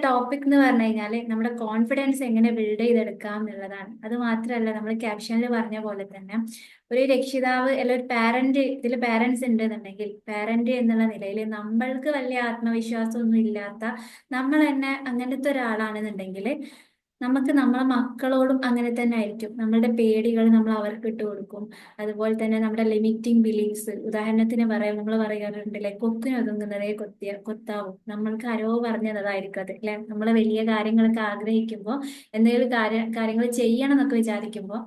Topic എന്ന് പറഞ്ഞു കഴിഞ്ഞാൽ നമ്മുടെ കോൺഫിഡൻസ് എങ്ങനെ ബിൽഡ് ചെയ്തെടുക്കാം എന്നുള്ളതാണ്. അത് മാത്രമല്ല, നമ്മൾ ക്യാപ്ഷനിൽ പറഞ്ഞ പോലെ തന്നെ ഒരു രക്ഷിതാവ് അല്ല ഒരു പാരന്റ്, ഇതിൽ പാരന്റ്സ് ഉണ്ടെന്നുണ്ടെങ്കിൽ പാരന്റ് എന്നുള്ള നിലയിൽ നമ്മൾക്ക് വലിയ ആത്മവിശ്വാസമൊന്നും ഇല്ലാത്ത നമ്മൾ തന്നെ അങ്ങനത്തെ ഒരാളാണെന്നുണ്ടെങ്കിൽ നമുക്ക് നമ്മളെ മക്കളോടും അങ്ങനെ തന്നെ ആയിരിക്കും. നമ്മളുടെ പേടികൾ നമ്മൾ അവർക്ക് ഇട്ട് കൊടുക്കും. അതുപോലെ തന്നെ നമ്മുടെ ലിമിറ്റിംഗ് ബിലീഫ്സ്, ഉദാഹരണത്തിന് പറയാം, നമ്മൾ പറയാറുണ്ടല്ലേ, കൊക്കിന് ഒതുങ്ങുന്നതേ കൊത്താവും. നമ്മൾക്ക് ആരോ പറഞ്ഞത് അതായിരിക്കും അത് അല്ലെ. നമ്മൾ വലിയ കാര്യങ്ങളൊക്കെ ആഗ്രഹിക്കുമ്പോൾ, എന്തെങ്കിലും കാര്യങ്ങൾ ചെയ്യണം എന്നൊക്കെ വിചാരിക്കുമ്പോൾ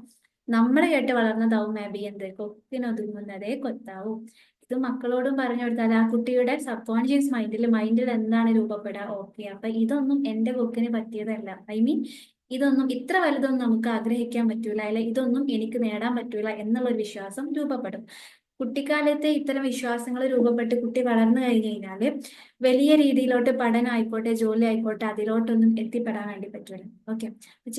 നമ്മൾ കേട്ട് വളർന്നതാവും മേ ബി എന്ത്, കൊക്കിന് ഒതുങ്ങുന്നതേ കൊത്താവും. ഇത് മക്കളോടും പറഞ്ഞു കൊടുത്താൽ ആ കുട്ടിയുടെ സബ് കോൺഷ്യസ് മൈൻഡിൽ എന്താണ് രൂപപ്പെടുക, ഓക്കെ അപ്പൊ ഇതൊന്നും എന്റെ കൊക്കിന് പറ്റിയതല്ല, ഐ മീൻ ഇതൊന്നും ഇത്ര വലുതൊന്നും നമുക്ക് ആഗ്രഹിക്കാൻ പറ്റൂല, അല്ലെ ഇതൊന്നും എനിക്ക് നേടാൻ പറ്റൂല എന്നുള്ളൊരു വിശ്വാസം രൂപപ്പെടും. കുട്ടിക്കാലത്തെ ഇത്തരം വിശ്വാസങ്ങൾ രൂപപ്പെട്ട് കുട്ടി വളർന്നു കഴിഞ്ഞു കഴിഞ്ഞാല് വലിയ രീതിയിലോട്ട് പഠനം ആയിക്കോട്ടെ, ജോലി ആയിക്കോട്ടെ, അതിലോട്ടൊന്നും എത്തിപ്പെടാൻ വേണ്ടി പറ്റൂല. ഓക്കെ,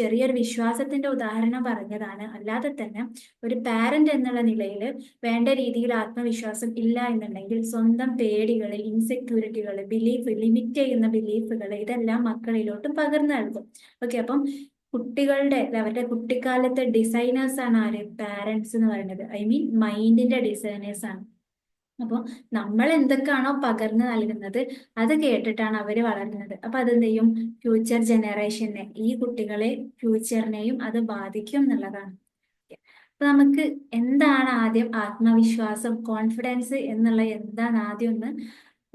ചെറിയൊരു വിശ്വാസത്തിന്റെ ഉദാഹരണം പറഞ്ഞതാണ്. അല്ലാതെ തന്നെ ഒരു പാരന്റ് എന്നുള്ള നിലയിൽ വേണ്ട രീതിയിൽ ആത്മവിശ്വാസം ഇല്ല എന്നുണ്ടെങ്കിൽ സ്വന്തം പേടികൾ, ഇൻസെക്യൂരിറ്റികൾ, ബിലീഫ്, ലിമിറ്റ് ചെയ്യുന്ന ബിലീഫുകൾ, ഇതെല്ലാം മക്കളിലോട്ട് പകർന്നു നൽകും. ഓക്കെ, അപ്പം കുട്ടികളുടെ അവരുടെ കുട്ടിക്കാലത്തെ ഡിസൈനേഴ്സ് ആണ് ആര്, പാരന്റ്സ് എന്ന് പറയുന്നത്. ഐ മീൻ മൈൻഡിന്റെ ഡിസൈനേഴ്സ് ആണ്. അപ്പോൾ നമ്മൾ എന്തൊക്കെയാണോ പകർന്നു നൽകുന്നത് അത് കേട്ടിട്ടാണ് അവർ വളരുന്നത്. അപ്പൊ അതെന്ത് ചെയ്യും, ഫ്യൂച്ചർ ജനറേഷനെ, ഈ കുട്ടികളെ ഫ്യൂച്ചറിനെയും അത് ബാധിക്കും എന്നുള്ളതാണ്. അപ്പൊ നമുക്ക് എന്താണ് ആദ്യം ആത്മവിശ്വാസം, കോൺഫിഡൻസ് എന്നുള്ള എന്താണ് ആദ്യം ഒന്ന്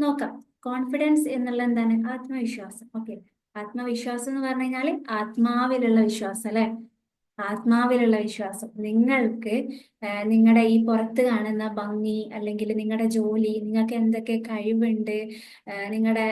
നോക്കാം. കോൺഫിഡൻസ് എന്നുള്ള എന്താണ്, ആത്മവിശ്വാസം. ഓക്കെ, ആത്മവിശ്വാസം എന്ന് പറഞ്ഞു കഴിഞ്ഞാൽ ആത്മാവിലുള്ള വിശ്വാസം അല്ലെ. ആത്മാവിലുള്ള വിശ്വാസം. നിങ്ങൾക്ക് നിങ്ങളുടെ ഈ പുറത്ത് കാണുന്ന ഭംഗി, അല്ലെങ്കിൽ നിങ്ങളുടെ ജോലി, നിങ്ങൾക്ക് എന്തൊക്കെ കഴിവുണ്ട്, നിങ്ങളുടെ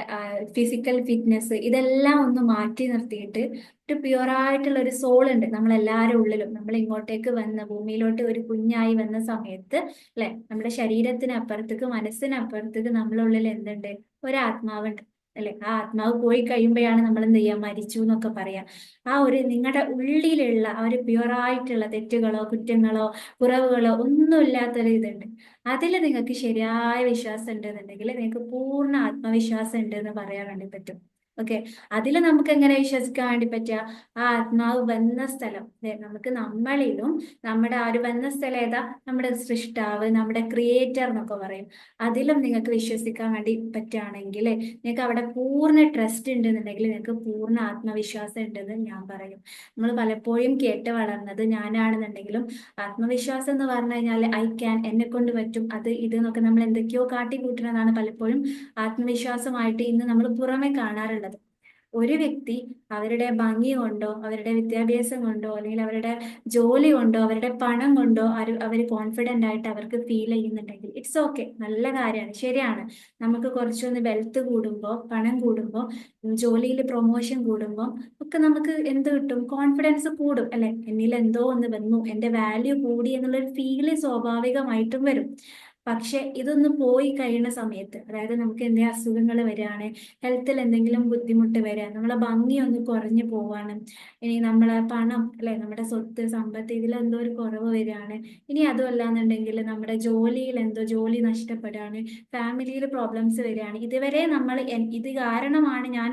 ഫിസിക്കൽ ഫിറ്റ്നസ്, ഇതെല്ലാം ഒന്ന് മാറ്റി നിർത്തിയിട്ട് ഒരു പ്യുവർ ആയിട്ടുള്ള ഒരു സോൾ ഉണ്ട് നമ്മളെല്ലാവരുടെ ഉള്ളിലും. നമ്മൾ ഇങ്ങോട്ടേക്ക് വന്ന ഭൂമിയിലോട്ട് ഒരു കുഞ്ഞായി വന്ന സമയത്ത് അല്ലെ, നമ്മുടെ ശരീരത്തിനപ്പുറത്തേക്ക്, മനസ്സിനപ്പുറത്തേക്ക് നമ്മളെ ഉള്ളിൽ എന്തുണ്ട്, ഒരു ആത്മാവുണ്ട് അല്ലെ. ആ ആത്മാവ് പോയി കഴിയുമ്പോഴാണ് നമ്മൾ എന്ത് ചെയ്യാ, മരിച്ചു എന്നൊക്കെ പറയാം. ആ ഒരു നിങ്ങളുടെ ഉള്ളിലുള്ള ആ ഒരു പ്യുവർ ആയിട്ടുള്ള തെറ്റുകളോ കുറ്റങ്ങളോ കുറവുകളോ ഒന്നുമില്ലാത്തൊരു ഇതുണ്ട്. അതിൽ നിങ്ങൾക്ക് ശരിയായ വിശ്വാസം ഉണ്ടെന്നുണ്ടെങ്കിൽ നിങ്ങൾക്ക് പൂർണ്ണ ആത്മവിശ്വാസം ഉണ്ട് എന്ന് പറയാൻ വേണ്ടി പറ്റും. ഓക്കെ, അതിൽ നമുക്ക് എങ്ങനെ വിശ്വസിക്കാൻ വേണ്ടി പറ്റുക, ആ ആത്മാവ് വന്ന സ്ഥലം നമുക്ക് നമ്മളിലും, നമ്മുടെ ആ ഒരു വന്ന സ്ഥലം ഏതാ, നമ്മുടെ സൃഷ്ടാവ്, നമ്മുടെ ക്രിയേറ്റർ എന്നൊക്കെ പറയും. അതിലും നിങ്ങൾക്ക് വിശ്വസിക്കാൻ വേണ്ടി പറ്റുകയാണെങ്കിൽ നിങ്ങൾക്ക് അവിടെ പൂർണ്ണ ട്രസ്റ്റ് ഉണ്ടെന്നുണ്ടെങ്കിൽ നിങ്ങൾക്ക് പൂർണ്ണ ആത്മവിശ്വാസം ഉണ്ടെന്ന് ഞാൻ പറയും. നമ്മൾ പലപ്പോഴും കേട്ട് വളർന്നത് ഞാനാണെന്നുണ്ടെങ്കിലും ആത്മവിശ്വാസം എന്ന് പറഞ്ഞു കഴിഞ്ഞാൽ ഐ ക്യാൻ, എന്നെ കൊണ്ട് പറ്റും, അത് ഇത് എന്നൊക്കെ നമ്മൾ എന്തൊക്കെയോ കാട്ടിക്കൂട്ടുന്നതാണ് പലപ്പോഴും ആത്മവിശ്വാസമായിട്ട് ഇന്ന് നമ്മൾ പുറമെ കാണാറുള്ളത്. ഒരു വ്യക്തി അവരുടെ ഭംഗി കൊണ്ടോ, അവരുടെ വിദ്യാഭ്യാസം കൊണ്ടോ, അല്ലെങ്കിൽ അവരുടെ ജോലി കൊണ്ടോ, അവരുടെ പണം കൊണ്ടോ അവർ കോൺഫിഡന്റ് ആയിട്ട് അവർക്ക് ഫീൽ ചെയ്യുന്നുണ്ടെങ്കിൽ ഇറ്റ്സ് ഓക്കെ, നല്ല കാര്യമാണ്, ശരിയാണ്. നമുക്ക് കുറച്ചൊന്ന് വെൽത്ത് കൂടുമ്പോൾ, പണം കൂടുമ്പോൾ, ജോലിയിൽ പ്രൊമോഷൻ കൂടുമ്പോൾ ഒക്കെ നമുക്ക് എന്ത് കിട്ടും, കോൺഫിഡൻസ് കൂടും അല്ലെ. എന്നിൽ എന്തോ ഒന്ന് വന്നു, എന്റെ വാല്യൂ കൂടി എന്നുള്ളൊരു ഫീല് സ്വാഭാവികമായിട്ടും വരും. പക്ഷെ ഇതൊന്ന് പോയി കഴിയുന്ന സമയത്ത്, അതായത് നമുക്ക് എന്തെങ്കിലും അസുഖങ്ങൾ വരികയാണ്, ഹെൽത്തിൽ എന്തെങ്കിലും ബുദ്ധിമുട്ട് വരിക, നമ്മളെ ഭംഗി ഒന്ന് കുറഞ്ഞു പോവാണ്, ഇനി നമ്മളെ പണം അല്ലെ, നമ്മുടെ സ്വത്ത് സമ്പത്ത് ഇതിലെന്തോ ഒരു കുറവ് വരികയാണ്, ഇനി അതുമല്ല എന്നുണ്ടെങ്കിൽ നമ്മുടെ ജോലിയിൽ എന്തോ ജോലി നഷ്ടപ്പെടുകയാണ്, ഫാമിലിയിൽ പ്രോബ്ലംസ് വരികയാണ്, ഇതുവരെ നമ്മൾ ഇത് കാരണമാണ് ഞാൻ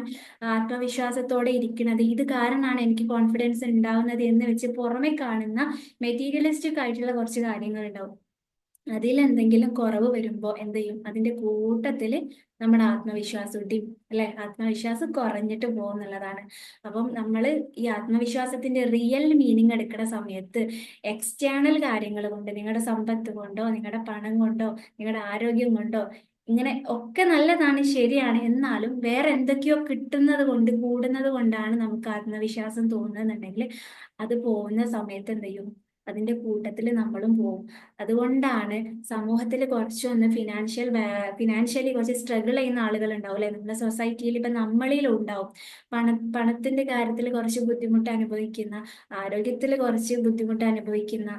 ആത്മവിശ്വാസത്തോടെ ഇരിക്കുന്നത്, ഇത് കാരണമാണ് എനിക്ക് കോൺഫിഡൻസ് ഉണ്ടാവുന്നത് എന്ന് വെച്ച് പുറമെ കാണുന്ന മെറ്റീരിയലിസ്റ്റിക് ആയിട്ടുള്ള കുറച്ച് കാര്യങ്ങൾ ഉണ്ടാവും. അതിലെന്തെങ്കിലും കുറവ് വരുമ്പോൾ എന്ത് ചെയ്യും, അതിന്റെ കൂട്ടത്തിൽ നമ്മുടെ ആത്മവിശ്വാസം ഇടിയും അല്ലെ, ആത്മവിശ്വാസം കുറഞ്ഞിട്ട് പോകുന്നുള്ളതാണ്. അപ്പം നമ്മൾ ഈ ആത്മവിശ്വാസത്തിന്റെ റിയൽ മീനിങ് എടുക്കുന്ന സമയത്ത് എക്സ്റ്റേണൽ കാര്യങ്ങൾ കൊണ്ട്, നിങ്ങളുടെ സമ്പത്ത് കൊണ്ടോ, നിങ്ങളുടെ പണം കൊണ്ടോ, നിങ്ങളുടെ ആരോഗ്യം കൊണ്ടോ, ഇങ്ങനെ ഒക്കെ നല്ലതാണ്, ശരിയാണ്. എന്നാലും വേറെ എന്തൊക്കെയോ കിട്ടുന്നത് കൊണ്ട്, കൂടുന്നത് കൊണ്ടാണ് നമുക്ക് ആത്മവിശ്വാസം തോന്നുന്നുണ്ടെങ്കിൽ അത് പോകുന്ന സമയത്ത് എന്ത് ചെയ്യും, അതിന്റെ കൂട്ടത്തിൽ നമ്മളും പോകും. അതുകൊണ്ടാണ് സമൂഹത്തിൽ കുറച്ചൊന്ന് ഫിനാൻഷ്യലി കുറച്ച് സ്ട്രഗിൾ ചെയ്യുന്ന ആളുകൾ ഉണ്ടാവും അല്ലെ, നമ്മുടെ സൊസൈറ്റിയിൽ ഇപ്പൊ നമ്മളിലും ഉണ്ടാവും. പണത്തിന്റെ കാര്യത്തിൽ കുറച്ച് ബുദ്ധിമുട്ട് അനുഭവിക്കുന്ന, ആരോഗ്യത്തിൽ കുറച്ച് ബുദ്ധിമുട്ട് അനുഭവിക്കുന്ന,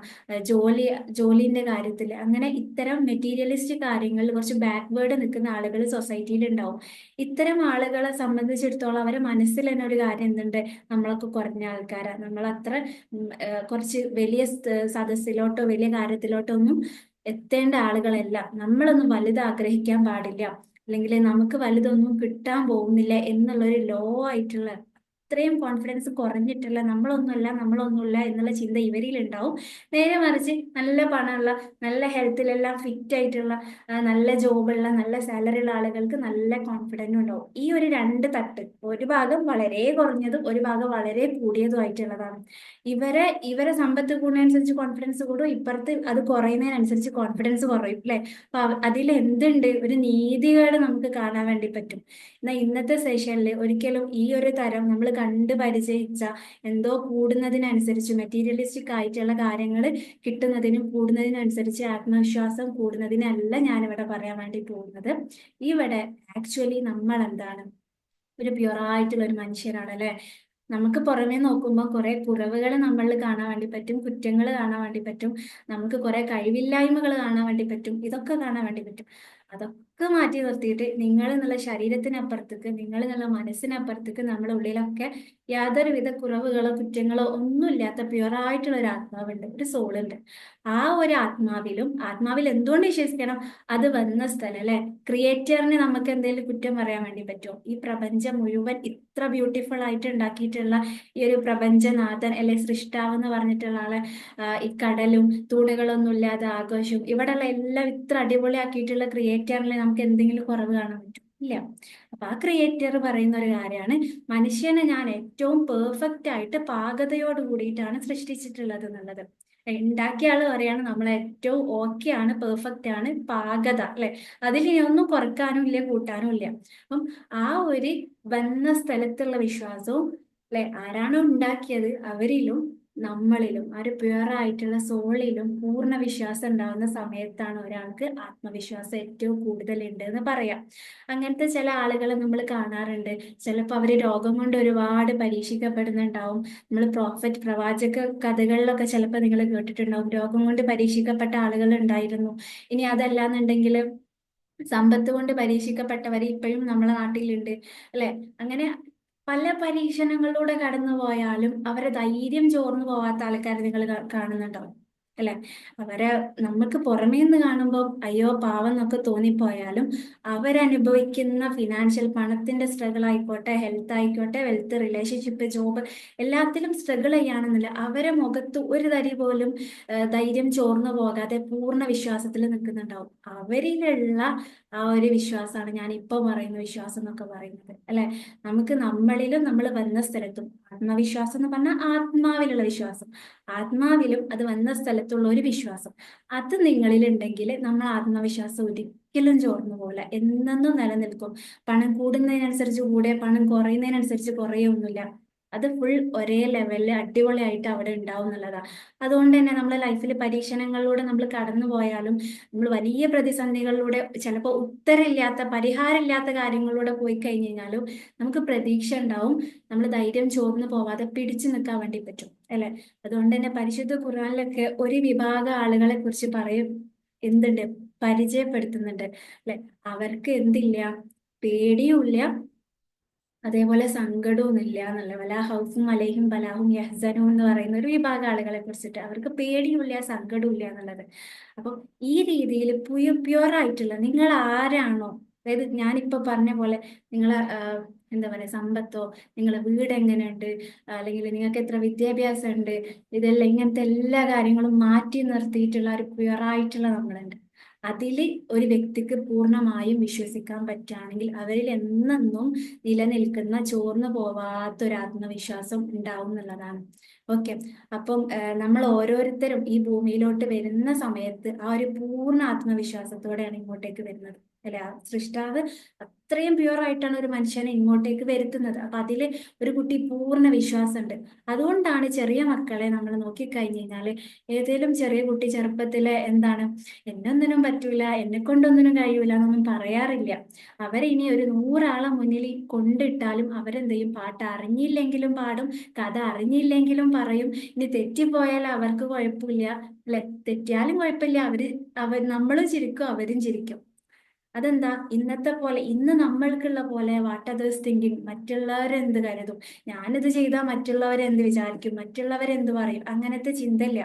ജോലിന്റെ കാര്യത്തിൽ, അങ്ങനെ ഇത്തരം മെറ്റീരിയലിസ്റ്റ് കാര്യങ്ങളിൽ കുറച്ച് ബാക്ക്വേർഡ് നിൽക്കുന്ന ആളുകൾ സൊസൈറ്റിയിൽ ഉണ്ടാവും. ഇത്തരം ആളുകളെ സംബന്ധിച്ചിടത്തോളം അവരെ മനസ്സിൽ തന്നെ ഒരു കാര്യം എന്തുണ്ട്, നമ്മളൊക്കെ കുറഞ്ഞ ആൾക്കാരാണ്, നമ്മളത്ര കുറച്ച് വലിയ സദസ്സിലോട്ടോ വലിയ കാര്യത്തിലോട്ടോ ഒന്നും എത്തേണ്ട ആളുകളല്ല, നമ്മളൊന്നും വലുത് ആഗ്രഹിക്കാൻ പാടില്ല, അല്ലെങ്കിൽ നമുക്ക് വലുതൊന്നും കിട്ടാൻ പോകുന്നില്ല എന്നുള്ളൊരു ലോ ആയിട്ടുള്ള, അത്രയും കോൺഫിഡൻസ് കുറഞ്ഞിട്ടുള്ള, നമ്മളൊന്നുമില്ല എന്നുള്ള ചിന്ത ഇവരിൽ ഉണ്ടാവും. നേരെ മറിച്ച് നല്ല പണമുള്ള, നല്ല ഹെൽത്തിലെല്ലാം ഫിറ്റ് ആയിട്ടുള്ള, നല്ല ജോബുള്ള, നല്ല സാലറി ഉള്ള ആളുകൾക്ക് നല്ല കോൺഫിഡൻറ്റും ഉണ്ടാവും. ഈ ഒരു രണ്ട് തട്ട്, ഒരു ഭാഗം വളരെ കുറഞ്ഞതും ഒരു ഭാഗം വളരെ കൂടിയതും ആയിട്ടുള്ളതാണ്. ഇവരെ സമ്പത്ത് കൂടുന്നതിനനുസരിച്ച് കോൺഫിഡൻസ് കൂടും, ഇപ്പുറത്ത് അത് കുറയുന്നതിനനുസരിച്ച് കോൺഫിഡൻസ് കുറയും അല്ലെ. അപ്പൊ അതിൽ എന്തുണ്ട്, ഒരു നീതികേട് നമുക്ക് കാണാൻ വേണ്ടി പറ്റും. എന്നാൽ ഇന്നത്തെ സെഷനിൽ ഒരിക്കലും ഈ ഒരു തരം നമ്മൾ കണ്ട് പരിചയിച്ച എന്തോ കൂടുന്നതിനനുസരിച്ച് മെറ്റീരിയലിസ്റ്റിക് ആയിട്ടുള്ള കാര്യങ്ങൾ കിട്ടുന്നതിനും കൂടുന്നതിനനുസരിച്ച് ആത്മവിശ്വാസം കൂടുന്നതിനല്ല ഞാനിവിടെ പറയാൻ വേണ്ടി പോകുന്നത്. ഇവിടെ ആക്ച്വലി നമ്മൾ എന്താണ്, ഒരു പ്യുവർ ആയിട്ടുള്ള ഒരു മനുഷ്യരാണ് അല്ലെ. നമുക്ക് പുറമേ നോക്കുമ്പോൾ കുറെ കുറവുകൾ നമ്മളിൽ കാണാൻ വേണ്ടി പറ്റും, കുറ്റങ്ങൾ കാണാൻ വേണ്ടി പറ്റും, നമുക്ക് കുറെ കഴിവില്ലായ്മകൾ കാണാൻ വേണ്ടി പറ്റും, ഇതൊക്കെ കാണാൻ വേണ്ടി പറ്റും. അതൊക്കെ മാറ്റി നിർത്തിയിട്ട് നിങ്ങൾ എന്നുള്ള ശരീരത്തിനപ്പുറത്തേക്ക്, നിങ്ങൾ എന്നുള്ള മനസ്സിനപ്പുറത്തേക്ക് നമ്മുടെ ഉള്ളിലൊക്കെ യാതൊരുവിധ കുറവുകളോ കുറ്റങ്ങളോ ഒന്നുമില്ലാത്ത പ്യുവറായിട്ടുള്ള ഒരു ആത്മാവുണ്ട്, ഒരു സോളുണ്ട്. ആ ഒരു ആത്മാവിൽ എന്തുകൊണ്ട് വിശ്വസിക്കണം, അത് വന്ന സ്ഥലം അല്ലെ. ക്രിയേറ്ററിന് നമുക്ക് എന്തെങ്കിലും കുറ്റം പറയാൻ വേണ്ടി പറ്റുമോ? ഈ പ്രപഞ്ചം മുഴുവൻ ഇത്ര ബ്യൂട്ടിഫുൾ ആയിട്ട് ഉണ്ടാക്കിയിട്ടുള്ള ഈ ഒരു പ്രപഞ്ചനാഥൻ അല്ലെ, സൃഷ്ടാവ് എന്ന് പറഞ്ഞിട്ടുള്ള ആളെ, ഈ കടലും തൂണുകളൊന്നും ഇല്ലാതെ ആഘോഷവും ഇവിടെയുള്ള എല്ലാം ഇത്ര അടിപൊളിയാക്കിയിട്ടുള്ള ക്രിയേറ്ററിൽ നമുക്ക് എന്തെങ്കിലും കുറവ് കാണാൻ പറ്റും? ഇല്ല. അപ്പൊ ആ ക്രിയേറ്റർ പറയുന്ന ഒരു കാര്യമാണ്, മനുഷ്യനെ ഞാൻ ഏറ്റവും പെർഫെക്റ്റ് ആയിട്ട് പാകതയോട് കൂടിയിട്ടാണ് സൃഷ്ടിച്ചിട്ടുള്ളത് എന്നുള്ളത്. ഉണ്ടാക്കിയ ആള് പറയാണ് നമ്മൾ ഏറ്റവും ഓക്കെ ആണ്, പെർഫെക്റ്റ് ആണ്, പാകത അല്ലെ, അതിൽ ഇനി ഒന്നും കുറക്കാനും ഇല്ല കൂട്ടാനും ഇല്ല. അപ്പം ആ ഒരു വന്ന സ്ഥലത്തുള്ള വിശ്വാസവും അല്ലെ, ആരാണോ ഉണ്ടാക്കിയത് അവരിലും നമ്മളിലും ആ ഒരു പ്യുവർ ആയിട്ടുള്ള സോളിലും പൂർണ്ണ വിശ്വാസം ഉണ്ടാവുന്ന സമയത്താണ് ഒരാൾക്ക് ആത്മവിശ്വാസം ഏറ്റവും കൂടുതൽ ഉണ്ട് എന്ന് പറയാം. അങ്ങനത്തെ ചില ആളുകളെ നമ്മൾ കാണാറുണ്ട്. ചിലപ്പോൾ അവര് രോഗം കൊണ്ട് ഒരുപാട് പരീക്ഷിക്കപ്പെടുന്നുണ്ടാവും. നമ്മൾ പ്രവാചക കഥകളിലൊക്കെ ചിലപ്പോൾ നിങ്ങൾ കേട്ടിട്ടുണ്ടാവും, രോഗം കൊണ്ട് പരീക്ഷിക്കപ്പെട്ട ആളുകൾ ഉണ്ടായിരുന്നു. ഇനി അതല്ലാന്നുണ്ടെങ്കിൽ സമ്പത്ത് കൊണ്ട് പരീക്ഷിക്കപ്പെട്ടവർ ഇപ്പോഴും നമ്മളെ നാട്ടിലുണ്ട് അല്ലെ. അങ്ങനെ പല പരീക്ഷണങ്ങളിലൂടെ കടന്നു പോയാലും അവരെ ധൈര്യം ചോർന്നു പോവാത്ത ആൾക്കാരെ നിങ്ങൾ കാണുന്നുണ്ടാവും അല്ലെ. അവരെ നമുക്ക് പുറമേ നിന്ന് കാണുമ്പോൾ അയ്യോ പാവം എന്നൊക്കെ തോന്നിപ്പോയാലും അവരനുഭവിക്കുന്ന ഫിനാൻഷ്യൽ പണത്തിന്റെ സ്ട്രഗിൾ ആയിക്കോട്ടെ, ഹെൽത്ത് ആയിക്കോട്ടെ, വെൽത്ത്, റിലേഷൻഷിപ്പ്, ജോബ്, എല്ലാത്തിലും സ്ട്രഗിൾ ചെയ്യാണെന്നില്ല, അവരെ മുഖത്ത് ഒരു തരി പോലും ധൈര്യം ചോർന്നു പോകാതെ പൂർണ്ണ വിശ്വാസത്തിൽ നിൽക്കുന്നുണ്ടാവും. അവരിലുള്ള ആ ഒരു വിശ്വാസമാണ് ഞാൻ ഇപ്പൊ പറയുന്ന വിശ്വാസം എന്നൊക്കെ പറയുന്നത് അല്ലെ. നമുക്ക് നമ്മളിലും നമ്മൾ വന്ന സ്ഥലത്തും ആത്മവിശ്വാസം എന്ന് പറഞ്ഞാൽ ആത്മാവിലുള്ള വിശ്വാസം, ആത്മാവിലും അത് വന്ന സ്ഥലത്തുള്ള ഒരു വിശ്വാസം, അത് നിങ്ങളിലുണ്ടെങ്കിൽ നമ്മൾ ആത്മവിശ്വാസം ഒരിക്കലും ചോർന്നു പോകില്ല, എന്നെന്നും നിലനിൽക്കും. പണം കൂടുന്നതിനനുസരിച്ച് കൂടെ, പണം കുറയുന്നതിനനുസരിച്ച് കുറയൊന്നുമില്ല. അത് ഫുൾ ഒരേ ലെവലിൽ അടിപൊളിയായിട്ട് അവിടെ ഉണ്ടാവും എന്നുള്ളതാണ്. അതുകൊണ്ട് തന്നെ നമ്മളെ ലൈഫിൽ പരീക്ഷണങ്ങളിലൂടെ നമ്മൾ കടന്നു പോയാലും, നമ്മൾ വലിയ പ്രതിസന്ധികളിലൂടെ ചിലപ്പോൾ ഉത്തരമില്ലാത്ത, പരിഹാരമില്ലാത്ത കാര്യങ്ങളിലൂടെ പോയി കഴിഞ്ഞ് കഴിഞ്ഞാലും നമുക്ക് പ്രതീക്ഷ ഉണ്ടാവും. നമ്മൾ ധൈര്യം ചോർന്നു പോവാതെ പിടിച്ചു നിൽക്കാൻ വേണ്ടി പറ്റും അല്ലെ. അതുകൊണ്ട് തന്നെ പരിശുദ്ധ ഖുർആനിലൊക്കെ ഒരു വിഭാഗം ആളുകളെ കുറിച്ച് പറയും, എന്തുണ്ട്, പരിചയപ്പെടുത്തുന്നുണ്ട് അല്ലെ. അവർക്ക് എന്തില്ല, പേടിയുമില്ല, അതേപോലെ സങ്കടവും ഇല്ല എന്നുള്ള, വല ഹൗഫും അലൈഹിം ബലാഹും യഹ്സനൂൻ എന്ന് പറയുന്ന ഒരു വിഭാഗം ആളുകളെ കുറിച്ചിട്ട്, അവർക്ക് പേടിയുമില്ല സങ്കടവും ഇല്ല എന്നുള്ളത്. അപ്പൊ ഈ രീതിയിൽ പ്യുവർ ആയിട്ടുള്ള നിങ്ങൾ ആരാണോ, അതായത് ഞാനിപ്പോ പറഞ്ഞ പോലെ നിങ്ങളെ എന്താ പറയാ സമ്പത്തോ, നിങ്ങളെ വീട് എങ്ങനെയുണ്ട്, അല്ലെങ്കിൽ നിങ്ങൾക്ക് എത്ര വിദ്യാഭ്യാസം ഉണ്ട്, ഇതെല്ലാം ഇങ്ങനത്തെ എല്ലാ കാര്യങ്ങളും മാറ്റി നിർത്തിയിട്ടുള്ള ഒരു പ്യുവർ ആയിട്ടുള്ള നമ്മളുണ്ട്. അതിൽ ഒരു വ്യക്തിക്ക് പൂർണ്ണമായും വിശ്വസിക്കാൻ പറ്റുകയാണെങ്കിൽ അവരിൽ എന്നെന്നും നിലനിൽക്കുന്ന ചോർന്നു പോവാത്ത ഒരു ആത്മവിശ്വാസം ഉണ്ടാവും എന്നുള്ളതാണ്. ഓക്കെ. അപ്പം നമ്മൾ ഓരോരുത്തരും ഈ ഭൂമിയിലോട്ട് വരുന്ന സമയത്ത് ആ ഒരു പൂർണ്ണ ആത്മവിശ്വാസത്തോടെയാണ് ഇങ്ങോട്ടേക്ക് വരുന്നത് അല്ലെ. ആ സൃഷ്ടാവ് അത്രയും പ്യുവർ ആയിട്ടാണ് ഒരു മനുഷ്യനെ ഇങ്ങോട്ടേക്ക് വരുത്തുന്നത്. അപ്പൊ അതില് ഒരു കുട്ടി പൂർണ്ണ വിശ്വാസമുണ്ട്. അതുകൊണ്ടാണ് ചെറിയ മക്കളെ നമ്മൾ നോക്കിക്കഴിഞ്ഞു കഴിഞ്ഞാല്, ഏതേലും ചെറിയ കുട്ടി ചെറുപ്പത്തിലെ എന്താണ്, എന്നൊന്നിനും പറ്റൂല, എന്നെ കൊണ്ടൊന്നിനും കഴിയൂല എന്നൊന്നും പറയാറില്ല. അവരിനി ഒരു 100 ആളെ മുന്നിൽ കൊണ്ടിട്ടാലും അവരെന്ത് ചെയ്യും, പാട്ട് അറിഞ്ഞില്ലെങ്കിലും പാടും, കഥ അറിഞ്ഞില്ലെങ്കിലും പറയും. ഇനി തെറ്റിപ്പോയാൽ അവർക്ക് കുഴപ്പമില്ല അല്ലെ, തെറ്റിയാലും കുഴപ്പമില്ല, നമ്മളും ചിരിക്കും അവരും ചിരിക്കും. അതെന്താ, ഇന്നത്തെ പോലെ ഇന്ന് നമ്മൾക്കുള്ള പോലെ വാട്ട് അതേഴ്സ് തിങ്കിങ്, മറ്റുള്ളവരെന്ത് കരുതും, ഞാനിത് ചെയ്താൽ മറ്റുള്ളവരെന്ത് വിചാരിക്കും, മറ്റുള്ളവരെന്ത് പറയും, അങ്ങനത്തെ ചിന്തയില്ല.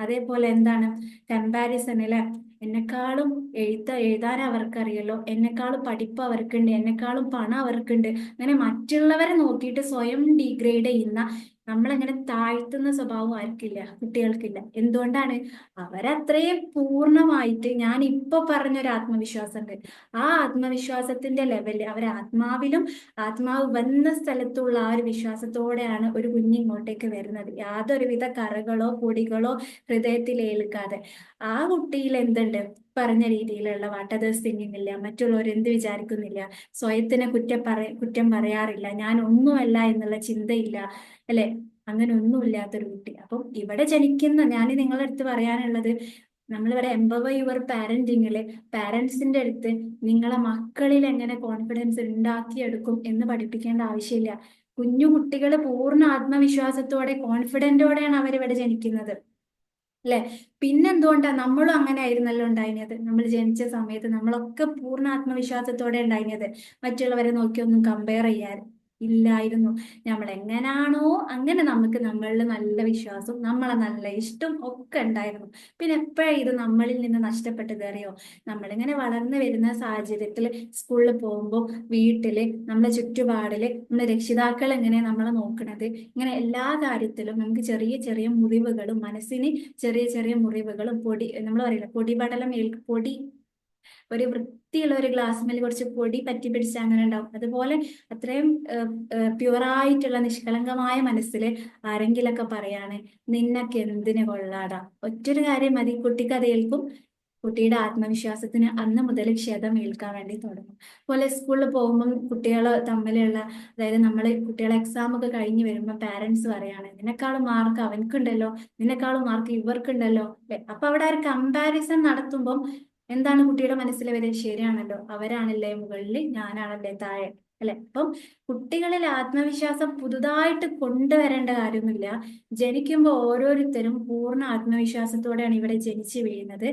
അതേപോലെ എന്താണ്, കമ്പാരിസൺ അല്ലെ. എന്നെക്കാളും എഴുതാൻ അവർക്കറിയല്ലോ, എന്നെക്കാളും പഠിപ്പ് അവർക്കുണ്ട്, എന്നെക്കാളും പണം അവർക്കുണ്ട്. അങ്ങനെ മറ്റുള്ളവരെ നോക്കിയിട്ട് സ്വയം ഡീഗ്രേഡ് ചെയ്യുന്ന, നമ്മളങ്ങനെ താഴ്ത്തുന്ന സ്വഭാവം ആർക്കില്ല, കുട്ടികൾക്കില്ല. എന്തുകൊണ്ടാണ്? അവരത്രയും പൂർണ്ണമായിട്ട്, ഞാൻ ഇപ്പൊ പറഞ്ഞൊരു ആത്മവിശ്വാസം ഉണ്ട്, ആ ആത്മവിശ്വാസത്തിന്റെ ലെവലിൽ അവർ ആത്മാവിലും, ആത്മാവ് വന്ന സ്ഥലത്തുള്ള ആ ഒരു വിശ്വാസത്തോടെയാണ് ഒരു കുഞ്ഞ് ഇങ്ങോട്ടേക്ക് വരുന്നത്, യാതൊരുവിധ കറകളോ പൊടികളോ ഹൃദയത്തിൽ ഏൽക്കാതെ. ആ കുട്ടിയിൽ എന്തുണ്ട്? പറഞ്ഞ രീതിയിലുള്ള വാട്ട് അതേഴ്സ് തിങ്കിങ് ഇല്ല, മറ്റുള്ളവർ എന്ത് വിചാരിക്കുന്നില്ല, സ്വയത്തിനെ കുറ്റം പറയാറില്ല, ഞാൻ ഒന്നുമല്ല എന്നുള്ള ചിന്തയില്ല, അല്ലെ? അങ്ങനെ ഒന്നുമില്ലാത്തൊരു കുട്ടി. അപ്പം ഇവിടെ ജനിക്കുന്ന, ഞാൻ നിങ്ങളുടെ അടുത്ത് പറയാനുള്ളത്, നമ്മളിവിടെ എംപവർ യുവർ പാരന്റിങ്ങില്, പാരന്റ്സിന്റെ അടുത്ത് നിങ്ങളെ മക്കളിൽ എങ്ങനെ കോൺഫിഡൻസ് ഉണ്ടാക്കിയെടുക്കും എന്ന് പഠിപ്പിക്കേണ്ട ആവശ്യമില്ല. കുഞ്ഞു കുട്ടികൾ പൂർണ്ണ ആത്മവിശ്വാസത്തോടെ കോൺഫിഡന്റോടെയാണ് അവരിവിടെ ജനിക്കുന്നത്, അല്ലെ? പിന്നെന്തുകൊണ്ടാ നമ്മളും അങ്ങനെ ആയിരുന്നല്ലോ ഉണ്ടായിരുന്നത്? നമ്മൾ ജനിച്ച സമയത്ത് നമ്മളൊക്കെ പൂർണ്ണ ആത്മവിശ്വാസത്തോടെ ഉണ്ടായിരുന്നത്. മറ്റുള്ളവരെ നോക്കി ഒന്നും കമ്പയർ ചെയ്യാൻ ഇല്ലായിരുന്നു. നമ്മൾ എങ്ങനാണോ അങ്ങനെ നമുക്ക് നമ്മളിൽ നല്ല വിശ്വാസവും നമ്മളെ നല്ല ഇഷ്ടം ഒക്കെ ഉണ്ടായിരുന്നു. പിന്നെ എപ്പോഴാ ഇത് നമ്മളിൽ നിന്ന് നഷ്ടപ്പെട്ടത് അറിയോ? നമ്മളിങ്ങനെ വളർന്നു വരുന്ന സാഹചര്യത്തിൽ, സ്കൂളിൽ പോകുമ്പോൾ, വീട്ടില്, നമ്മുടെ ചുറ്റുപാടില്, നമ്മുടെ രക്ഷിതാക്കൾ എങ്ങനെ നമ്മളെ നോക്കണത്, ഇങ്ങനെ എല്ലാ കാര്യത്തിലും നമുക്ക് ചെറിയ ചെറിയ മുറിവുകളും, മനസ്സിന് ചെറിയ ചെറിയ മുറിവുകളും, നമ്മൾ പറയില്ല പൊടിപടലം പൊടി, ഒരു വൃത്തിയുള്ള ഒരു ഗ്ലാസ്സിൽ കുറച്ച് പൊടി പറ്റി പിടിച്ച അങ്ങനെ ഉണ്ടാവും. അതുപോലെ അത്രയും പ്യുവറായിട്ടുള്ള നിഷ്കളങ്കമായ മനസ്സിൽ ആരെങ്കിലൊക്കെ പറയാണ്, നിന്നൊക്കെ എന്തിനു കൊള്ളാടാ, ഒറ്റൊരു കാര്യം മതി, കുട്ടിക്ക് അത് ഏൽക്കും. കുട്ടിയുടെ ആത്മവിശ്വാസത്തിന് അന്ന് മുതൽ ക്ഷതം ഏൽക്കാൻ വേണ്ടി തുടങ്ങും. അതുപോലെ സ്കൂളിൽ പോകുമ്പം കുട്ടികൾ തമ്മിലുള്ള, അതായത് നമ്മൾ കുട്ടികളെ എക്സാം ഒക്കെ കഴിഞ്ഞ് വരുമ്പോൾ പാരന്റ്സ് പറയാണ്, നിന്നെക്കാളും മാർക്ക് അവൻക്കുണ്ടല്ലോ, നിന്നെക്കാളും മാർക്ക് ഇവർക്കുണ്ടല്ലോ, അല്ലെ? അപ്പൊ അവിടെ ഒരു കമ്പാരിസൺ നടത്തുമ്പം എന്താണ് കുട്ടിയുടെ മനസ്സിൽ വരെ? ശരിയാണല്ലോ, അവരാണല്ലേ മുകളിൽ, ഞാനാണല്ലേ താഴെ, അല്ലെ? അപ്പം കുട്ടികളിൽ ആത്മവിശ്വാസം പുതുതായിട്ട് കൊണ്ടുവരേണ്ട കാര്യമൊന്നുമില്ല. ജനിക്കുമ്പോൾ ഓരോരുത്തരും പൂർണ്ണ ആത്മവിശ്വാസത്തോടെയാണ് ഇവിടെ ജനിച്ചു വീഴുന്നത്.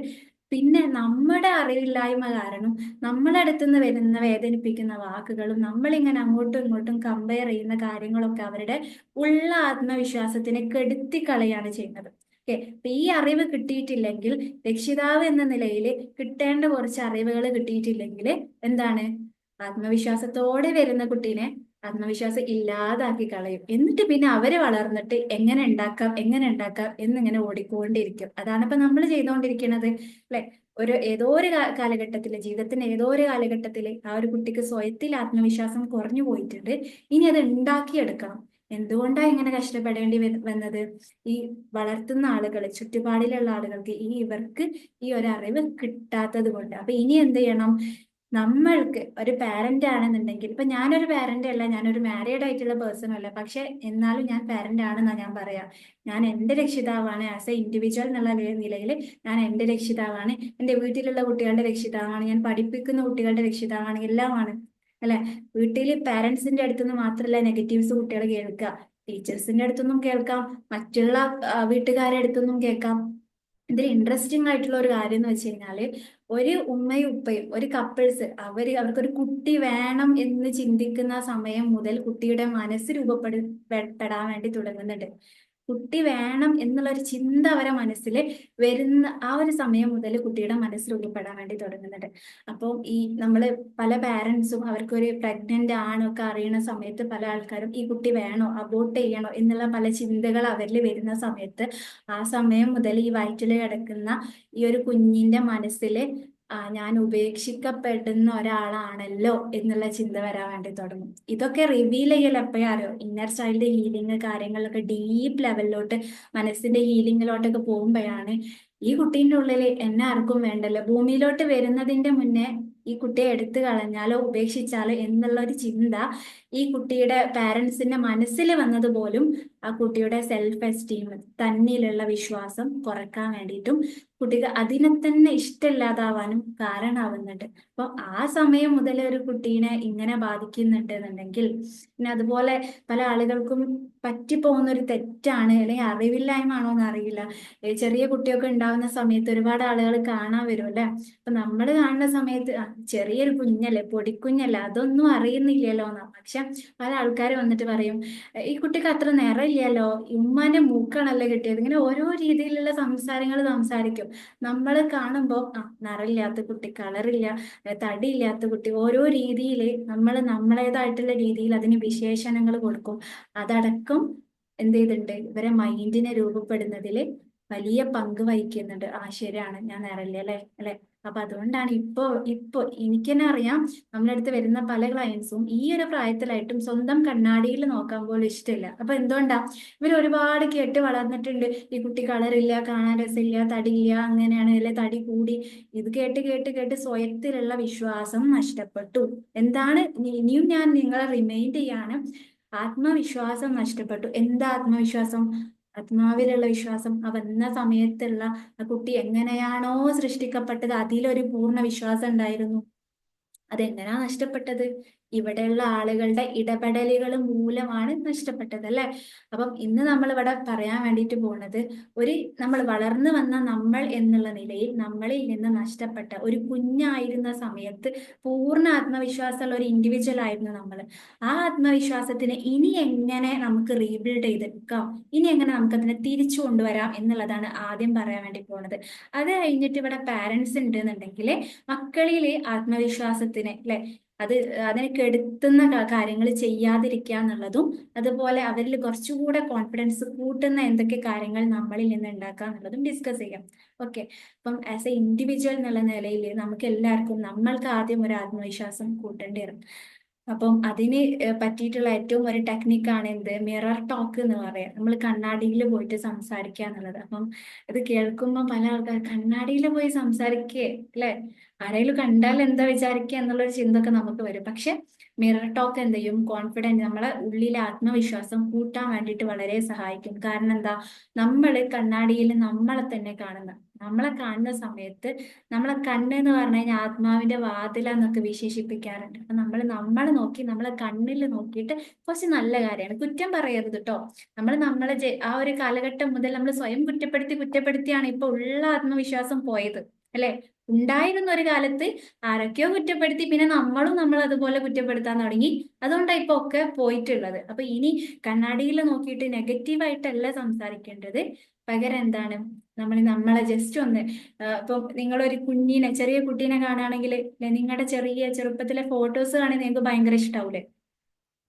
പിന്നെ നമ്മുടെ അറിവില്ലായ്മ കാരണം നമ്മളെ അടുത്തുനിന്ന് വരുന്ന വേദനിപ്പിക്കുന്ന വാക്കുകളും, നമ്മളിങ്ങനെ അങ്ങോട്ടും ഇങ്ങോട്ടും കമ്പയർ ചെയ്യുന്ന കാര്യങ്ങളൊക്കെ അവരുടെ ഉള്ള ആത്മവിശ്വാസത്തിനെ കെടുത്തി കളയാണ് ചെയ്യുന്നത്. ഓക്കെ, അപ്പൊ ഈ അറിവ് കിട്ടിയിട്ടില്ലെങ്കിൽ, രക്ഷിതാവ് എന്ന നിലയിൽ കിട്ടേണ്ട കുറച്ച് അറിവുകൾ കിട്ടിയിട്ടില്ലെങ്കിൽ എന്താണ്? ആത്മവിശ്വാസത്തോടെ വരുന്ന കുട്ടീനെ ആത്മവിശ്വാസം ഇല്ലാതാക്കി കളയും. എന്നിട്ട് പിന്നെ അവര് വളർന്നിട്ട് എങ്ങനെ ഉണ്ടാക്കാം എന്നിങ്ങനെ ഓടിക്കൊണ്ടിരിക്കും. അതാണ് ഇപ്പൊ നമ്മൾ ചെയ്തുകൊണ്ടിരിക്കുന്നത്, അല്ലെ? ഏതോ ഒരു കാലഘട്ടത്തില്, ജീവിതത്തിന്റെ ഏതോ ഒരു കാലഘട്ടത്തില് ആ ഒരു കുട്ടിക്ക് സ്വയത്തിൽ ആത്മവിശ്വാസം കുറഞ്ഞു പോയിട്ടുണ്ട്. ഇനി അത് ഉണ്ടാക്കിയെടുക്കണം. എന്തുകൊണ്ടാ ഇങ്ങനെ കഷ്ടപ്പെടേണ്ടി വന്നത്? ഈ വളർത്തുന്ന ആളുകൾ, ചുറ്റുപാടിലുള്ള ആളുകൾക്ക്, ഇവർക്ക് ഈ ഒരു അറിവ് കിട്ടാത്തത് കൊണ്ട്. അപ്പൊ ഇനി എന്ത് ചെയ്യണം? നമ്മൾക്ക് ഒരു പാരന്റ് ആണെന്നുണ്ടെങ്കിൽ, ഇപ്പൊ ഞാനൊരു പാരന്റ് അല്ല, ഞാനൊരു മാരീഡ് ആയിട്ടുള്ള പേഴ്സൺ അല്ല, പക്ഷെ എന്നാലും ഞാൻ പാരന്റ് ആണെന്നാ ഞാൻ പറയാം. ഞാൻ എന്റെ രക്ഷിതാവാണ്, ആസ് എ ഇൻഡിവിജ്വൽ എന്നുള്ള നിലയിൽ ഞാൻ എന്റെ രക്ഷിതാവാണ്, എന്റെ വീട്ടിലുള്ള കുട്ടികളുടെ രക്ഷിതാവാണ്, ഞാൻ പഠിപ്പിക്കുന്ന കുട്ടികളുടെ രക്ഷിതാവാണ്, എല്ലാമാണ്, അല്ലെ? വീട്ടിൽ പാരന്റ്സിന്റെ അടുത്തുനിന്ന് മാത്രമല്ല നെഗറ്റീവ്സ് കുട്ടികൾ കേൾക്കുക, ടീച്ചേഴ്സിന്റെ അടുത്തൊന്നും കേൾക്കാം, മറ്റുള്ള വീട്ടുകാരുടെ അടുത്തൊന്നും കേൾക്കാം. ഇതിൽ ഇൻട്രസ്റ്റിംഗ് ആയിട്ടുള്ള ഒരു കാര്യം എന്ന് വെച്ച് കഴിഞ്ഞാല്, ഒരു ഉമ്മയും ഉപ്പയും, ഒരു കപ്പിൾസ്, അവർക്കൊരു കുട്ടി വേണം എന്ന് ചിന്തിക്കുന്ന സമയം മുതൽ കുട്ടിയുടെ മനസ്സ് പെടാൻ വേണ്ടി തുടങ്ങുന്നുണ്ട്. കുട്ടി വേണം എന്നുള്ള ഒരു ചിന്ത അവരെ മനസ്സിൽ വരുന്ന ആ ഒരു സമയം മുതൽ കുട്ടിയുടെ മനസ്സ് രൂപപ്പെടാൻ വേണ്ടി തുടങ്ങുന്നുണ്ട്. അപ്പോൾ ഈ നമ്മള് പല പാരന്റ്സും അവർക്കൊരു പ്രഗ്നന്റ് ആണൊക്കെ അറിയുന്ന സമയത്ത് പല ആൾക്കാരും ഈ കുട്ടി വേണോ, അബോർട്ട് ചെയ്യണോ എന്നുള്ള പല ചിന്തകൾ അവരിൽ വരുന്ന സമയത്ത്, ആ സമയം മുതൽ ഈ വയറ്റിൽ കിടക്കുന്ന ഈ ഒരു കുഞ്ഞിന്റെ മനസ്സിൽ ഞാൻ ഉപേക്ഷിക്കപ്പെടുന്ന ഒരാളാണല്ലോ എന്നുള്ള ചിന്ത വരാൻ വേണ്ടി തുടങ്ങും. ഇതൊക്കെ റിവീൽ ചെയ്യൽ എപ്പോഴാരോ, ഇന്നർ ചൈൽഡ് ഹീലിംഗ് കാര്യങ്ങളിലൊക്കെ ഡീപ്പ് ലെവലിലോട്ട്, മനസ്സിന്റെ ഹീലിംഗിലോട്ടൊക്കെ പോകുമ്പോഴാണ് ഈ കുട്ടീൻ്റെ ഉള്ളിൽ എന്നെ ആർക്കും വേണ്ടല്ലോ, ഭൂമിയിലോട്ട് വരുന്നതിന്റെ മുന്നേ ഈ കുട്ടിയെ എടുത്തു കളഞ്ഞാലോ ഉപേക്ഷിച്ചാലോ എന്നുള്ള ഒരു ചിന്ത ഈ കുട്ടിയുടെ പാരന്റ്സിന്റെ മനസ്സിൽ വന്നത് പോലും ആ കുട്ടിയുടെ സെൽഫ് എസ്റ്റീം, തന്നിലുള്ള വിശ്വാസം കുറക്കാൻ വേണ്ടിയിട്ടും, കുട്ടിക്ക് അതിനെ തന്നെ ഇഷ്ടമില്ലാതാവാനും കാരണമാവുന്നുണ്ട്. അപ്പൊ ആ സമയം മുതൽ ഒരു കുട്ടീനെ ഇങ്ങനെ ബാധിക്കുന്നുണ്ട് എന്നുണ്ടെങ്കിൽ, പിന്നെ അതുപോലെ പല ആളുകൾക്കും പറ്റിപ്പോകുന്ന ഒരു തെറ്റാണ്, അല്ലെങ്കിൽ അറിവില്ലായ്മ ആണോ എന്ന് അറിയില്ല. ചെറിയ കുട്ടിയൊക്കെ ഉണ്ടാവുന്ന സമയത്ത് ഒരുപാട് ആളുകൾ കാണാൻ വരും, അല്ലെ? അപ്പൊ നമ്മൾ കാണുന്ന സമയത്ത് ചെറിയൊരു കുഞ്ഞല്ലേ, പൊടിക്കുഞ്ഞല്ലേ, അതൊന്നും അറിയുന്നില്ലല്ലോ എന്നാ. പക്ഷെ പല ആൾക്കാർ വന്നിട്ട് പറയും, ഈ കുട്ടിക്ക് അത്ര നിറമില്ലല്ലോ, ഉമ്മാന്റെ മൂക്കാണല്ലോ കിട്ടിയത്, ഇങ്ങനെ ഓരോ രീതിയിലുള്ള സംസാരങ്ങൾ സംസാരിക്കും. പറ്റും. നമ്മൾ കാണുമ്പോൾ നിറമില്ലാത്ത കുട്ടി, കളറില്ല, തടിയില്ലാത്ത കുട്ടി, ഓരോ രീതിയിൽ നമ്മൾ നമ്മളേതായിട്ടുള്ള രീതിയിൽ അതിന് വിശേഷണങ്ങൾ കൊടുക്കും. അതടക്കം എന്ത് ചെയ്തിട്ടുണ്ട്, ഇവരെ മൈൻഡിനെ രൂപപ്പെടുന്നതിൽ വലിയ പങ്ക് വഹിക്കുന്നുണ്ട്. ശരിയാണ്, ഞാൻ നിറയില്ല അല്ലേ അല്ലെ. അപ്പൊ അതുകൊണ്ടാണ് ഇപ്പൊ എനിക്ക് തന്നെ അറിയാം, നമ്മുടെ അടുത്ത് വരുന്ന പല ക്ലയൻസും ഈ ഒരു പ്രായത്തിലായിട്ടും സ്വന്തം കണ്ണാടിയിൽ നോക്കാൻ പോലും ഇഷ്ടമില്ല. അപ്പൊ എന്തുകൊണ്ടാ? ഇവർ ഒരുപാട് കേട്ട് വളർന്നിട്ടുണ്ട്, ഈ കുട്ടി കളറില്ല, കാണാൻ രസമില്ല, തടിയില്ല, അങ്ങനെയാണ് അല്ലെ, തടി കൂടി. ഇത് കേട്ട് കേട്ട് കേട്ട് സ്വയത്തിലുള്ള വിശ്വാസം നഷ്ടപ്പെട്ടു. എന്താണ് ഇനിയും ഞാൻ നിങ്ങളെ റിമൈൻഡ് ചെയ്യാണ്, ആത്മവിശ്വാസം നഷ്ടപ്പെട്ടു. എന്താ ആത്മവിശ്വാസം? ആത്മാവിലുള്ള വിശ്വാസം. ആ വന്ന സമയത്തുള്ള ആ കുട്ടി എങ്ങനെയാണോ സൃഷ്ടിക്കപ്പെട്ടത് അതിലൊരു പൂർണ്ണ വിശ്വാസം ഉണ്ടായിരുന്നു. അതെങ്ങനെയാ നഷ്ടപ്പെട്ടത്? ഇവിടെയുള്ള ആളുകളുടെ ഇടപെടലുകൾ മൂലമാണ് നഷ്ടപ്പെട്ടത് അല്ലെ. അപ്പം ഇന്ന് നമ്മൾ ഇവിടെ പറയാൻ വേണ്ടിയിട്ട് പോകുന്നത്, നമ്മൾ വളർന്നു വന്ന നമ്മൾ എന്നുള്ള നിലയിൽ നമ്മളിൽ നിന്ന് നഷ്ടപ്പെട്ട ഒരു കുഞ്ഞായിരുന്ന സമയത്ത് പൂർണ്ണ ആത്മവിശ്വാസമുള്ള ഒരു ഇൻഡിവിജ്വൽ ആയിരുന്നു നമ്മൾ. ആ ആത്മവിശ്വാസത്തിന് ഇനി എങ്ങനെ നമുക്ക് റീബിൽഡ് ചെയ്തെടുക്കാം, ഇനി എങ്ങനെ നമുക്ക് അതിനെ തിരിച്ചു കൊണ്ടുവരാം എന്നുള്ളതാണ് ആദ്യം പറയാൻ വേണ്ടി പോകുന്നത്. അത് കഴിഞ്ഞിട്ട് ഇവിടെ പാരന്റ്സ് ഉണ്ട് എന്നുണ്ടെങ്കിൽ മക്കളിലെ ആത്മവിശ്വാസത്തിന് അല്ലെ, അത് അതിനെ കെടുത്തുന്ന കാര്യങ്ങൾ ചെയ്യാതിരിക്കുക എന്നുള്ളതും, അതുപോലെ അവരിൽ കുറച്ചുകൂടെ കോൺഫിഡൻസ് കൂട്ടുന്ന എന്തൊക്കെ കാര്യങ്ങൾ നമ്മളിൽ നിന്ന് ഉണ്ടാക്കുക എന്നുള്ളതും ഡിസ്കസ് ചെയ്യാം. ഓക്കെ. അപ്പം ആസ് എ ഇൻഡിവിജ്വൽ എന്നുള്ള നിലയിൽ നമുക്ക് എല്ലാവർക്കും നമ്മൾക്ക് ആദ്യം ഒരു ആത്മവിശ്വാസം കൂട്ടേണ്ടി വരും. അപ്പം അതിന് പറ്റിയിട്ടുള്ള ഏറ്റവും ഒരു ടെക്നിക്കാണ് എന്ത്, മിറർ ടോക്ക് എന്ന് പറയാം. നമ്മൾ കണ്ണാടിയിൽ പോയിട്ട് സംസാരിക്കുക എന്നുള്ളത്. അപ്പം ഇത് കേൾക്കുമ്പോൾ പല ആൾക്കാർ കണ്ണാടിയിൽ പോയി സംസാരിക്കേ അല്ലെ, ആരെങ്കിലും കണ്ടാൽ എന്താ വിചാരിക്കുക എന്നുള്ളൊരു ചിന്ത ഒക്കെ നമുക്ക് വരും. പക്ഷെ മിറർ ടോക്ക് എന്ത് ചെയ്യും, കോൺഫിഡൻസ്, നമ്മളെ ഉള്ളിലെ ആത്മവിശ്വാസം കൂട്ടാൻ വേണ്ടിയിട്ട് വളരെ സഹായിക്കും. കാരണം എന്താ, നമ്മൾ കണ്ണാടിയിൽ നമ്മളെ തന്നെ കാണുന്ന, നമ്മളെ കാണുന്ന സമയത്ത് നമ്മളെ കണ്ണ് എന്ന് പറഞ്ഞു കഴിഞ്ഞാൽ ആത്മാവിന്റെ വാതിലാന്നൊക്കെ വിശേഷിപ്പിക്കാറുണ്ട്. അപ്പൊ നമ്മളെ നോക്കി, നമ്മളെ കണ്ണിൽ നോക്കിയിട്ട് കുറച്ച് നല്ല കാര്യമാണ്, കുറ്റം പറയരുത് കേട്ടോ. നമ്മളെ ആ ഒരു കാലഘട്ടം മുതൽ നമ്മൾ സ്വയം കുറ്റപ്പെടുത്തിയാണ് ഇപ്പൊ ഉള്ള ആത്മവിശ്വാസം പോയത് അല്ലെ. ഉണ്ടായിരുന്ന ഒരു കാലത്ത് ആരൊക്കെയോ കുറ്റപ്പെടുത്തി, പിന്നെ നമ്മൾ അതുപോലെ കുറ്റപ്പെടുത്താൻ തുടങ്ങി. അതുകൊണ്ടാണ് ഇപ്പൊ ഒക്കെ പോയിട്ടുള്ളത്. അപ്പൊ ഇനി കണ്ണാടിയിൽ നോക്കിയിട്ട് നെഗറ്റീവായിട്ടല്ല സംസാരിക്കേണ്ടത്. പകരം എന്താണ്, നമ്മളെ ജസ്റ്റ് ഒന്ന് ഇപ്പൊ നിങ്ങളൊരു കുഞ്ഞിനെ, ചെറിയ കുട്ടീനെ കാണുകയാണെങ്കിൽ, നിങ്ങളുടെ ചെറിയ ചെറുപ്പത്തിലെ ഫോട്ടോസ് കാണാൻ നിങ്ങൾക്ക് ഭയങ്കര ഇഷ്ടാവൂലേ?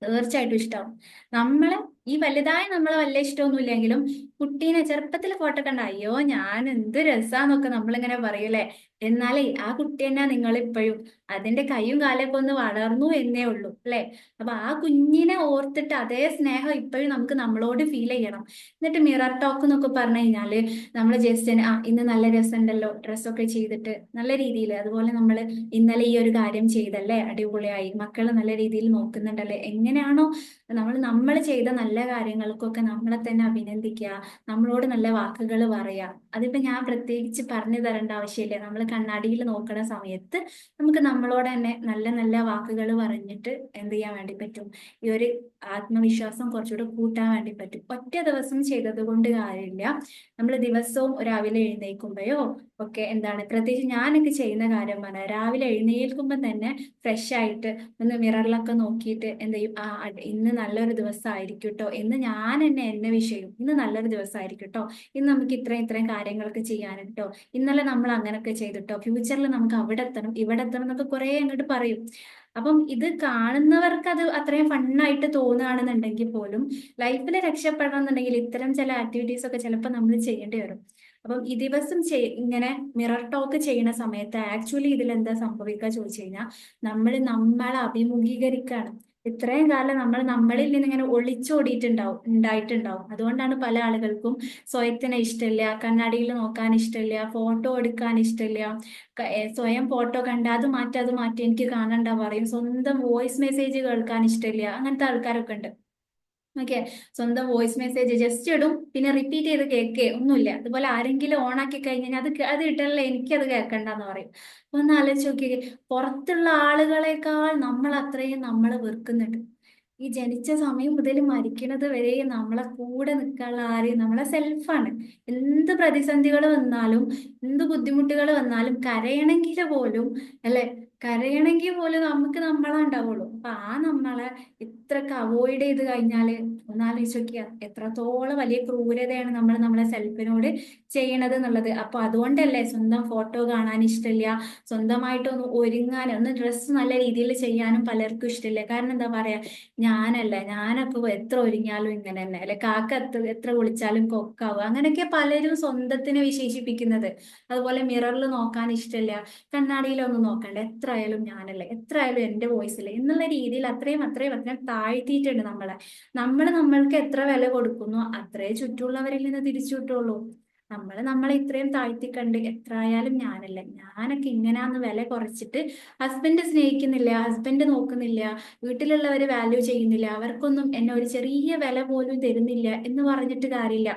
തീർച്ചയായിട്ടും ഇഷ്ടാവും. നമ്മള് ഈ വലുതായ നമ്മളെ വല്ല ഇഷ്ടമൊന്നും ഇല്ലെങ്കിലും കുട്ടീനെ ചെറുപ്പത്തിലെ ഫോട്ടോ കണ്ട അയ്യോ ഞാൻ എന്ത് രസാന്നൊക്കെ നമ്മളിങ്ങനെ പറയൂലേ. എന്നാലേ ആ കുട്ടി തന്നെ നിങ്ങളിപ്പോഴും അതിന്റെ കൈയും കാലൊക്കെ ഒന്ന് വളർന്നു എന്നേ ഉള്ളൂ അല്ലെ. അപ്പൊ ആ കുഞ്ഞിനെ ഓർത്തിട്ട് അതേ സ്നേഹം ഇപ്പോഴും നമുക്ക് നമ്മളോട് ഫീൽ ചെയ്യണം. എന്നിട്ട് മിറർ ടോക്ക് എന്നൊക്കെ പറഞ്ഞു കഴിഞ്ഞാല് നമ്മൾ ജസ്റ്റ് ഇന്ന് നല്ല രസമുണ്ടല്ലോ, ഡ്രസ്സൊക്കെ ചെയ്തിട്ട് നല്ല രീതിയിൽ, അതുപോലെ നമ്മൾ ഇന്നലെ ഈ ഒരു കാര്യം ചെയ്തല്ലേ അടിപൊളിയായി, മക്കള് നല്ല രീതിയിൽ നോക്കുന്നുണ്ടല്ലേ, എങ്ങനെയാണോ നമ്മൾ ചെയ്ത നല്ല കാര്യങ്ങൾക്കൊക്കെ നമ്മളെ തന്നെ അഭിനന്ദിക്കുക, നമ്മളോട് നല്ല വാക്കുകൾ പറയാ. അതിപ്പോ ഞാൻ പ്രത്യേകിച്ച് പറഞ്ഞു തരേണ്ട ആവശ്യമില്ല. നമ്മൾ കണ്ണാടിയിൽ നോക്കുന്ന സമയത്ത് നമുക്ക് നമ്മളോട് തന്നെ നല്ല നല്ല വാക്കുകൾ പറഞ്ഞിട്ട് എന്ത് ചെയ്യാൻ വേണ്ടി പറ്റും, ഈ ഒരു ആത്മവിശ്വാസം കുറച്ചുകൂടെ കൂട്ടാൻ വേണ്ടി പറ്റും. ഒറ്റ ദിവസം ചെയ്തത് കൊണ്ട് കാര്യമില്ല. നമ്മൾ ദിവസവും രാവിലെ എഴുന്നേൽക്കുമ്പോഴോ ഒക്കെ എന്താണ്, പ്രത്യേകിച്ച് ഞാനൊക്കെ ചെയ്യുന്ന കാര്യം പറഞ്ഞാൽ, രാവിലെ എഴുന്നേൽക്കുമ്പോൾ തന്നെ ഫ്രഷ് ആയിട്ട് ഒന്ന് മിററിലൊക്കെ നോക്കിയിട്ട് എന്ത് ചെയ്യും, ഇന്ന് നല്ലൊരു ദിവസമായിരിക്കും കേട്ടോ എന്ന് ഞാൻ എന്നെ വിഷയം, ഇന്ന് നല്ലൊരു ദിവസമായിരിക്കും കേട്ടോ, ഇന്ന് നമുക്ക് ഇത്രയും കാര്യങ്ങളൊക്കെ ചെയ്യാനുണ്ട് കേട്ടോ, ഇന്നലെ നമ്മൾ അങ്ങനെയൊക്കെ ചെയ്തിട്ടോ, ഫ്യൂച്ചറിൽ നമുക്ക് അവിടെ എത്തണം ഇവിടെ എത്തണം എന്നൊക്കെ കുറെ അങ്ങോട്ട് പറയും. അപ്പം ഇത് കാണുന്നവർക്ക് അത് അത്രയും ഫണ്ണായിട്ട് തോന്നുകയാണെന്നുണ്ടെങ്കിൽ പോലും ലൈഫിൽ രക്ഷപ്പെടണം എന്നുണ്ടെങ്കിൽ ഇത്തരം ചില ആക്ടിവിറ്റീസ് ഒക്കെ ചിലപ്പോൾ നമ്മൾ ചെയ്യേണ്ടി വരും. അപ്പം ഈ ദിവസം ഇങ്ങനെ മിറർ ടോക്ക് ചെയ്യുന്ന സമയത്ത് ആക്ച്വലി ഇതിൽ എന്താ സംഭവിക്കുക ചോദിച്ചു കഴിഞ്ഞാൽ, നമ്മളെ അഭിമുഖീകരിക്കുകയാണ്. ഇത്രയും കാലം നമ്മളിൽ നിന്ന് ഇങ്ങനെ ഉണ്ടായിട്ടുണ്ടാവും. അതുകൊണ്ടാണ് പല ആളുകൾക്കും സ്വയത്തിനെ ഇഷ്ടമില്ല, കണ്ണാടിയിൽ നോക്കാൻ ഇഷ്ടമില്ല, ഫോട്ടോ എടുക്കാൻ ഇഷ്ടമില്ല, സ്വയം ഫോട്ടോ കണ്ട അത് മാറ്റി എനിക്ക് കാണണ്ട പറയും, സ്വന്തം വോയിസ് മെസ്സേജ് കേൾക്കാൻ ഇഷ്ടമില്ല, അങ്ങനത്തെ ആൾക്കാരൊക്കെ ഉണ്ട്. ഓക്കെ. സ്വന്തം വോയിസ് മെസ്സേജ് ജസ്റ്റ് ഇടും, പിന്നെ റിപ്പീറ്റ് ചെയ്ത് കേൾക്കേ ഒന്നുമില്ല. അതുപോലെ ആരെങ്കിലും ഓൺ ആക്കി കഴിഞ്ഞാൽ അത് ഇട്ടല്ലേ എനിക്കത് കേൾക്കണ്ടെന്ന് പറയും. അപ്പൊ ഒന്ന് ആലോചിച്ച് നോക്കിയേ, പുറത്തുള്ള ആളുകളെക്കാൾ നമ്മൾ അത്രയും നമ്മളെ വെറുക്കുന്നുണ്ട്. ഈ ജനിച്ച സമയം മുതൽ മരിക്കുന്നത് വരെ നമ്മളെ കൂടെ നിൽക്കാനുള്ള ആരെയും നമ്മളെ സെൽഫാണ്. എന്ത് പ്രതിസന്ധികൾ വന്നാലും, എന്ത് ബുദ്ധിമുട്ടുകൾ വന്നാലും കരയണമെങ്കിൽ പോലും അല്ലെ, കരയണമെങ്കിൽ പോലും നമുക്ക് നമ്മളെ ഉണ്ടാവുള്ളൂ. അപ്പൊ ആ നമ്മളെ ഇത്രക്ക് അവോയ്ഡ് ചെയ്ത് കഴിഞ്ഞാല് ഒന്നാലോചിച്ച് നോക്കിയ എത്രത്തോളം വലിയ ക്രൂരതയാണ് നമ്മൾ നമ്മളെ സെൽഫിനോട് ചെയ്യണത് എന്നുള്ളത്. അപ്പൊ അതുകൊണ്ടല്ലേ സ്വന്തം ഫോട്ടോ കാണാൻ ഇഷ്ടമില്ല, സ്വന്തമായിട്ടൊന്ന് ഒരുങ്ങാൻ ഒന്ന് ഡ്രസ്സ് നല്ല രീതിയിൽ ചെയ്യാനും പലർക്കും ഇഷ്ടമില്ല. കാരണം എന്താ പറയാ, ഞാനൊക്കെ എത്ര ഒരുങ്ങിയാലും ഇങ്ങനെ തന്നെ അല്ലെ, കാക്ക എത്ര വിളിച്ചാലും കൊക്കാവും, അങ്ങനെയൊക്കെ പലരും സ്വന്തത്തിനെ വിശേഷിപ്പിക്കുന്നത്. അതുപോലെ മിററിൽ നോക്കാൻ ഇഷ്ടമില്ല, കണ്ണാടിയിലൊന്നും നോക്കണ്ട, എത്ര ആയാലും ഞാനല്ലേ, എത്ര ആയാലും എന്റെ വോയിസ് അല്ലേ എന്നുള്ള രീതിയിൽ അത്രയും താഴ്ത്തിയിട്ടുണ്ട് നമ്മളെ. നമ്മൾ നമ്മൾക്ക് എത്ര വില കൊടുക്കുന്നു അത്രേ ചുറ്റുമുള്ളവരിൽ നിന്ന് തിരിച്ചു കിട്ടുള്ളൂ. നമ്മളെ ഇത്രയും താഴ്ത്തി കണ്ട് എത്ര ആയാലും ഞാനല്ലേ, ഞാനൊക്കെ ഇങ്ങനെയാന്ന് വില കുറച്ചിട്ട് ഹസ്ബൻഡ് സ്നേഹിക്കുന്നില്ല, ഹസ്ബൻഡ് നോക്കുന്നില്ല, വീട്ടിലുള്ളവര് വാല്യൂ ചെയ്യുന്നില്ല, അവർക്കൊന്നും എന്നെ ഒരു ചെറിയ വില പോലും തരുന്നില്ല എന്ന് പറഞ്ഞിട്ട് കാര്യമില്ല.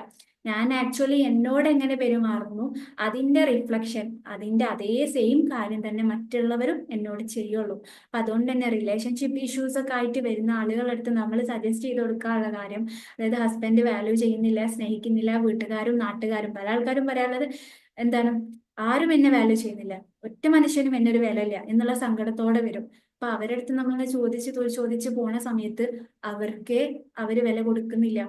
ഞാൻ ആക്ച്വലി എന്നോട് എങ്ങനെ പെരുമാറുന്നു അതിന്റെ റിഫ്ലക്ഷൻ, അതിന്റെ അതേ സെയിം കാര്യം തന്നെ മറ്റുള്ളവരും എന്നോട് ചെയ്യുള്ളൂ. അപ്പൊ അതുകൊണ്ട് തന്നെ റിലേഷൻഷിപ്പ് ഇഷ്യൂസ് ഒക്കെ ആയിട്ട് വരുന്ന ആളുകളുടെ അടുത്ത് നമ്മൾ സജസ്റ്റ് ചെയ്ത് കൊടുക്കാനുള്ള കാര്യം, അതായത് ഹസ്ബൻഡ് വാല്യൂ ചെയ്യുന്നില്ല, സ്നേഹിക്കുന്നില്ല, വീട്ടുകാരും നാട്ടുകാരും പല ആൾക്കാരും പറയാനുള്ളത് എന്താണ്, ആരും എന്നെ വാല്യൂ ചെയ്യുന്നില്ല, ഒറ്റ മനുഷ്യനും എന്നെ ഒരു വിലയില്ല എന്നുള്ള സങ്കടത്തോടെ വരും. അപ്പൊ അവരുടെ അടുത്ത് നമ്മൾ ചോദിച്ച് പോണ സമയത്ത് അവർക്ക് അവര് വില കൊടുക്കുന്നില്ല.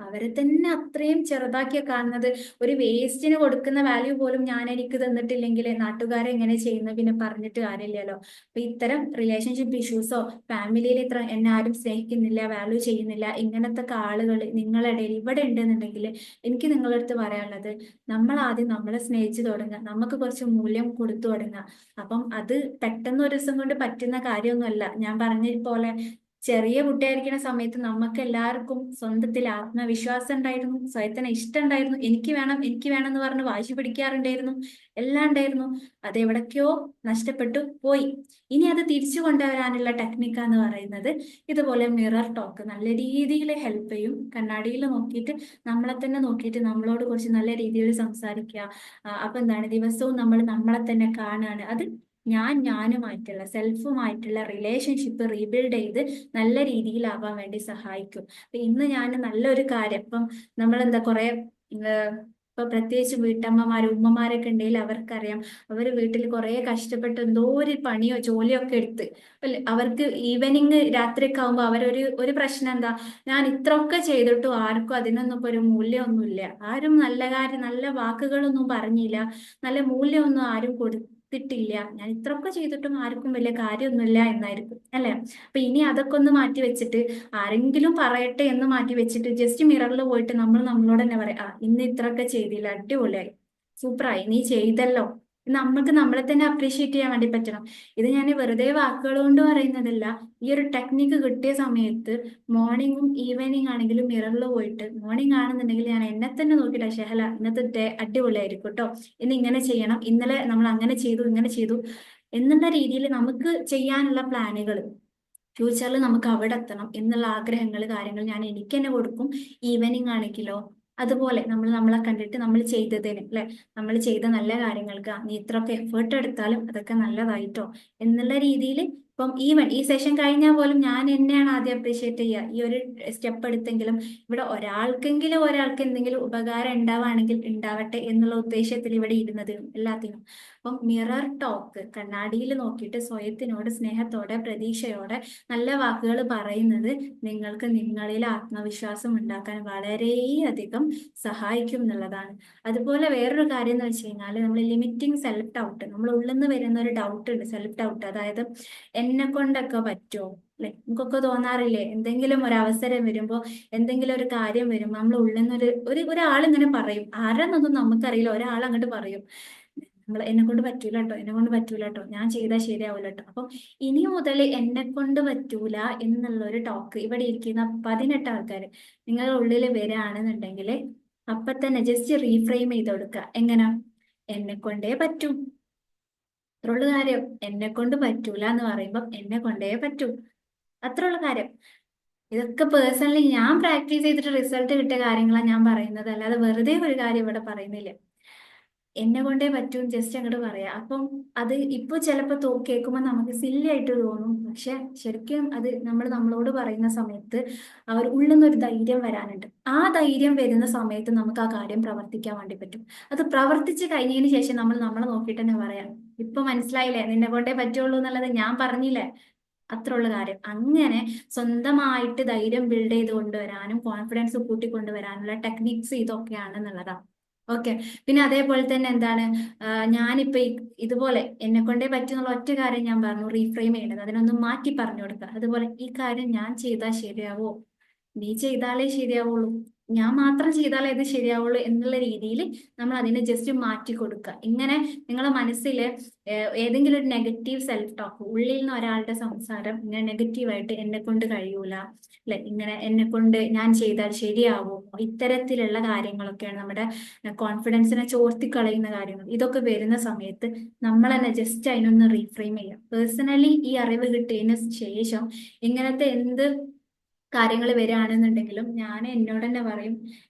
അവരെ തന്നെ അത്രയും ചെറുതാക്കിയ കാണുന്നത്. ഒരു വേസ്റ്റിന് കൊടുക്കുന്ന വാല്യൂ പോലും ഞാൻ എനിക്ക് തന്നിട്ടില്ലെങ്കിൽ നാട്ടുകാരെ എങ്ങനെ ചെയ്യുന്നത്, പിന്നെ പറഞ്ഞിട്ട് കാര്യമില്ലല്ലോ. അപ്പൊ ഇത്തരം റിലേഷൻഷിപ്പ് ഇഷ്യൂസോ ഫാമിലിയിൽ ഇത്ര എന്നെ ആരും സ്നേഹിക്കുന്നില്ല, വാല്യൂ ചെയ്യുന്നില്ല, ഇങ്ങനത്തെ ആളുകൾ നിങ്ങളുടെ ഇടയിൽ ഇവിടെ ഉണ്ടെന്നുണ്ടെങ്കിൽ എനിക്ക് നിങ്ങളുടെ അടുത്ത് പറയാനുള്ളത്, നമ്മൾ ആദ്യം നമ്മളെ സ്നേഹിച്ചു തുടങ്ങുക, നമുക്ക് കുറച്ച് മൂല്യം കൊടുത്തു തുടങ്ങുക. അപ്പം അത് പെട്ടെന്ന് ഒരു ദിവസം കൊണ്ട് പറ്റുന്ന കാര്യമൊന്നുമല്ല. ഞാൻ പറഞ്ഞ പോലെ ചെറിയ കുട്ടിയായിരിക്കുന്ന സമയത്ത് നമുക്ക് എല്ലാവർക്കും സ്വന്തത്തിൽ ആത്മവിശ്വാസം ഉണ്ടായിരുന്നു, സ്വയത്തിനെ ഇഷ്ടം ഉണ്ടായിരുന്നു, എനിക്ക് വേണം എന്ന് പറഞ്ഞ് വാശി പിടിക്കാറുണ്ടായിരുന്നു, എല്ലാം ഉണ്ടായിരുന്നു. അത് എവിടേക്കോ നഷ്ടപ്പെട്ടു പോയി. ഇനി അത് തിരിച്ചു കൊണ്ടുവരാനുള്ള ടെക്നിക്കാന്ന് പറയുന്നത് ഇതുപോലെ മിറർ ടോക്ക് നല്ല രീതിയിൽ ഹെൽപ്പ് ചെയ്യും. കണ്ണാടിയിൽ നോക്കിയിട്ട് നമ്മളെ തന്നെ നോക്കിയിട്ട് നമ്മളോട് കുറച്ച് നല്ല രീതിയിൽ സംസാരിക്കുക. അപ്പൊ എന്താണ്, ദിവസവും നമ്മൾ നമ്മളെ തന്നെ കാണുകയാണ്. അത് ഞാനുമായിട്ടുള്ള സെൽഫുമായിട്ടുള്ള റിലേഷൻഷിപ്പ് റീബിൽഡ് ചെയ്ത് നല്ല രീതിയിലാവാൻ വേണ്ടി സഹായിക്കും. അപ്പൊ ഇന്ന് ഞാൻ നല്ലൊരു കാര്യം, ഇപ്പം നമ്മളെന്താ കുറെ ഇപ്പൊ പ്രത്യേകിച്ച് വീട്ടമ്മമാരും ഉമ്മമാരൊക്കെ ഉണ്ടെങ്കിൽ അവർക്കറിയാം, അവര് വീട്ടിൽ കുറെ കഷ്ടപ്പെട്ട് എന്തോ ഒരു പണിയോ ജോലിയോ ഒക്കെ എടുത്ത് അവർക്ക് ഈവനിങ് രാത്രിയൊക്കെ ആകുമ്പോൾ ഒരു പ്രശ്നം എന്താ, ഞാൻ ഇത്രയൊക്കെ ചെയ്തിട്ടും ആർക്കും അതിനൊന്നും ഇപ്പൊ ഒരു മൂല്യമൊന്നുമില്ല, ആരും നല്ല കാര്യം നല്ല വാക്കുകളൊന്നും പറഞ്ഞില്ല, നല്ല മൂല്യമൊന്നും ആരും കൊടുത്തിട്ടില്ല, ഞാൻ ഇത്രയൊക്കെ ചെയ്തിട്ടും ആർക്കും വലിയ കാര്യമൊന്നുമില്ല എന്നായിരിക്കും അല്ലെ. അപ്പൊ ഇനി അതൊക്കെ ഒന്ന് മാറ്റി വെച്ചിട്ട്, ആരെങ്കിലും പറയട്ടെ എന്ന് മാറ്റി വെച്ചിട്ട് ജസ്റ്റ് മിററിൽ പോയിട്ട് നമ്മൾ നമ്മളോട് തന്നെ പറയാം, ഇന്ന് ഇത്രയൊക്കെ ചെയ്തില്ല, അടിപൊളിയായി, സൂപ്പറായി, നീ ചെയ്തല്ലോ. നമ്മൾക്ക് നമ്മളെ തന്നെ അപ്രീഷിയേറ്റ് ചെയ്യാൻ വേണ്ടി പറ്റണം. ഇത് ഞാൻ വെറുതെ വാക്കുകൾ കൊണ്ട് പറയുന്നതല്ല. ഈ ഒരു ടെക്നിക്ക് കിട്ടിയ സമയത്ത് മോർണിംഗും ഈവനിങ് ആണെങ്കിലും മിററിൽ പോയിട്ട്, മോർണിംഗ് ആണെന്നുണ്ടെങ്കിൽ ഞാൻ എന്നെ തന്നെ നോക്കിയിട്ട് ഷെഹല ഇന്നത്തെ ഡേ അടിപൊളിയായിരിക്കും കേട്ടോ, ഇന്ന് ഇങ്ങനെ ചെയ്യണം, ഇന്നലെ നമ്മൾ അങ്ങനെ ചെയ്തു ഇങ്ങനെ ചെയ്തു എന്നുള്ള രീതിയിൽ നമുക്ക് ചെയ്യാനുള്ള പ്ലാനുകൾ, ഫ്യൂച്ചറിൽ നമുക്ക് അവിടെ എത്തണം എന്നുള്ള ആഗ്രഹങ്ങൾ കാര്യങ്ങൾ ഞാൻ എനിക്ക് തന്നെ കൊടുക്കും. ഈവനിങ് ആണെങ്കിലോ അതുപോലെ നമ്മൾ നമ്മളെ കണ്ടിട്ട് നമ്മൾ ചെയ്തതിന് അല്ലെ, നമ്മൾ ചെയ്ത നല്ല കാര്യങ്ങൾക്ക് നീ ഇത്രയൊക്കെ എഫേർട്ട് എടുത്താലും അതൊക്കെ നല്ലതായിട്ടോ എന്നുള്ള രീതിയിൽ. ഇപ്പം ഈ സെഷൻ കഴിഞ്ഞാൽ പോലും ഞാൻ എന്നെയാണ് ആദ്യം അപ്രീഷിയേറ്റ് ചെയ്യുക. ഈ ഒരു സ്റ്റെപ്പ് എടുത്തെങ്കിലും ഇവിടെ ഒരാൾക്ക് എന്തെങ്കിലും ഉപകാരം ഉണ്ടാവുകയാണെങ്കിൽ ഉണ്ടാവട്ടെ എന്നുള്ള ഉദ്ദേശത്തിൽ ഇവിടെ ഇരുന്നത് എല്ലാത്തിനും. അപ്പം മിറർ ടോക്ക്, കണ്ണാടിയിൽ നോക്കിയിട്ട് സ്വയത്തിനോട് സ്നേഹത്തോടെ പ്രതീക്ഷയോടെ നല്ല വാക്കുകൾ പറയുന്നത് നിങ്ങൾക്ക് നിങ്ങളിൽ ആത്മവിശ്വാസം ഉണ്ടാക്കാൻ വളരെയധികം സഹായിക്കും എന്നുള്ളതാണ്. അതുപോലെ വേറൊരു കാര്യം എന്ന് വെച്ച് കഴിഞ്ഞാൽ, നമ്മൾ ലിമിറ്റിംഗ് സെൽഫ് ഡൗട്ട്, നമ്മൾ ഉള്ളിൽ നിന്ന് വരുന്ന ഒരു ഡൗട്ട് ഉണ്ട്, സെൽഫ് ഡൗട്ട്. അതായത് എന്നെ കൊണ്ടൊക്കെ പറ്റുമോ അല്ലെ, നമുക്കൊക്കെ തോന്നാറില്ലേ, എന്തെങ്കിലും ഒരു അവസരം വരുമ്പോ, എന്തെങ്കിലും ഒരു കാര്യം വരുമ്പോ നമ്മൾ ഉള്ളിൽ നിന്ന് ഒരാൾ ഇങ്ങനെ പറയും, ആരാന്നൊന്നും നമുക്കറിയില്ല, ഒരാൾ അങ്ങോട്ട് പറയും, എന്നെ കൊണ്ട് പറ്റൂല കേട്ടോ, എന്നെ കൊണ്ട് പറ്റൂല കേട്ടോ, ഞാൻ ചെയ്താൽ ശരിയാവില്ല കേട്ടോ. അപ്പം ഇനി മുതൽ എന്നെ കൊണ്ട് പറ്റൂല എന്നുള്ള ഒരു ടോക്ക് ഇവിടെ ഇരിക്കുന്ന 18 ആൾക്കാർ നിങ്ങളുടെ ഉള്ളിൽ വരികയാണെന്നുണ്ടെങ്കിൽ അപ്പൊ തന്നെ ജസ്റ്റ് റീഫ്രെയിം ചെയ്ത് കൊടുക്കുക. എങ്ങനെ, എന്നെ കൊണ്ടേ പറ്റൂ, അത്രയുള്ള കാര്യം. എന്നെ കൊണ്ട് പറ്റൂല എന്ന് പറയുമ്പം എന്നെ കൊണ്ടേ പറ്റൂ, അത്രയുള്ള കാര്യം. ഇതൊക്കെ പേഴ്സണലി ഞാൻ പ്രാക്ടീസ് ചെയ്തിട്ട് റിസൾട്ട് കിട്ടിയ കാര്യങ്ങളാണ് ഞാൻ പറയുന്നത്, അല്ലാതെ വെറുതെ ഒരു കാര്യം ഇവിടെ പറയുന്നില്ല. എന്നെ കൊണ്ടേ പറ്റും ജസ്റ്റ് അങ്ങോട്ട് പറയാം. അപ്പം അത് ഇപ്പൊ ചിലപ്പോ കേൾക്കുമ്പോൾ നമുക്ക് സില്ലി ആയിട്ട് തോന്നും, പക്ഷെ ശരിക്കും അത് നമ്മൾ നമ്മളോട് പറയുന്ന സമയത്ത് അവർ ഉള്ളിൽ നിന്നൊരു ധൈര്യം വരാനുണ്ട്. ആ ധൈര്യം വരുന്ന സമയത്ത് നമുക്ക് ആ കാര്യം പ്രവർത്തിക്കാൻ വേണ്ടി പറ്റും. അത് പ്രവർത്തിച്ച് കഴിഞ്ഞതിന് ശേഷം നമ്മൾ നമ്മളെ നോക്കിയിട്ട് തന്നെ പറയാം, ഇപ്പൊ മനസ്സിലായില്ലേ നിന്നെ കൊണ്ടേ പറ്റുള്ളൂ എന്നുള്ളത്, ഞാൻ പറഞ്ഞില്ലേ, അത്രയുള്ള കാര്യം. അങ്ങനെ സ്വന്തമായിട്ട് ധൈര്യം ബിൽഡ് ചെയ്ത് കൊണ്ടുവരാനും കോൺഫിഡൻസ് കൂട്ടിക്കൊണ്ടുവരാനുള്ള ടെക്നിക്സ് ഇതൊക്കെയാണെന്നുള്ളതാണ്. ഓക്കെ. പിന്നെ അതേപോലെ തന്നെ എന്താണ്, ഞാനിപ്പോ ഇതുപോലെ എന്നെ കൊണ്ടേ പറ്റുന്നുള്ള ഒറ്റ കാര്യം ഞാൻ പറഞ്ഞു, റീഫ്രെയിം ചെയ്യണത്, അതിനൊന്ന് മാറ്റി പറഞ്ഞു കൊടുക്കുക. അതുപോലെ ഈ കാര്യം ഞാൻ ചെയ്താൽ ശരിയാവോ, നീ ചെയ്താലേ ശരിയാവുള്ളൂ, ഞാൻ മാത്രം ചെയ്താലേ ഇത് ശരിയാവുള്ളൂ എന്നുള്ള രീതിയിൽ നമ്മൾ അതിനെ ജസ്റ്റ് മാറ്റി കൊടുക്കുക. ഇങ്ങനെ നിങ്ങളെ മനസ്സിൽ ഏതെങ്കിലും ഒരു നെഗറ്റീവ് സെൽഫ് ടോക്ക്, ഉള്ളിൽ നിന്ന് ഒരാളുടെ സംസാരം ഇങ്ങനെ നെഗറ്റീവായിട്ട് എന്നെ കൊണ്ട് കഴിയൂല, അല്ലെ, ഇങ്ങനെ എന്നെ കൊണ്ട് ഞാൻ ചെയ്താൽ ശരിയാവുമോ, ഇത്തരത്തിലുള്ള കാര്യങ്ങളൊക്കെയാണ് നമ്മുടെ കോൺഫിഡൻസിനെ ചോർത്തിക്കളയുന്ന കാര്യങ്ങൾ. ഇതൊക്കെ വരുന്ന സമയത്ത് നമ്മൾ തന്നെ ജസ്റ്റ് അതിനൊന്ന് റീഫ്രെയിം ചെയ്യാം. പേഴ്സണലി ഈ അറിവ് കിട്ടിയതിന് ശേഷം ഇങ്ങനത്തെ എന്ത് കാര്യങ്ങൾ വരികയാണെന്നുണ്ടെങ്കിലും ഞാൻ എന്നോട് തന്നെ പറയും,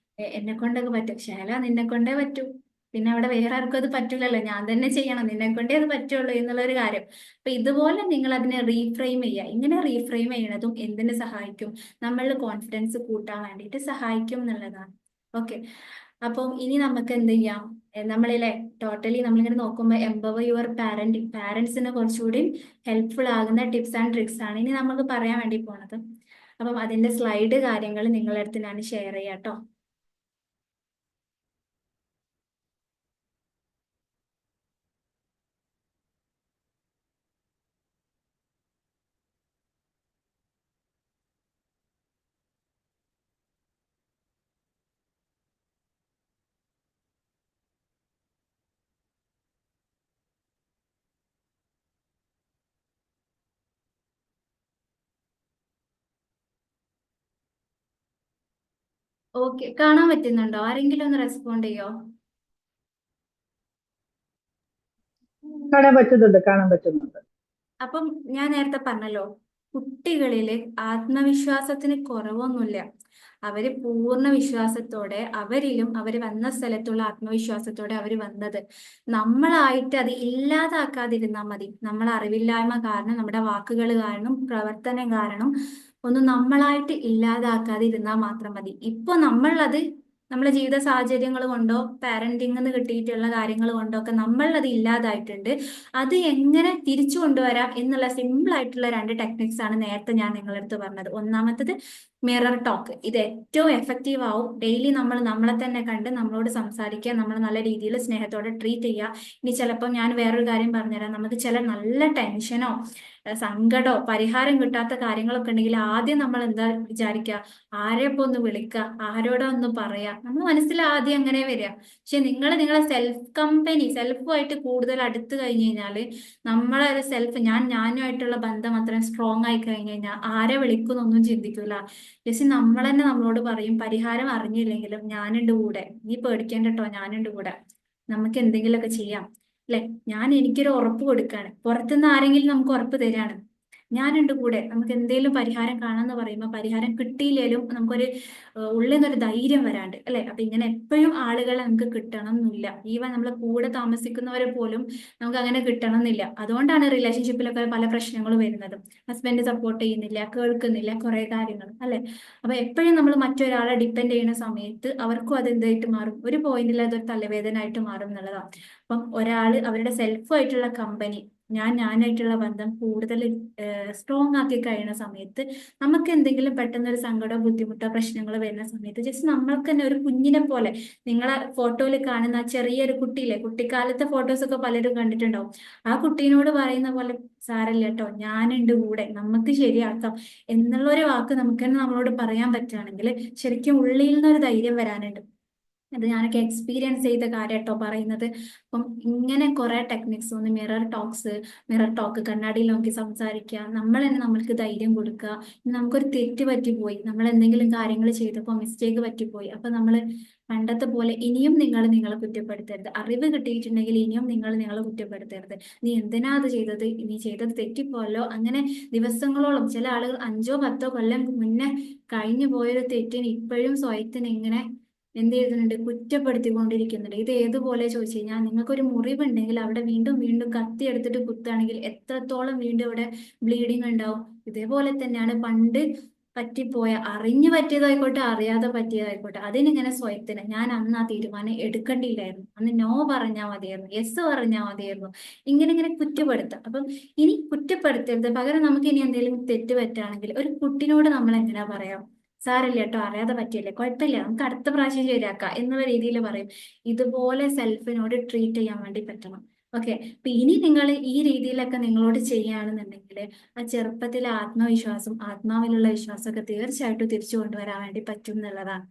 എന്നെ കൊണ്ടൊക്കെ പറ്റും ശാല, നിന്നെ കൊണ്ടേ പറ്റൂ, പിന്നെ അവിടെ വേറെ ആർക്കും അത് പറ്റൂലല്ലോ, ഞാൻ തന്നെ ചെയ്യണം, നിന്നെ കൊണ്ടേ അത് പറ്റുള്ളൂ എന്നുള്ള ഒരു കാര്യം. അപ്പൊ ഇതുപോലെ നിങ്ങൾ അതിനെ റീഫ്രെയിം ചെയ്യുക. ഇങ്ങനെ റീഫ്രെയിം ചെയ്യണതും എന്തിനു സഹായിക്കും, നമ്മളുടെ കോൺഫിഡൻസ് കൂട്ടാൻ വേണ്ടിയിട്ട് സഹായിക്കും എന്നുള്ളതാണ്. ഓക്കെ. അപ്പം ഇനി നമുക്ക് എന്ത് ചെയ്യാം, നമ്മളിലെ ടോട്ടലി നമ്മളിങ്ങനെ നോക്കുമ്പോൾ എംപവർ യുവർ പാരന്റ്സിന് കുറച്ചുകൂടി ഹെൽപ്ഫുൾ ആകുന്ന ടിപ്സ് ആൻഡ് ട്രിക്സ് ആണ് ഇനി നമുക്ക് പറയാൻ വേണ്ടി പോണത്. അപ്പം അതിന്റെ സ്ലൈഡ് കാര്യങ്ങൾ നിങ്ങളുടെ അടുത്ത് ഞാൻ ഷെയർ ചെയ്യാം കേട്ടോ. ഓക്കെ, കാണാൻ പറ്റുന്നുണ്ടോ? ആരെങ്കിലും ഒന്ന് റെസ്പോണ്ട് ചെയ്യോ? കാണാൻ പറ്റുന്നുണ്ട്, കാണാൻ പറ്റുന്നുണ്ട്. അപ്പം ഞാൻ നേരത്തെ പറഞ്ഞല്ലോ, കുട്ടികളില് ആത്മവിശ്വാസത്തിന് കുറവൊന്നുമില്ല. അവര് പൂർണ്ണ വിശ്വാസത്തോടെ, അവരിലും അവര് വന്ന സ്ഥലത്തുള്ള ആത്മവിശ്വാസത്തോടെ അവര് വന്നത്. നമ്മളായിട്ട് അത് ഇല്ലാതാക്കാതിരുന്നാൽ മതി. നമ്മളെ അറിവില്ലായ്മ കാരണം, നമ്മുടെ വാക്കുകൾ കാരണം, പ്രവർത്തനം കാരണം ഒന്നും നമ്മളായിട്ട് ഇല്ലാതാക്കാതിരുന്നാൽ മാത്രം മതി. ഇപ്പൊ നമ്മളത് നമ്മളെ ജീവിത സാഹചര്യങ്ങൾ കൊണ്ടോ പാരന്റിംഗ് എന്ന് കിട്ടിയിട്ടുള്ള കാര്യങ്ങൾ കൊണ്ടോ ഒക്കെ നമ്മളത് ഇല്ലാതായിട്ടുണ്ട്. അത് എങ്ങനെ തിരിച്ചു കൊണ്ടുവരാം എന്നുള്ള സിമ്പിൾ ആയിട്ടുള്ള രണ്ട് ടെക്നിക്സ് ആണ് നേരത്തെ ഞാൻ നിങ്ങളുടെ അടുത്ത് പറഞ്ഞത്. ഒന്നാമത്തത് മിറർ ടോക്ക്. ഇത് ഏറ്റവും എഫക്റ്റീവ് ആവും. ഡെയിലി നമ്മൾ നമ്മളെ തന്നെ കണ്ട് നമ്മളോട് സംസാരിക്കുക, നമ്മൾ നല്ല രീതിയിൽ സ്നേഹത്തോടെ ട്രീറ്റ് ചെയ്യുക. ഇനി ചിലപ്പോൾ ഞാൻ വേറൊരു കാര്യം പറഞ്ഞുതരാം, നമുക്ക് ചില നല്ല ടെൻഷനോ സങ്കടമോ പരിഹാരം കിട്ടാത്ത കാര്യങ്ങളൊക്കെ ഉണ്ടെങ്കിൽ ആദ്യം നമ്മൾ എന്താ വിചാരിക്കുക, ആരെയപ്പോ ഒന്ന് വിളിക്കുക, ആരോടോ ഒന്ന് പറയാ, നമ്മൾ മനസ്സിൽ ആദ്യം അങ്ങനെ വരിക. പക്ഷെ നിങ്ങളെ സെൽഫ് കമ്പനി, സെൽഫുമായിട്ട് കൂടുതൽ അടുത്ത് കഴിഞ്ഞ് കഴിഞ്ഞാല്, നമ്മളെ ഒരു സെൽഫ്, ഞാനുമായിട്ടുള്ള ബന്ധം അത്രയും സ്ട്രോങ് ആയി കഴിഞ്ഞ് കഴിഞ്ഞാൽ ആരെ വിളിക്കുന്നൊന്നും ചിന്തിക്കൂല. ജസ്റ്റ് നമ്മൾ തന്നെ നമ്മളോട് പറയും, പരിഹാരം അറിഞ്ഞില്ലെങ്കിലും ഞാനുണ്ട് കൂടെ, നീ പേടിക്കേണ്ട കേട്ടോ, ഞാനുണ്ട് കൂടെ, നമുക്ക് എന്തെങ്കിലുമൊക്കെ ചെയ്യാം, അല്ലെ, ഞാൻ എനിക്കൊരു ഉറപ്പ് കൊടുക്കാണ്, പുറത്തുനിന്ന് ആരെങ്കിലും നമുക്ക് ഉറപ്പ് തരാണ്, ഞാനുണ്ട് കൂടെ, നമുക്ക് എന്തെങ്കിലും പരിഹാരം കാണാന്ന് പറയുമ്പോൾ പരിഹാരം കിട്ടിയില്ലേലും നമുക്കൊരു ഉള്ളിൽ നിന്നൊരു ധൈര്യം വരാണ്ട്, അല്ലെ. അപ്പൊ ഇങ്ങനെ എപ്പോഴും ആളുകളെ നമുക്ക് കിട്ടണം എന്നില്ല. ഈവൻ നമ്മളെ കൂടെ താമസിക്കുന്നവരെ പോലും നമുക്ക് അങ്ങനെ കിട്ടണം എന്നില്ല. അതുകൊണ്ടാണ് റിലേഷൻഷിപ്പിലൊക്കെ പല പ്രശ്നങ്ങളും വരുന്നത്. ഹസ്ബൻഡ് സപ്പോർട്ട് ചെയ്യുന്നില്ല, കേൾക്കുന്നില്ല, കുറെ കാര്യങ്ങൾ, അല്ലെ. അപ്പൊ എപ്പോഴും നമ്മൾ മറ്റൊരാളെ ഡിപ്പെൻഡ് ചെയ്യുന്ന സമയത്ത് അവർക്കും അത് എന്തായിട്ട് മാറും, ഒരു പോയിന്റിൽ അതൊരു തലവേദന ആയിട്ട് മാറും എന്നുള്ളതാണ്. അപ്പം ഒരാള് അവരുടെ സെൽഫായിട്ടുള്ള കമ്പനി, ഞാനായിട്ടുള്ള ബന്ധം കൂടുതൽ സ്ട്രോങ് ആക്കി കഴിയുന്ന സമയത്ത്, നമുക്ക് എന്തെങ്കിലും പെട്ടെന്ന് ഒരു സങ്കടമോ ബുദ്ധിമുട്ടോ പ്രശ്നങ്ങളോ വരുന്ന സമയത്ത് ജസ്റ്റ് നമ്മൾക്ക് തന്നെ ഒരു കുഞ്ഞിനെ പോലെ, നിങ്ങളെ ഫോട്ടോയിൽ കാണുന്ന ആ ചെറിയൊരു കുട്ടിയില്ലേ, കുട്ടിക്കാലത്തെ ഫോട്ടോസ് ഒക്കെ പലരും കണ്ടിട്ടുണ്ടാവും, ആ കുട്ടീനോട് പറയുന്ന പോലെ, സാരല്ല കേട്ടോ, ഞാനുണ്ട് കൂടെ, നമുക്ക് ശരിയാക്കാം എന്നുള്ള ഒരു വാക്ക് നമുക്ക് തന്നെ നമ്മളോട് പറയാൻ പറ്റുകയാണെങ്കിൽ ശരിക്കും ഉള്ളിൽ നിന്നൊരു ധൈര്യം വരാനുണ്ട്. അത് ഞാനൊക്കെ എക്സ്പീരിയൻസ് ചെയ്ത കാര്യം കേട്ടോ പറയുന്നത്. അപ്പം ഇങ്ങനെ കുറെ ടെക്നിക്സ്, ഒന്ന് മിറർ ടോക്ക്, കണ്ണാടിയിൽ നോക്കി സംസാരിക്കുക, നമ്മൾ തന്നെ നമ്മൾക്ക് ധൈര്യം കൊടുക്കുക. ഇനി നമുക്കൊരു തെറ്റ് പറ്റിപ്പോയി, നമ്മൾ എന്തെങ്കിലും കാര്യങ്ങൾ ചെയ്തപ്പോൾ മിസ്റ്റേക്ക് പറ്റിപ്പോയി, അപ്പൊ നമ്മൾ പണ്ടത്തെ പോലെ ഇനിയും നിങ്ങളെ കുറ്റപ്പെടുത്തരുത്. അറിവ് കിട്ടിയിട്ടുണ്ടെങ്കിൽ ഇനിയും നിങ്ങളെ കുറ്റപ്പെടുത്തരുത്. നീ എന്തിനാ അത് ചെയ്തത്, നീ ചെയ്തത് തെറ്റിപ്പോയല്ലോ, അങ്ങനെ ദിവസങ്ങളോളം, ചില ആളുകൾ 5-10 കൊല്ലം മുന്നേ കഴിഞ്ഞു പോയൊരു തെറ്റിന് ഇപ്പോഴും സ്വയത്തിന് ഇങ്ങനെ എന്ത് ചെയ്യുന്നുണ്ട്, കുറ്റപ്പെടുത്തിക്കൊണ്ടിരിക്കുന്നുണ്ട്. ഇത് ഏതുപോലെ ചോദിച്ചു കഴിഞ്ഞാൽ, നിങ്ങൾക്കൊരു മുറിവുണ്ടെങ്കിൽ അവിടെ വീണ്ടും വീണ്ടും കത്തി എടുത്തിട്ട് കുത്തുകയാണെങ്കിൽ എത്രത്തോളം വീണ്ടും അവിടെ ബ്ലീഡിങ് ഉണ്ടാവും. ഇതേപോലെ തന്നെയാണ് പണ്ട് പറ്റിപ്പോയ, അറിഞ്ഞു പറ്റിയതായിക്കോട്ടെ അറിയാതെ പറ്റിയതായിക്കോട്ടെ, അതിനിങ്ങനെ സ്വയത്തിന് ഞാൻ അന്ന് ആ തീരുമാനം എടുക്കേണ്ടിയില്ലായിരുന്നു, അന്ന് നോ പറഞ്ഞാൽ മതിയായിരുന്നു, യെസ് പറഞ്ഞാൽ മതിയായിരുന്നു, ഇങ്ങനെ കുറ്റപ്പെടുത്താം. അപ്പം ഇനി കുറ്റപ്പെടുത്തരുത്, പകരം നമുക്ക് ഇനി എന്തെങ്കിലും തെറ്റ് പറ്റുകയാണെങ്കിൽ ഒരു കുട്ടിനോട് നമ്മൾ എങ്ങനെയാ പറയാം, സാരല്ല കേട്ടോ, അറിയാതെ പറ്റിയല്ലേ, കുഴപ്പമില്ല, നമുക്ക് അടുത്ത പ്രാവശ്യം ശരിയാക്കാം എന്നുള്ള രീതിയിൽ പറയും. ഇതുപോലെ സെൽഫിനോട് ട്രീറ്റ് ചെയ്യാൻ വേണ്ടി പറ്റണം. ഓക്കെ. അപ്പൊ ഇനി നിങ്ങൾ ഈ രീതിയിലൊക്കെ നിങ്ങളോട് ചെയ്യുകയാണെന്നുണ്ടെങ്കിൽ ആ ചെറുപ്പത്തിലെ ആത്മവിശ്വാസം, ആത്മാവിലുള്ള വിശ്വാസമൊക്കെ തീർച്ചയായിട്ടും തിരിച്ചു കൊണ്ടുവരാൻ വേണ്ടി പറ്റും എന്നുള്ളതാണ്.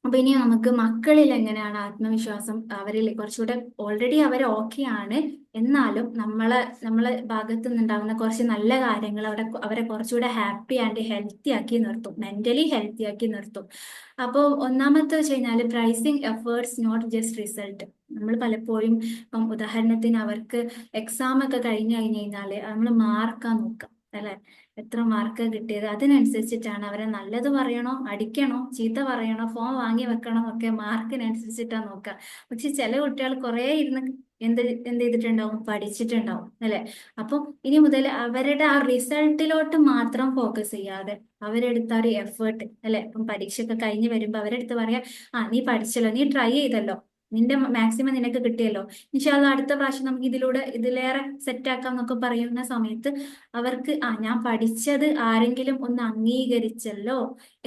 അപ്പൊ ഇനി നമുക്ക് മക്കളിൽ എങ്ങനെയാണ് ആത്മവിശ്വാസം, അവരിൽ കുറച്ചുകൂടെ ഓൾറെഡി അവർ ഓക്കെ ആണ്, എന്നാലും നമ്മളെ ഭാഗത്ത് നിന്നുണ്ടാവുന്ന കുറച്ച് നല്ല കാര്യങ്ങൾ അവരെ കുറച്ചുകൂടെ ഹാപ്പി ആൻഡ് ഹെൽത്തി ആക്കി നിർത്തും, മെന്റലി ഹെൽത്തി ആക്കി നിർത്തും. അപ്പോൾ ഒന്നാമത്തെ വെച്ച് കഴിഞ്ഞാൽ praising efforts not just result. നമ്മൾ പലപ്പോഴും ഇപ്പം ഉദാഹരണത്തിന് അവർക്ക് എക്സാം ഒക്കെ കഴിഞ്ഞു കഴിഞ്ഞാൽ നമ്മൾ മാർക്കാ നോക്കാം അല്ലെ, എത്ര മാർക്ക് കിട്ടിയത്, അതിനനുസരിച്ചിട്ടാണ് അവരെ നല്ലത് പറയണോ അടിക്കണോ ചീത്ത പറയണോ ഫോൺ വാങ്ങി വെക്കണോ ഒക്കെ മാർക്കിനനുസരിച്ചിട്ടാണ് നോക്കുക. പക്ഷെ ചില കുട്ടികൾ കുറെ ഇരുന്ന് എന്ത് എന്ത് ചെയ്തിട്ടുണ്ടാവും, പഠിച്ചിട്ടുണ്ടാവും അല്ലെ. അപ്പം ഇനി മുതൽ അവരുടെ ആ റിസൾട്ടിലോട്ട് മാത്രം ഫോക്കസ് ചെയ്യാതെ അവരെടുത്ത ഒരു എഫേർട്ട് അല്ലെ, ഇപ്പം പരീക്ഷയൊക്കെ കഴിഞ്ഞ് വരുമ്പോ അവരെടുത്ത് പറയാ, ആ നീ പഠിച്ചല്ലോ, നീ ട്രൈ ചെയ്തല്ലോ, നിന്റെ മാക്സിമം നിനക്ക് കിട്ടിയല്ലോ, ഇൻഷാ അല്ലാ അടുത്ത പ്രാവശ്യം നമുക്ക് ഇതിലേറെ സെറ്റ് ആക്കാം എന്നൊക്കെ പറയുന്ന സമയത്ത് അവർക്ക് ആ ഞാൻ പഠിച്ചത് ആരെങ്കിലും ഒന്ന് അംഗീകരിച്ചല്ലോ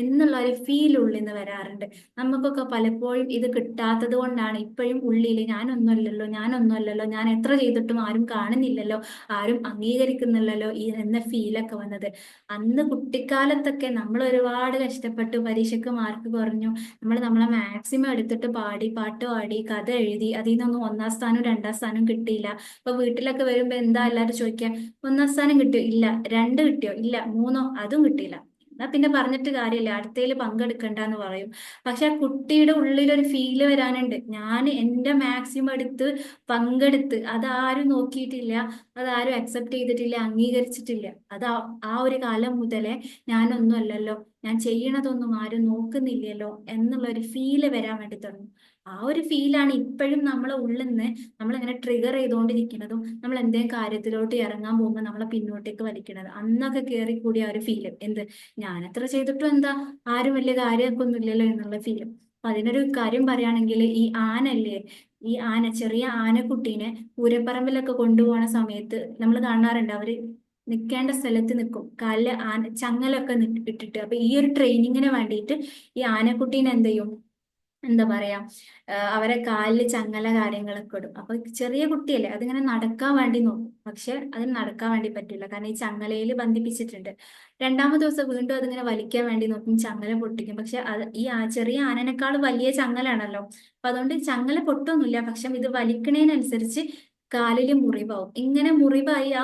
എന്നുള്ള ഒരു ഫീൽ ഉള്ളിൽ നിന്ന് വരാറുണ്ട്. നമുക്കൊക്കെ പലപ്പോഴും ഇത് കിട്ടാത്തത് കൊണ്ടാണ് ഇപ്പോഴും ഉള്ളിൽ ഞാനൊന്നുമല്ലല്ലോ, ഞാൻ എത്ര ചെയ്തിട്ടും ആരും കാണുന്നില്ലല്ലോ, ആരും അംഗീകരിക്കുന്നില്ലല്ലോ ഈ എന്ന ഫീലൊക്കെ വന്നത്. അന്ന് കുട്ടിക്കാലത്തൊക്കെ നമ്മൾ ഒരുപാട് കഷ്ടപ്പെട്ടു, പരീക്ഷയ്ക്ക് മാർക്ക് കുറഞ്ഞു, നമ്മളെ മാക്സിമം എടുത്തിട്ട് പാടി, പാട്ട് പാടി, കഥ എഴുതി, അതിൽ നിന്നൊന്നും ഒന്നാം സ്ഥാനം രണ്ടാം സ്ഥാനം കിട്ടിയില്ല. അപ്പൊ വീട്ടിലൊക്കെ വരുമ്പോ എന്താ എല്ലാവരും ചോദിക്കാൻ, ഒന്നാം സ്ഥാനം കിട്ടിയോ, ഇല്ല. രണ്ട് കിട്ടിയോ, ഇല്ല. മൂന്നോ, അതും കിട്ടിയില്ല. എന്നാ പിന്നെ പറഞ്ഞിട്ട് കാര്യമില്ല, അടുത്തതിൽ പങ്കെടുക്കണ്ടെന്ന് പറയും. പക്ഷെ ആ കുട്ടിയുടെ ഉള്ളിലൊരു ഫീല് വരാനുണ്ട്, ഞാൻ എൻ്റെ മാക്സിമം എടുത്ത് പങ്കെടുത്ത്, അതാരും നോക്കിയിട്ടില്ല, അതാരും അക്സെപ്റ്റ് ചെയ്തിട്ടില്ല, അംഗീകരിച്ചിട്ടില്ല, അത് ആ ഒരു കാലം മുതലേ ഞാനൊന്നുമല്ലല്ലോ, ഞാൻ ചെയ്യണതൊന്നും ആരും നോക്കുന്നില്ലല്ലോ എന്നുള്ള ഒരു ഫീല് വരാൻ വേണ്ടി തുടങ്ങും. ആ ഒരു ഫീലാണ് ഇപ്പോഴും നമ്മളെ ഉള്ളിൽ നിന്ന് നമ്മളിങ്ങനെ ട്രിഗർ ചെയ്തുകൊണ്ടിരിക്കുന്നതും നമ്മൾ എന്തെങ്കിലും കാര്യത്തിലോട്ട് ഇറങ്ങാൻ പോകുമ്പോൾ നമ്മളെ പിന്നോട്ടേക്ക് വലിക്കുന്നത്. അന്നൊക്കെ കയറി കൂടിയ ആ ഒരു ഫീല്, എന്ത് ഞാൻ എത്ര ചെയ്തിട്ടും എന്താ, ആരും വലിയ കാര്യമൊന്നുമില്ലല്ലോ എന്നുള്ള ഫീലും. അപ്പൊ അതിനൊരു കാര്യം പറയുകയാണെങ്കിൽ, ഈ ആനല്ലേ, ഈ ആന, ചെറിയ ആനക്കുട്ടീനെ പൂരപ്പറമ്പിലൊക്കെ കൊണ്ടുപോകുന്ന സമയത്ത് നമ്മൾ കാണാറുണ്ട്, അവര് നിൽക്കേണ്ട സ്ഥലത്ത് നിൽക്കും, കാലില് ചങ്ങലൊക്കെ ഇട്ടിട്ട്. അപ്പൊ ഈ ഒരു ട്രെയിനിങ്ങിന് വേണ്ടിയിട്ട് ഈ ആനക്കുട്ടീനെ എന്ത് ചെയ്യും, എന്താ പറയാ, അവരെ കാലില് ചങ്ങല കാര്യങ്ങളൊക്കെ ഇടും. അപ്പൊ ചെറിയ കുട്ടിയല്ലേ, അതിങ്ങനെ നടക്കാൻ വേണ്ടി നോക്കും, പക്ഷെ അതിന് നടക്കാൻ വേണ്ടി പറ്റില്ല, കാരണം ഈ ചങ്ങലയിൽ ബന്ധിപ്പിച്ചിട്ടുണ്ട്. രണ്ടാമത്തെ ദിവസം വീണ്ടും അതിങ്ങനെ വലിക്കാൻ വേണ്ടി നോക്കും, ചങ്ങല പൊട്ടിക്കും. പക്ഷെ അത് ചെറിയ ആനനേക്കാൾ വലിയ ചങ്ങലാണല്ലോ, അപ്പൊ അതുകൊണ്ട് ചങ്ങല പൊട്ടൊന്നുമില്ല, പക്ഷെ ഇത് വലിക്കണേനനുസരിച്ച് കാലില് മുറിവാവും. ഇങ്ങനെ മുറിവായി ആ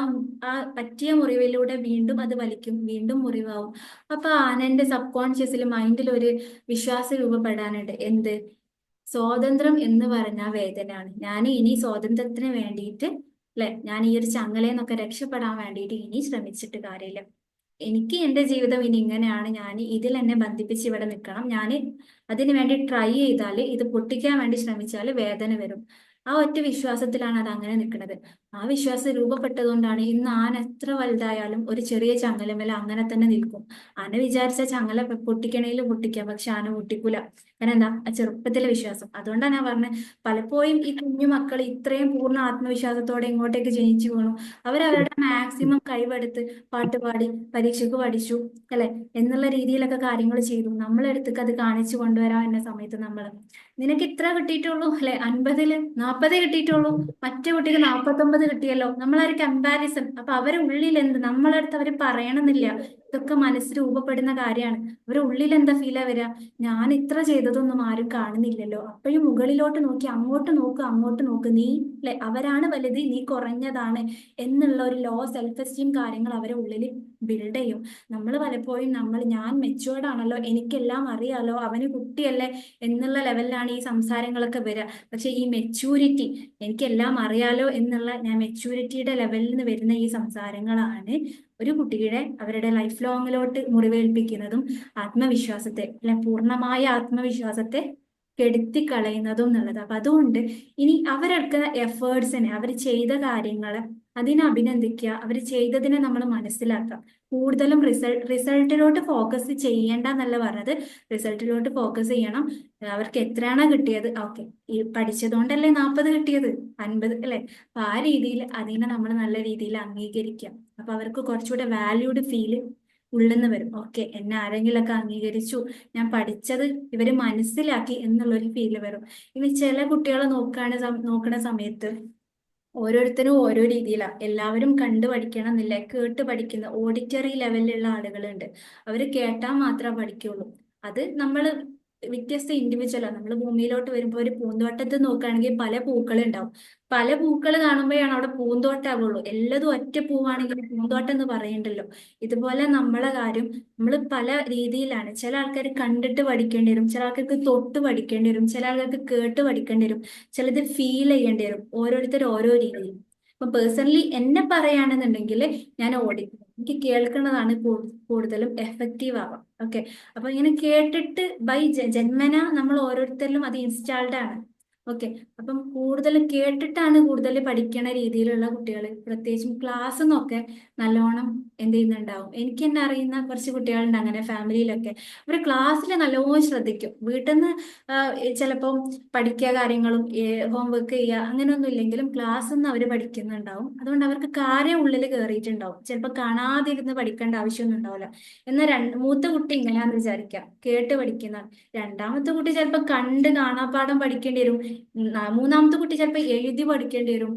പറ്റിയ മുറിവിലൂടെ വീണ്ടും അത് വലിക്കും, വീണ്ടും മുറിവാവും. അപ്പൊ ആനന്റെ സബ് കോൺഷ്യസിൽ, മൈൻഡിൽ ഒരു വിശ്വാസം രൂപപ്പെടാനുണ്ട്, എന്ത്, സ്വാതന്ത്ര്യം എന്ന് പറഞ്ഞ വേദനയാണ്, ഞാൻ ഇനി സ്വാതന്ത്ര്യത്തിന് വേണ്ടിയിട്ട് അല്ലെ, ഞാൻ ഈ ഒരു ചങ്ങലയെന്നൊക്കെ രക്ഷപ്പെടാൻ വേണ്ടിയിട്ട് ഇനി ശ്രമിച്ചിട്ട് കാര്യമില്ല, എനിക്ക് എന്റെ ജീവിതം ഇനി ഇങ്ങനെയാണ്, ഞാൻ ഇതിൽ എന്നെ ബന്ധിപ്പിച്ച് ഇവിടെ നിൽക്കണം, ഞാൻ അതിനു വേണ്ടി ട്രൈ ചെയ്താൽ, ഇത് പൊട്ടിക്കാൻ വേണ്ടി ശ്രമിച്ചാൽ വേദന വരും. ആ ഒറ്റ വിശ്വാസത്തിലാണ് അത് അങ്ങനെ നിൽക്കുന്നത്. ആ വിശ്വാസം രൂപപ്പെട്ടതുകൊണ്ടാണ് ഇന്ന് ആന എത്ര വലുതായാലും ഒരു ചെറിയ ചങ്ങലമേല അങ്ങനെ തന്നെ നിൽക്കും. ആന വിചാരിച്ച ചങ്ങല പൊട്ടിക്കണേലും പൊട്ടിക്കാം, പക്ഷെ ആന പൊട്ടിക്കൂല. കാരണം എന്താ, ആ ചെറുപ്പത്തിലെ വിശ്വാസം. അതുകൊണ്ടാണ് ഞാൻ പറഞ്ഞത്, പലപ്പോഴും ഈ കുഞ്ഞു മക്കൾ ഇത്രയും പൂർണ്ണ ആത്മവിശ്വാസത്തോടെ ഇങ്ങോട്ടേക്ക് ജനിച്ചു വീണു, അവരവരുടെ മാക്സിമം കഴിവെടുത്ത് പാട്ട് പാടി, പരീക്ഷയ്ക്ക് പഠിച്ചു അല്ലെ എന്നുള്ള രീതിയിലൊക്കെ കാര്യങ്ങൾ ചെയ്തു. നമ്മളെടുത്തേക്ക് അത് കാണിച്ചു കൊണ്ടുവരാൻ എന്ന സമയത്ത് നിനക്ക് ഇത്ര കിട്ടിയിട്ടുള്ളൂ അല്ലെ, 50-40 കിട്ടിയിട്ടുള്ളൂ, മറ്റേ കുട്ടിക്ക് 49 കിട്ടിയല്ലോ, നമ്മളൊരു കമ്പാരിസൺ. അപ്പൊ അവരെ ഉള്ളിൽ എന്ത്, നമ്മളടുത്ത് അവർ പറയണമെന്നില്ല, ഇതൊക്കെ മനസ്സ് രൂപപ്പെടുന്ന കാര്യമാണ്. അവരുടെ ഉള്ളിൽ എന്താ ഫീലാ വരിക, ഞാൻ ഇത്ര ചെയ്തതൊന്നും ആരും കാണുന്നില്ലല്ലോ, അപ്പോഴും മുകളിലോട്ട് നോക്കി, അങ്ങോട്ട് നോക്ക് നീ അല്ലെ, അവരാണ് വലുത്, നീ കുറഞ്ഞതാണ് എന്നുള്ള ഒരു ലോ സെൽഫ് എസ്റ്റീം കാര്യങ്ങൾ അവരെ ഉള്ളിൽ ബിൽഡ് ചെയ്യും. നമ്മൾ പലപ്പോഴും ഞാൻ മെച്ചുവേർഡ് ആണല്ലോ, എനിക്കെല്ലാം അറിയാലോ, അവന് കുട്ടിയല്ലേ എന്നുള്ള ലെവലിലാണ് ഈ സംസാരങ്ങളൊക്കെ വരിക. പക്ഷെ ഈ മെച്യൂരിറ്റി, എനിക്കെല്ലാം അറിയാലോ എന്നുള്ള മെച്യൂരിറ്റിയുടെ ലെവലിൽ നിന്ന് വരുന്ന ഈ സംസാരങ്ങളാണ് ഒരു കുട്ടിയുടെ അവരുടെ ലൈഫ് ലോങ്ങിലോട്ട് മുറിവേൽപ്പിക്കുന്നതും ആത്മവിശ്വാസത്തെ അല്ലെ, പൂർണ്ണമായ ആത്മവിശ്വാസത്തെ കെടുത്തിക്കളയുന്നതും എന്നുള്ളത്. അപ്പൊ അതുകൊണ്ട് ഇനി അവരെടുക്കുന്ന എഫേർട്സിനെ, അവർ ചെയ്ത കാര്യങ്ങള് അതിനെ അഭിനന്ദിക്കുക, അവർ ചെയ്തതിനെ നമ്മൾ മനസ്സിലാക്കുക. കൂടുതലും റിസൾട്ടിലോട്ട് ഫോക്കസ് ചെയ്യേണ്ട എന്നല്ല പറഞ്ഞത്, റിസൾട്ടിലോട്ട് ഫോക്കസ് ചെയ്യണം. അവർക്ക് എത്രയാണോ കിട്ടിയത്, ഓക്കെ, ഈ പഠിച്ചതുകൊണ്ടല്ലേ 40 കിട്ടിയത്, 50 അല്ലെ, അപ്പൊ ആ രീതിയിൽ അതിനെ നമ്മൾ നല്ല രീതിയിൽ അംഗീകരിക്കാം. അപ്പൊ അവർക്ക് കുറച്ചുകൂടെ വാല്യൂഡ് ഫീല് ഉള്ളിന്ന് വരും. ഓക്കെ, എന്നെ ആരെങ്കിലൊക്കെ അംഗീകരിച്ചു, ഞാൻ പഠിച്ചത് ഇവര് മനസ്സിലാക്കി എന്നുള്ളൊരു ഫീല് വരും. ഇനി ചില കുട്ടികളെ നോക്കണ സമയത്ത് ഓരോരുത്തരും ഓരോ രീതിയിലാണ്. എല്ലാവരും കണ്ടു പഠിക്കണം എന്നില്ല, കേട്ട് പഠിക്കുന്ന ഓഡിറ്ററി ലെവലിലുള്ള ആളുകളുണ്ട്. അവർ കേട്ടാൽ മാത്രമേ പഠിക്കുള്ളൂ. അത് നമ്മൾ വ്യത്യസ്ത ഇൻഡിവിജ്വലാണ്. നമ്മൾ ഭൂമിയിലോട്ട് വരുമ്പോൾ ഒരു പൂന്തോട്ടത്തിൽ നോക്കുകയാണെങ്കിൽ പല പൂക്കൾ ഉണ്ടാവും. പല പൂക്കൾ കാണുമ്പോഴാണ് അവിടെ പൂന്തോട്ടാവുള്ളൂ. എല്ലാതും ഒറ്റ പൂവാണെങ്കിൽ പൂന്തോട്ടം എന്ന് പറയണ്ടല്ലോ. ഇതുപോലെ നമ്മളെ കാര്യം, നമ്മൾ പല രീതിയിലാണ്. ചില ആൾക്കാർ കണ്ടിട്ട് പഠിക്കേണ്ടി വരും, ചില ആൾക്കാർക്ക് തൊട്ട് പഠിക്കേണ്ടി വരും, ചില ആൾക്കാർക്ക് കേട്ട് പഠിക്കേണ്ടി വരും, ചിലത് ഫീൽ ചെയ്യേണ്ടി വരും. ഓരോരുത്തർ ഓരോ രീതിയിൽ. ഇപ്പൊ പേഴ്സണലി എന്നെ പറയുകയാണെന്നുണ്ടെങ്കിൽ ഞാൻ ഓടിക്കും. എനിക്ക് കേൾക്കുന്നതാണ് കൂടുതലും എഫക്റ്റീവ് ആവാം. ഓക്കെ, അപ്പൊ ഇങ്ങനെ കേട്ടിട്ട് ജന്മന നമ്മൾ ഓരോരുത്തരിലും അത് ഇൻസ്റ്റാൾഡ് ആണ്. ഓക്കെ, അപ്പം കൂടുതൽ കേട്ടിട്ടാണ് കൂടുതൽ പഠിക്കണ രീതിയിലുള്ള കുട്ടികൾ, പ്രത്യേകിച്ചും ക്ലാസ് നിന്നൊക്കെ നല്ലോണം എന്ത് ചെയ്യുന്നുണ്ടാവും. എനിക്ക് തന്നെ അറിയുന്ന കുറച്ച് കുട്ടികളുണ്ട് അങ്ങനെ ഫാമിലിയിലൊക്കെ. അവർ ക്ലാസ്സിൽ നല്ലോണം ശ്രദ്ധിക്കും. വീട്ടിൽ നിന്ന് ചിലപ്പോൾ പഠിക്കുക, കാര്യങ്ങളും ഹോംവർക്ക് ചെയ്യുക അങ്ങനെയൊന്നും ഇല്ലെങ്കിലും ക്ലാസ്സിൽ നിന്ന് അവർ പഠിക്കുന്നുണ്ടാവും. അതുകൊണ്ട് അവർക്ക് കാര്യം ഉള്ളിൽ കയറിയിട്ടുണ്ടാവും. ചിലപ്പോൾ കാണാതിരുന്ന് പഠിക്കേണ്ട ആവശ്യമൊന്നും ഉണ്ടാവില്ല. എന്നാൽ മൂത്ത കുട്ടി ഇങ്ങനെയാന്ന് വിചാരിക്കാം, കേട്ട് പഠിക്കുന്ന. രണ്ടാമത്തെ കുട്ടി ചിലപ്പോൾ കണ്ട് കാണാപ്പാഠം പഠിക്കേണ്ടി വരും. മൂന്നാമത്തെ കുട്ടി ചിലപ്പോൾ എഴുതി പഠിക്കേണ്ടി വരും.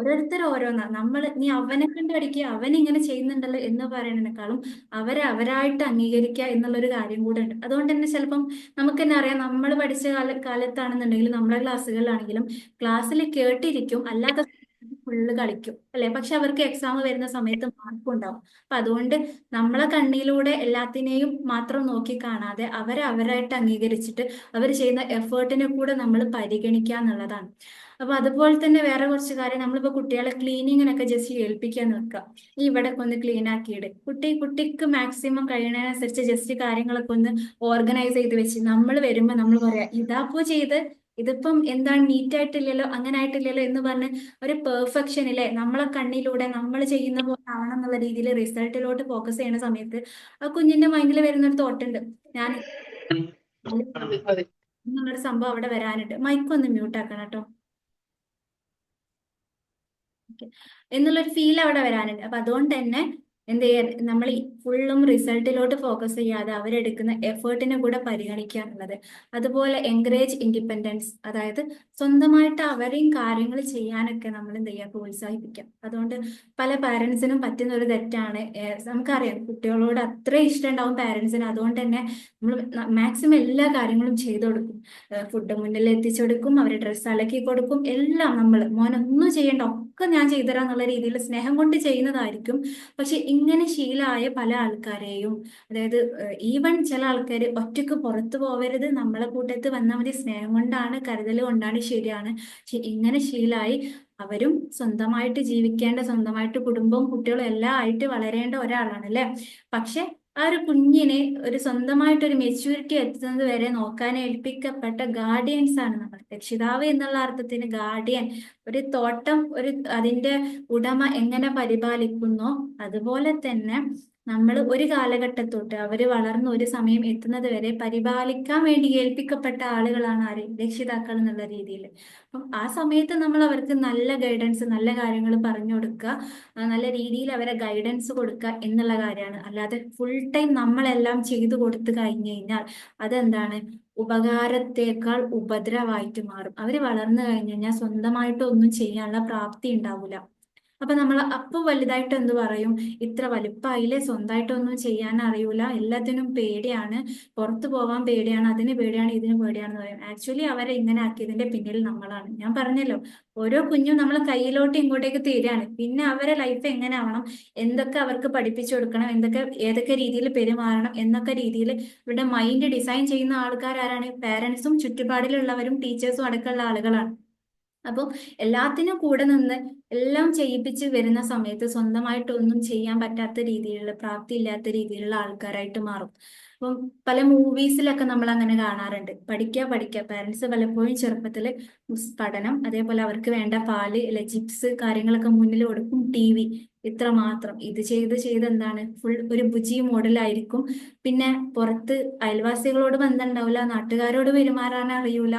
ഓരോരുത്തർ ഓരോന്നാ. നമ്മൾ നീ അവനെ കണ്ട് പഠിക്കുക, അവൻ ഇങ്ങനെ ചെയ്യുന്നുണ്ടല്ലോ എന്ന് പറയുന്നതിനേക്കാളും അവരെ അവരായിട്ട് അംഗീകരിക്കുക എന്നുള്ളൊരു കാര്യം കൂടെ ഉണ്ട്. അതുകൊണ്ട് തന്നെ ചിലപ്പം നമുക്ക് തന്നെ അറിയാം, നമ്മൾ പഠിച്ച കാലത്താണെന്നുണ്ടെങ്കിലും നമ്മുടെ ക്ലാസ്സുകളിലാണെങ്കിലും ക്ലാസ്സിൽ കേട്ടിരിക്കും, അല്ലാത്ത ഫുള്ള് കളിക്കും അല്ലെ. പക്ഷെ അവർക്ക് എക്സാം വരുന്ന സമയത്ത് മാർക്കും ഉണ്ടാവും. അപ്പൊ അതുകൊണ്ട് നമ്മളെ കണ്ണിലൂടെ എല്ലാത്തിനെയും മാത്രം നോക്കി കാണാതെ അവരെ അവരായിട്ട് അംഗീകരിച്ചിട്ട് അവർ ചെയ്യുന്ന എഫേർട്ടിനെ കൂടെ നമ്മൾ പരിഗണിക്കുക എന്നുള്ളതാണ്. അപ്പൊ അതുപോലെ തന്നെ വേറെ കുറച്ച് കാര്യം, നമ്മളിപ്പോ കുട്ടികളെ ക്ലീനിങ്ങിനൊക്കെ ജസ്റ്റ് ഏൽപ്പിക്കാൻ നിൽക്കുക. ഈ ഇവിടെ ഒന്ന് ക്ലീൻ ആക്കിയിട്, കുട്ടിക്ക് മാക്സിമം കഴിയുന്നതിനനുസരിച്ച് ജസ്റ്റ് കാര്യങ്ങളൊക്കെ ഒന്ന് ഓർഗനൈസ് ചെയ്ത് വെച്ച് നമ്മൾ വരുമ്പോ നമ്മൾ പറയാ ഇതാപ്പോ ചെയ്ത്, ഇതിപ്പം എന്താണ് നീറ്റ് ആയിട്ടില്ലല്ലോ, അങ്ങനെ ആയിട്ടില്ലല്ലോ എന്ന് പറഞ്ഞ് ഒരു പെർഫെക്ഷൻ ഇല്ലേ നമ്മളെ കണ്ണിലൂടെ നമ്മൾ ചെയ്യുന്ന പോലെ ആവണം എന്നുള്ള രീതിയിൽ റിസൾട്ടിലോട്ട് ഫോക്കസ് ചെയ്യുന്ന സമയത്ത് ആ കുഞ്ഞിന്റെ മൈൻഡിൽ വരുന്ന ഒരു തോട്ടുണ്ട്, ഞാൻ എന്നുള്ളൊരു സംഭവം അവിടെ വരാനുണ്ട്. മൈക്കൊന്ന് മ്യൂട്ട് ആക്കണം കേട്ടോ. എന്നുള്ളൊരു ഫീൽ അവിടെ വരാനുണ്ട്. അപ്പൊ അതുകൊണ്ട് തന്നെ എന്ത് ചെയ്യാൻ, നമ്മൾ ഫുള്ളും റിസൾട്ടിലോട്ട് ഫോക്കസ് ചെയ്യാതെ അവരെടുക്കുന്ന എഫേർട്ടിനെ കൂടെ പരിഗണിക്കുക എന്നുള്ളത്. അതുപോലെ എൻകറേജ് ഇൻഡിപെൻഡൻസ്, അതായത് സ്വന്തമായിട്ട് അവരെയും കാര്യങ്ങൾ ചെയ്യാനൊക്കെ നമ്മൾ എന്ത് ചെയ്യുക, പ്രോത്സാഹിപ്പിക്കാം. അതുകൊണ്ട് പല പാരൻസിനും പറ്റുന്ന ഒരു തെറ്റാണ്, നമുക്കറിയാം കുട്ടികളോട് അത്ര ഇഷ്ടം ഉണ്ടാവും പാരൻസിന്. അതുകൊണ്ട് തന്നെ നമ്മൾ മാക്സിമം എല്ലാ കാര്യങ്ങളും ചെയ്തു കൊടുക്കും. ഫുഡ് മുന്നിൽ എത്തിച്ചു കൊടുക്കും, അവരെ ഡ്രസ്സ് അലക്കി കൊടുക്കും, എല്ലാം നമ്മൾ മോനൊന്നും ചെയ്യണ്ട ഒക്കെ ഞാൻ ചെയ്തുതരാം എന്നുള്ള രീതിയിൽ സ്നേഹം കൊണ്ട് ചെയ്യുന്നതായിരിക്കും. പക്ഷെ ഇങ്ങനെ ശീലമായ പല ആൾക്കാരെയും, അതായത് ഈവൻ ചില ആൾക്കാർ ഒറ്റക്ക് പുറത്തു പോവരുത്, നമ്മളെ കൂട്ടത്ത് വന്നാൽ മതി, സ്നേഹം കൊണ്ടാണ്, കരുതൽ കൊണ്ടാണ്, ശരിയാണ്. പക്ഷെ ഇങ്ങനെ ശീലായി അവരും സ്വന്തമായിട്ട് ജീവിക്കേണ്ട, സ്വന്തമായിട്ട് കുടുംബവും കുട്ടികളും എല്ലാം ആയിട്ട് വളരേണ്ട ഒരാളാണ് അല്ലെ. പക്ഷെ ആ ഒരു കുഞ്ഞിനെ ഒരു സ്വന്തമായിട്ട് ഒരു മെച്യൂരിറ്റി എത്തുന്നത് വരെ നോക്കാൻ ഏൽപ്പിക്കപ്പെട്ട ഗാർഡിയൻസ് ആണ് നമ്മൾ. രക്ഷിതാവ് എന്നുള്ള അർത്ഥത്തിന് ഗാർഡിയൻ, ഒരു തോട്ടം അതിന്റെ ഉടമ എങ്ങനെ പരിപാലിക്കുന്നോ അതുപോലെ തന്നെ നമ്മൾ ഒരു കാലഘട്ടത്തോട്ട് അവര് വളർന്ന് ഒരു സമയം എത്തുന്നത് വരെ പരിപാലിക്കാൻ വേണ്ടി ഏൽപ്പിക്കപ്പെട്ട ആളുകളാണ് ആര്, രക്ഷിതാക്കൾ എന്നുള്ള രീതിയിൽ. അപ്പം ആ സമയത്ത് നമ്മൾ അവർക്ക് നല്ല ഗൈഡൻസ്, നല്ല കാര്യങ്ങൾ പറഞ്ഞു കൊടുക്കുക, നല്ല രീതിയിൽ അവരെ ഗൈഡൻസ് കൊടുക്കുക എന്നുള്ള കാര്യമാണ്. അല്ലാതെ ഫുൾ ടൈം നമ്മളെല്ലാം ചെയ്തു കൊടുത്തു കഴിഞ്ഞു കഴിഞ്ഞാൽ അതെന്താണ്, ഉപകാരത്തേക്കാൾ ഉപദ്രവമായിട്ട് മാറും. അവര് വളർന്നു കഴിഞ്ഞു കഴിഞ്ഞാൽ സ്വന്തമായിട്ട് ഒന്നും ചെയ്യാനുള്ള പ്രാപ്തി ഉണ്ടാവില്ല. അപ്പൊ നമ്മൾ അപ്പൊ വലുതായിട്ട് എന്ത് പറയും, ഇത്ര വലുപ്പമായില്ലേ, സ്വന്തമായിട്ടൊന്നും ചെയ്യാൻ അറിയൂല, എല്ലാത്തിനും പേടിയാണ്, പുറത്തു പോകാൻ പേടിയാണ്, അതിന് പേടിയാണ്, ഇതിന് പേടിയാണെന്ന് പറയും. ആക്ച്വലി അവരെ ഇങ്ങനെ ആക്കിയതിന്റെ പിന്നിൽ നമ്മളാണ്. ഞാൻ പറഞ്ഞല്ലോ, ഓരോ കുഞ്ഞും നമ്മളെ കയ്യിലോട്ട് ഇങ്ങോട്ടേക്ക് തീരാണ്. പിന്നെ അവരെ ലൈഫ് എങ്ങനെ ആവണം, എന്തൊക്കെ അവർക്ക് പഠിപ്പിച്ചു കൊടുക്കണം, ഏതൊക്കെ രീതിയിൽ പെരുമാറണം എന്നൊക്കെ രീതിയിൽ ഇവരുടെ മൈൻഡ് ഡിസൈൻ ചെയ്യുന്ന ആൾക്കാരാണ്, പാരന്റ്സും ചുറ്റുപാടിലുള്ളവരും ടീച്ചേഴ്സും അടക്കമുള്ള ആളുകളാണ്. അപ്പം എല്ലാത്തിനും കൂടെ നിന്ന് എല്ലാം ചെയ്യിപ്പിച്ച് വരുന്ന സമയത്ത് സ്വന്തമായിട്ടൊന്നും ചെയ്യാൻ പറ്റാത്ത രീതിയിലുള്ള പ്രാപ്തി ഇല്ലാത്ത രീതിയിലുള്ള ആൾക്കാരായിട്ട് മാറും. അപ്പം പല മൂവീസിലൊക്കെ നമ്മൾ അങ്ങനെ കാണാറുണ്ട്. പഠിക്കുക പഠിക്കുക, പാരന്റ്സ് പലപ്പോഴും ചെറുപ്പത്തിൽ പഠനം, അതേപോലെ അവർക്ക് വേണ്ട പാല് അല്ലെ ചിപ്സ് കാര്യങ്ങളൊക്കെ മുന്നിൽ കൊടുക്കും, TV ഇത്ര മാത്രം. ഇത് ചെയ്ത് എന്താണ് ഫുൾ ഒരു ബുജി മോഡലായിരിക്കും. പിന്നെ പുറത്ത് അയൽവാസികളോട് ബന്ധം ഉണ്ടാവില്ല, നാട്ടുകാരോട് പെരുമാറാൻ അറിയൂല,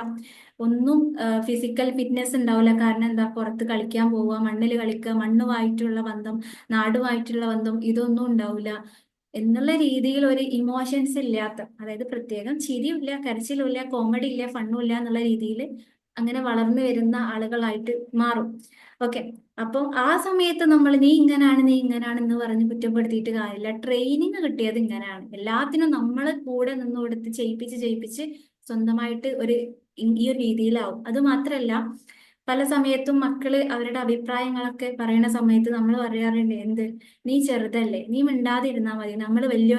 ഒന്നും ഫിസിക്കൽ ഫിറ്റ്നസ് ഉണ്ടാവില്ല. കാരണം എന്താ, പുറത്ത് കളിക്കാൻ പോവുക, മണ്ണിൽ കളിക്കുക, മണ്ണുമായിട്ടുള്ള ബന്ധം, നാടുമായിട്ടുള്ള ബന്ധം, ഇതൊന്നും ഉണ്ടാവില്ല എന്നുള്ള രീതിയിൽ ഒരു ഇമോഷൻസ് ഇല്ലാത്ത, അതായത് പ്രത്യേകം ചിരിയില്ല, കരച്ചിലുമില്ല, കോമഡി ഇല്ല, ഫണ്ണും ഇല്ല എന്നുള്ള രീതിയിൽ അങ്ങനെ വളർന്നു വരുന്ന ആളുകളായിട്ട് മാറും. ഓക്കെ. അപ്പം ആ സമയത്ത് നമ്മൾ നീ ഇങ്ങനാണ് നീ ഇങ്ങനാണെന്ന് പറഞ്ഞ് കുറ്റപ്പെടുത്തിയിട്ട് കാര്യമില്ല. ട്രെയിനിങ് കിട്ടിയത് ഇങ്ങനെയാണ്. എല്ലാത്തിനും നമ്മൾ കൂടെ നിന്ന് കൊടുത്ത് ചെയ്യിപ്പിച്ച് സ്വന്തമായിട്ട് ഈ ഒരു രീതിയിലാവും. അത് മാത്രല്ല, പല സമയത്തും മക്കള് അവരുടെ അഭിപ്രായങ്ങളൊക്കെ പറയുന്ന സമയത്ത് നമ്മൾ പറയാറുണ്ട്, എന്ത്, നീ ചെറുതല്ലേ, നീ മിണ്ടാതിരുന്നാ മതി, നമ്മൾ വലിയ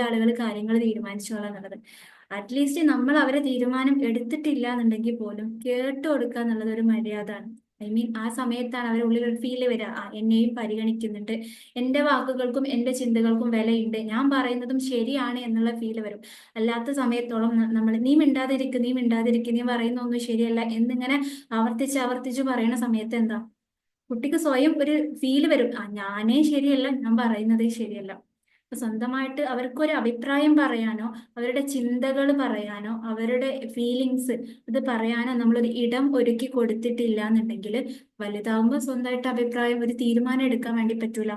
ആളുകൾ കാര്യങ്ങൾ തീരുമാനിച്ചോളാം എന്നുള്ളത്. അറ്റ്ലീസ്റ്റ് നമ്മൾ അവരെ തീരുമാനം എടുത്തിട്ടില്ല എന്നുണ്ടെങ്കിൽ പോലും കേട്ടു കൊടുക്കുക എന്നുള്ളത് ഒരു മര്യാദ ആണ്. ആ സമയത്താണ് അവരുടെ ഉള്ളിൽ ഒരു ഫീല് വരിക, എന്നെയും പരിഗണിക്കുന്നുണ്ട്, എന്റെ വാക്കുകൾക്കും എന്റെ ചിന്തകൾക്കും വിലയുണ്ട്, ഞാൻ പറയുന്നതും ശരിയാണ് എന്നുള്ള ഫീല് വരും. അല്ലാത്ത സമയത്തോളം നമ്മൾ നീ മിണ്ടാതിരിക്കുക, നീ പറയുന്ന ഒന്നും ശരിയല്ല എന്നിങ്ങനെ ആവർത്തിച്ച് പറയുന്ന സമയത്ത് എന്താ, കുട്ടിക്ക് സ്വയം ഒരു ഫീല് വരും, ഞാനേ ശരിയല്ല, ഞാൻ പറയുന്നതേ ശരിയല്ല. അപ്പൊ സ്വന്തമായിട്ട് അവർക്കൊരു അഭിപ്രായം പറയാനോ അവരുടെ ചിന്തകൾ പറയാനോ അവരുടെ ഫീലിങ്സ് ഇത് പറയാനോ നമ്മളൊരു ഇടം ഒരുക്കി കൊടുത്തിട്ടില്ല എന്നുണ്ടെങ്കിൽ വലുതാവുമ്പോൾ സ്വന്തമായിട്ട് അഭിപ്രായം ഒരു തീരുമാനം എടുക്കാൻ വേണ്ടി പറ്റൂല.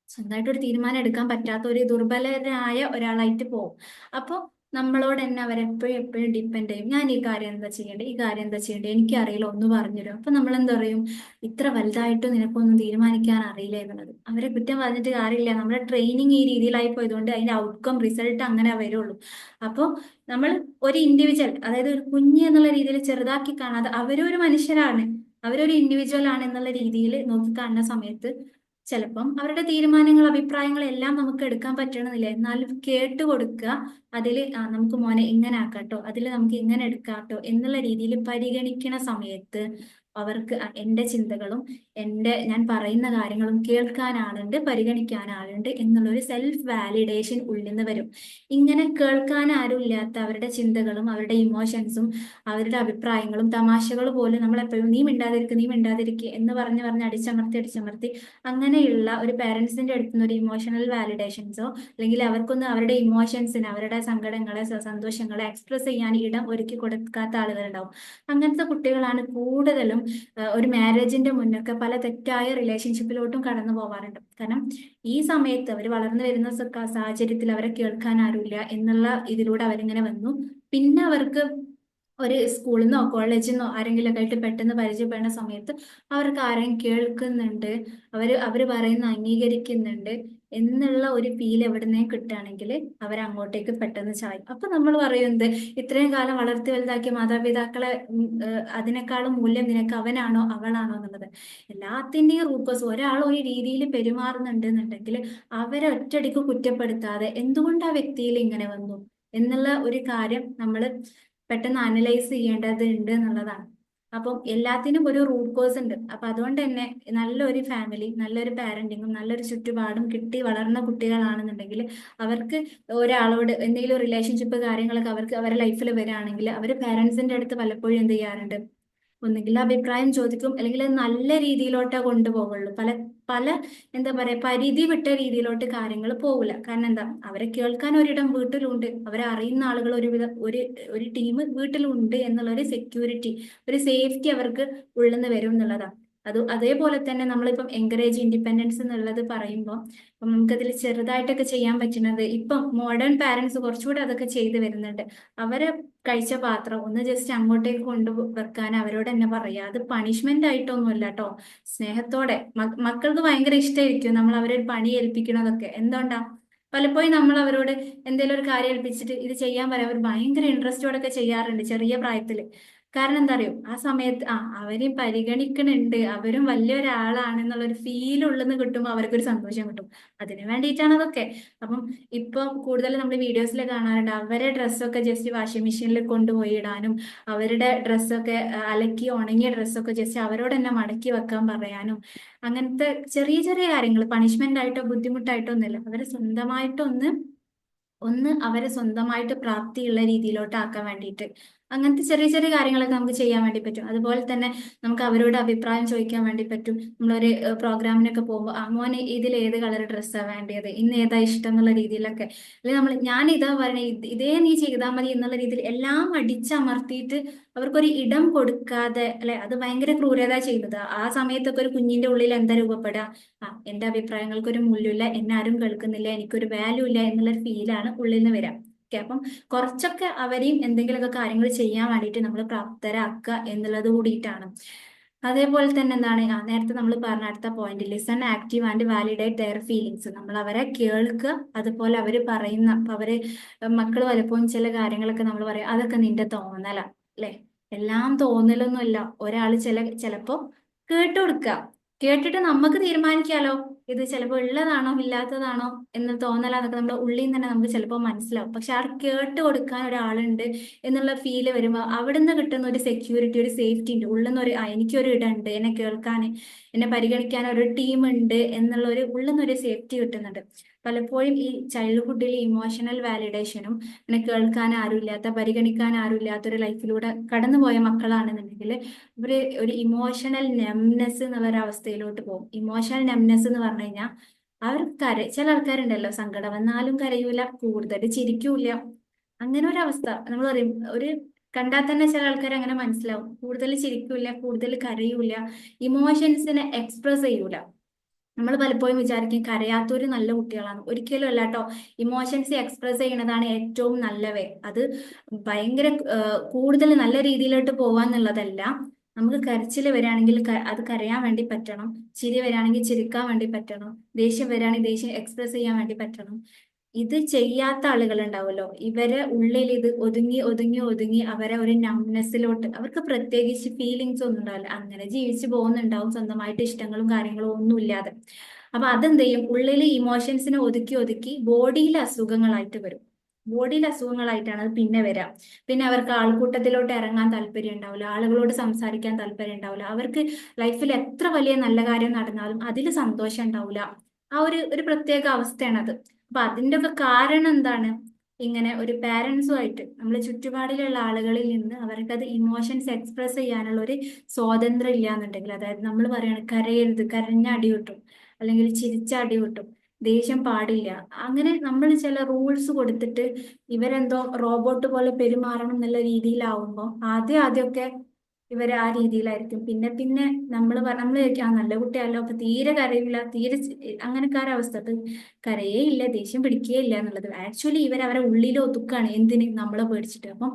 സ്വന്തമായിട്ട് ഒരു തീരുമാനം എടുക്കാൻ പറ്റാത്ത ഒരു ദുർബലരായ ഒരാളായിട്ട് പോകും. അപ്പോൾ നമ്മളോട് തന്നെ അവരെപ്പോഴും എപ്പോഴും ഡിപ്പെൻഡ് ചെയ്യും, ഞാൻ ഈ കാര്യം എന്താ ചെയ്യേണ്ടത്, എനിക്കറിയില്ല, ഒന്ന് പറഞ്ഞുതരും. അപ്പൊ നമ്മൾ എന്താ പറയും, ഇത്ര വലുതായിട്ടും നിനക്കൊന്നും തീരുമാനിക്കാൻ അറിയില്ല എന്നുള്ളത്. അവരെ കുറ്റം പറഞ്ഞിട്ട് കാര്യമില്ല, നമ്മുടെ ട്രെയിനിങ് ഈ രീതിയിലായി പോയതുകൊണ്ട് അതിന്റെ ഔട്ട്കം റിസൾട്ട് അങ്ങനെ വരുള്ളൂ. അപ്പോൾ നമ്മൾ ഒരു ഇൻഡിവിജ്വൽ, അതായത് ഒരു കുഞ്ഞ് എന്നുള്ള രീതിയിൽ ചെറുതാക്കി കാണാതെ അവരൊരു മനുഷ്യരാണ്, അവരൊരു ഇൻഡിവിജ്വൽ ആണ് എന്നുള്ള രീതിയിൽ നോക്കിക്കാണുന്ന സമയത്ത് ചിലപ്പം അവരുടെ തീരുമാനങ്ങൾ അഭിപ്രായങ്ങൾ എല്ലാം നമുക്ക് എടുക്കാൻ പറ്റണമെന്നില്ല. എന്നാലും കേട്ട് കൊടുക്കുക, അതിൽ നമുക്ക് മോനെ ഇങ്ങനെ ആക്കാട്ടോ, അതിൽ നമുക്ക് ഇങ്ങനെ എടുക്കാട്ടോ എന്നുള്ള രീതിയിൽ പരിഗണിക്കണ സമയത്ത് അവർക്ക് എന്റെ ചിന്തകളും ഞാൻ പറയുന്ന കാര്യങ്ങളും കേൾക്കാൻ ആളുണ്ട്, പരിഗണിക്കാൻ ആളുണ്ട് എന്നുള്ളൊരു സെൽഫ് വാലിഡേഷൻ ഉള്ളിൽ നിന്ന് വരും. ഇങ്ങനെ കേൾക്കാൻ ആരും ഇല്ലാത്ത അവരുടെ ചിന്തകളും അവരുടെ ഇമോഷൻസും അവരുടെ അഭിപ്രായങ്ങളും തമാശകൾ പോലും നമ്മൾ എപ്പോഴും നീ മിണ്ടാതിരിക്കുക എന്ന് പറഞ്ഞ് അടിച്ചമർത്തി അങ്ങനെയുള്ള ഒരു പാരന്റ്സിന്റെ അടുത്ത് നിന്ന് ഒരു ഇമോഷണൽ വാലിഡേഷൻസോ അല്ലെങ്കിൽ അവർക്കൊന്ന് അവരുടെ ഇമോഷൻസിന് അവരുടെ സങ്കടങ്ങളെ സന്തോഷങ്ങളെ എക്സ്പ്രസ് ചെയ്യാൻ ഇടം ഒരുക്കി കൊടുക്കാത്ത ആളുകളുണ്ടാവും. അങ്ങനത്തെ കുട്ടികളാണ് കൂടുതലും ഒരു മാരേജിന്റെ മുന്നൊക്കെ പല തെറ്റായ റിലേഷൻഷിപ്പിലോട്ടും കടന്നു പോവാറുണ്ട്. കാരണം ഈ സമയത്ത് അവർ വളർന്നു വരുന്ന സാഹചര്യത്തിൽ അവരെ കേൾക്കാൻ ആരുമില്ല എന്നുള്ള ഇതിലൂടെ അവരിങ്ങനെ വന്നു. പിന്നെ അവർക്ക് ഒരു സ്കൂളിൽ നിന്നോ കോളേജിൽ നിന്നോ ആരെങ്കിലും ഒക്കെ ആയിട്ട് പെട്ടെന്ന് പരിചയപ്പെടുന്ന സമയത്ത് അവർക്ക് ആരെയും കേൾക്കുന്നുണ്ട്, അവര് പറയുന്ന അംഗീകരിക്കുന്നുണ്ട് എന്നുള്ള ഒരു ഫീൽ എവിടുന്നേ കിട്ടുകയാണെങ്കിൽ അവരങ്ങോട്ടേക്ക് പെട്ടെന്ന് ചായും. അപ്പൊ നമ്മൾ പറയുന്നത്, ഇത്രയും കാലം വളർത്തി വലുതാക്കിയ മാതാപിതാക്കളെ അതിനേക്കാളും മൂല്യം നിനക്ക് അവനാണോ അവളാണോ എന്നുള്ളത്. എല്ലാത്തിന്റെയും റൂട്ട് കോസ്, ഒരാൾ ഒരു രീതിയിൽ പെരുമാറുന്നുണ്ട് എന്നുണ്ടെങ്കിൽ അവരെ ഒറ്റയടിക്ക് കുറ്റപ്പെടുത്താതെ എന്തുകൊണ്ട് ആ വ്യക്തിയിൽ ഇങ്ങനെ വന്നു എന്നുള്ള ഒരു കാര്യം നമ്മൾ പെട്ടെന്ന് അനലൈസ് ചെയ്യേണ്ടതുണ്ട് എന്നുള്ളതാണ്. അപ്പം എല്ലാത്തിനും ഒരു റൂട്ട് കോസ് ഉണ്ട്. അപ്പൊ അതുകൊണ്ട് തന്നെ നല്ലൊരു ഫാമിലി, നല്ലൊരു പാരന്റിങ്ങും നല്ലൊരു ചുറ്റുപാടും കിട്ടി വളർന്ന കുട്ടികളാണെന്നുണ്ടെങ്കിൽ അവർക്ക് ഒരാളോട് എന്തെങ്കിലും റിലേഷൻഷിപ്പ് കാര്യങ്ങളൊക്കെ അവർക്ക് അവരുടെ ലൈഫിൽ വരികയാണെങ്കിൽ അവർ പാരന്റ്സിന്റെ അടുത്ത് പലപ്പോഴും എന്ത് ചെയ്യാറുണ്ട്, ഒന്നുകിൽ അഭിപ്രായം ചോദിക്കും, അല്ലെങ്കിൽ അത് നല്ല രീതിയിലോട്ടേ കൊണ്ടുപോകുള്ളൂ. പല പല എന്താ പറയാ പരിധി വിട്ട രീതിയിലോട്ട് കാര്യങ്ങൾ പോകില്ല. കാരണം എന്താ, അവരെ കേൾക്കാൻ ഒരിടം വീട്ടിലുണ്ട്, അവരെ അറിയുന്ന ആളുകൾ ഒരു ടീം വീട്ടിലുണ്ട് എന്നുള്ള ഒരു സെക്യൂരിറ്റി, ഒരു സേഫ്റ്റി അവർക്ക് ഉള്ളെന്ന് വരും എന്നുള്ളതാണ്. അതേപോലെ തന്നെ നമ്മളിപ്പം എൻകറേജ് ഇൻഡിപെൻഡൻസ് എന്നുള്ളത് പറയുമ്പോൾ ഇപ്പം നമുക്കതിൽ ചെറുതായിട്ടൊക്കെ ചെയ്യാൻ പറ്റുന്നത്, ഇപ്പം മോഡേൺ പാരന്റ്സ് കുറച്ചുകൂടെ അതൊക്കെ ചെയ്തു വരുന്നുണ്ട്. അവരെ കഴിച്ച പാത്രം ഒന്ന് ജസ്റ്റ് അങ്ങോട്ടേക്ക് കൊണ്ടു വെക്കാൻ അവരോട് തന്നെ പറയാ. അത് പണിഷ്മെന്റ് ആയിട്ടൊന്നുമല്ല കേട്ടോ, സ്നേഹത്തോടെ. മക്കൾക്ക് ഭയങ്കര ഇഷ്ടമായിരിക്കും നമ്മൾ അവരെ പണി ഏൽപ്പിക്കണതൊക്കെ. എന്തുകൊണ്ടാ, പലപ്പോഴും നമ്മൾ അവരോട് എന്തെങ്കിലും ഒരു കാര്യം ഏൽപ്പിച്ചിട്ട് ഇത് ചെയ്യാൻ പറയാം, അവർ ഭയങ്കര ഇൻട്രസ്റ്റോടെ ഒക്കെ ചെയ്യാറുണ്ട് ചെറിയ പ്രായത്തിൽ. കാരണം എന്താ അറിയോ, ആ സമയത്ത് അവരെയും പരിഗണിക്കണുണ്ട്, അവരും വലിയൊരാളാണെന്നുള്ളൊരു ഫീൽ ഉള്ളെന്ന് കിട്ടുമ്പോൾ അവർക്കൊരു സന്തോഷം കിട്ടും. അതിന് വേണ്ടിയിട്ടാണ് അതൊക്കെ. അപ്പം ഇപ്പൊ കൂടുതൽ നമ്മൾ വീഡിയോസിൽ കാണാറുണ്ട്, അവരെ ഡ്രസ്സൊക്കെ ജസ്റ്റ് വാഷിംഗ് മെഷീനിൽ കൊണ്ടുപോയി ഇടാനും, അവരുടെ ഡ്രസ്സൊക്കെ അലക്കി ഉണങ്ങിയ ഡ്രസ്സൊക്കെ ജസ്റ്റ് അവരോട് തന്നെ മടക്കി വെക്കാൻ പറയാനും, അങ്ങനത്തെ ചെറിയ ചെറിയ കാര്യങ്ങൾ പണിഷ്മെന്റ് ആയിട്ടോ ബുദ്ധിമുട്ടായിട്ടോ ഒന്നുമില്ല, അവരെ സ്വന്തമായിട്ടൊന്ന് അവരെ സ്വന്തമായിട്ട് പ്രാപ്തിയുള്ള രീതിയിലോട്ട് ആക്കാൻ വേണ്ടിയിട്ട് അങ്ങനത്തെ ചെറിയ ചെറിയ കാര്യങ്ങളൊക്കെ നമുക്ക് ചെയ്യാൻ വേണ്ടി പറ്റും. അതുപോലെ തന്നെ നമുക്ക് അവരോട് അഭിപ്രായം ചോദിക്കാൻ വേണ്ടി പറ്റും. നമ്മളൊരു പ്രോഗ്രാമിനൊക്കെ പോകുമ്പോൾ മോനെ ഇതിൽ ഏത് കളർ ഡ്രസ്സാണ് വേണ്ടത്, ഇന്ന് ഏതാ ഇഷ്ടം എന്നുള്ള രീതിയിലൊക്കെ, അല്ലെങ്കിൽ ഞാൻ ഇതാ പറയണേ ഇതേ നീ ചെയ്താൽ മതി എന്നുള്ള രീതിയിൽ എല്ലാം അടിച്ചമർത്തിയിട്ട് അവർക്കൊരു ഇടം കൊടുക്കാതെ, അല്ലെ, അത് ഭയങ്കര ക്രൂരത ചെയ്യുന്നത്. ആ സമയത്തൊക്കെ ഒരു കുഞ്ഞിന്റെ ഉള്ളിൽ എന്താ രൂപപ്പെടുക, എന്റെ അഭിപ്രായങ്ങൾക്ക് ഒരു മൂല്യമില്ല, എന്നെ ആരും കേൾക്കുന്നില്ല, എനിക്കൊരു വാല്യൂ ഇല്ല എന്നുള്ളൊരു ഫീലാണ് ഉള്ളിൽ നിന്ന് വരാം. ഓക്കെ, അപ്പം കുറച്ചൊക്കെ അവരെയും എന്തെങ്കിലുമൊക്കെ കാര്യങ്ങൾ ചെയ്യാൻ വേണ്ടിയിട്ട് നമ്മൾ പ്രാപ്തരാക്കുക എന്നുള്ളത് കൂടിയിട്ടാണ്. അതേപോലെ തന്നെ എന്താണ്, നേരത്തെ നമ്മൾ പറഞ്ഞ അടുത്ത point, listen active and validate their feelings. നമ്മൾ അവരെ കേൾക്കുക, അതുപോലെ അവർ പറയുന്ന, അപ്പൊ അവര് മക്കൾ പലപ്പോഴും ചില കാര്യങ്ങളൊക്കെ നമ്മൾ പറയും അതൊക്കെ നിന്റെ തോന്നലാ, അല്ലെ, എല്ലാം തോന്നലൊന്നുമല്ല. ഒരാൾ ചിലപ്പോ കേട്ടു കൊടുക്കുക, കേട്ടിട്ട് നമുക്ക് തീരുമാനിക്കാലോ ഇത് ചിലപ്പോൾ ഉള്ളതാണോ ഇല്ലാത്തതാണോ എന്ന് തോന്നലാന്നൊക്കെ നമ്മുടെ ഉള്ളിൽ നിന്ന് തന്നെ നമുക്ക് ചിലപ്പോൾ മനസ്സിലാവും. പക്ഷെ ആ കേട്ട് കൊടുക്കാൻ ഒരാളുണ്ട് എന്നുള്ള ഫീല് വരുമ്പോൾ അവിടുന്ന് കിട്ടുന്ന ഒരു സെക്യൂരിറ്റി, ഒരു സേഫ്റ്റി ഉണ്ട് ഉള്ളിൽ നിന്ന്. എനിക്കൊരു ഇടമുണ്ട്, എന്നെ കേൾക്കാൻ, എന്നെ പരിഗണിക്കാൻ ഒരു ടീം ഉണ്ട് എന്നുള്ള ഒരു ഉള്ളിൽ നിന്ന് ഒരു സേഫ്റ്റി കിട്ടുന്നുണ്ട്. പലപ്പോഴും ഈ ചൈൽഡ്ഹുഡിൽ ഇമോഷണൽ വാലിഡേഷനും, എന്നെ കേൾക്കാൻ ആരുമില്ലാത്ത, പരിഗണിക്കാൻ ആരുമില്ലാത്ത ഒരു ലൈഫിലൂടെ കടന്നുപോയ മക്കളാണെന്നുണ്ടെങ്കിൽ ഇവര് ഒരു ഇമോഷണൽ നെംനെസ് എന്നുള്ള ഒരു അവസ്ഥയിലോട്ട് പോകും. ഇമോഷണൽ നെംനെസ് എന്ന് പറഞ്ഞു കഴിഞ്ഞാൽ അവർ ചില ആൾക്കാരുണ്ടല്ലോ, സങ്കടം വന്നാലും കരയൂല, കൂടുതൽ ചിരിക്കൂല, അങ്ങനെ ഒരു അവസ്ഥ. നമ്മൾ പറയും ഒരു കണ്ടാൽ തന്നെ ചില ആൾക്കാർ അങ്ങനെ മനസ്സിലാവും, കൂടുതൽ ചിരിക്കൂല, കൂടുതൽ കരയൂല, ഇമോഷൻസിനെ എക്സ്പ്രസ് ചെയ്യൂല. നമ്മൾ പലപ്പോഴും വിചാരിക്കും കരയാത്തവര് നല്ല കുട്ടികളാണ്. ഒരിക്കലും അല്ല കേട്ടോ. ഇമോഷൻസ് എക്സ്പ്രസ് ചെയ്യുന്നതാണ് ഏറ്റവും നല്ലവേ. അത് ഭയങ്കര കൂടുതൽ നല്ല രീതിയിലോട്ട് പോവാന്നുള്ളതല്ല. നമുക്ക് കരച്ചിൽ വരികയാണെങ്കിൽ അത് കരയാൻ വേണ്ടി പറ്റണം, ചിരി വരികയാണെങ്കിൽ ചിരിക്കാൻ വേണ്ടി പറ്റണം, ദേഷ്യം വരികയാണെങ്കിൽ ദേഷ്യം എക്സ്പ്രസ് ചെയ്യാൻ വേണ്ടി പറ്റണം. ഇത് ചെയ്യാത്ത ആളുകൾ ഉണ്ടാവുമല്ലോ, ഇവരെ ഉള്ളിൽ ഇത് ഒതുങ്ങി ഒതുങ്ങി ഒതുങ്ങി അവരെ ഒരു നംനെസ്സിലോട്ട്, അവർക്ക് പ്രത്യേകിച്ച് ഫീലിങ്സ് ഒന്നും ഉണ്ടാവില്ല, അങ്ങനെ ജീവിച്ചു പോകുന്നുണ്ടാവും സ്വന്തമായിട്ട് ഇഷ്ടങ്ങളും കാര്യങ്ങളും ഒന്നും ഇല്ലാതെ. അപ്പൊ അതെന്ത് ചെയ്യും, ഉള്ളിൽ ഇമോഷൻസിനെ ഒതുക്കി ഒതുക്കി ബോഡിയിൽ അസുഖങ്ങളായിട്ട് വരും. ബോഡിയിൽ അസുഖങ്ങളായിട്ടാണ് അത് പിന്നെ വരാം. പിന്നെ അവർക്ക് ആൾക്കൂട്ടത്തിലോട്ട് ഇറങ്ങാൻ താല്പര്യം ഉണ്ടാവില്ല, ആളുകളോട് സംസാരിക്കാൻ താല്പര്യം ഉണ്ടാവില്ല, അവർക്ക് ലൈഫിൽ എത്ര വലിയ നല്ല കാര്യം നടന്നാലും അതിൽ സന്തോഷം ഉണ്ടാവില്ല. ആ ഒരു പ്രത്യേക അവസ്ഥയാണത്. അപ്പൊ അതിന്റെ ഒക്കെ കാരണം എന്താണ്, ഇങ്ങനെ ഒരു പാരന്റ്സുമായിട്ട് നമ്മൾ ചുറ്റുപാടിലുള്ള ആളുകളിൽ നിന്ന് അവർക്ക് അത് ഇമോഷൻസ് എക്സ്പ്രസ് ചെയ്യാനുള്ള ഒരു സ്വാതന്ത്ര്യം ഇല്ലാന്നുണ്ടെങ്കിൽ, അതായത് നമ്മൾ പറയാണ് കരയരുത്, കരഞ്ഞ അടി കിട്ടും, അല്ലെങ്കിൽ ചിരിച്ച അടി കിട്ടും, ദേഷ്യം പാടില്ല, അങ്ങനെ നമ്മൾ ചില റൂൾസ് കൊടുത്തിട്ട് ഇവരെന്തോ റോബോട്ട് പോലെ പെരുമാറണം എന്നുള്ള രീതിയിലാവുമ്പോൾ ആദ്യമൊക്കെ ഇവർ ആ രീതിയിലായിരിക്കും. പിന്നെ പിന്നെ നമ്മൾ വിചാരിക്കും നല്ല കുട്ടിയല്ലോ, അപ്പൊ തീരെ കരയില്ല, തീരെ അങ്ങനത്തെ അവസ്ഥ, അപ്പൊ കരയേ ഇല്ല, ദേഷ്യം പിടിക്കുകയേ ഇല്ല എന്നുള്ളത് ആക്ച്വലി അവരെ ഉള്ളിൽ ഒതുക്കാണ്, എന്തിന്, നമ്മളെ പേടിച്ചിട്ട്. അപ്പം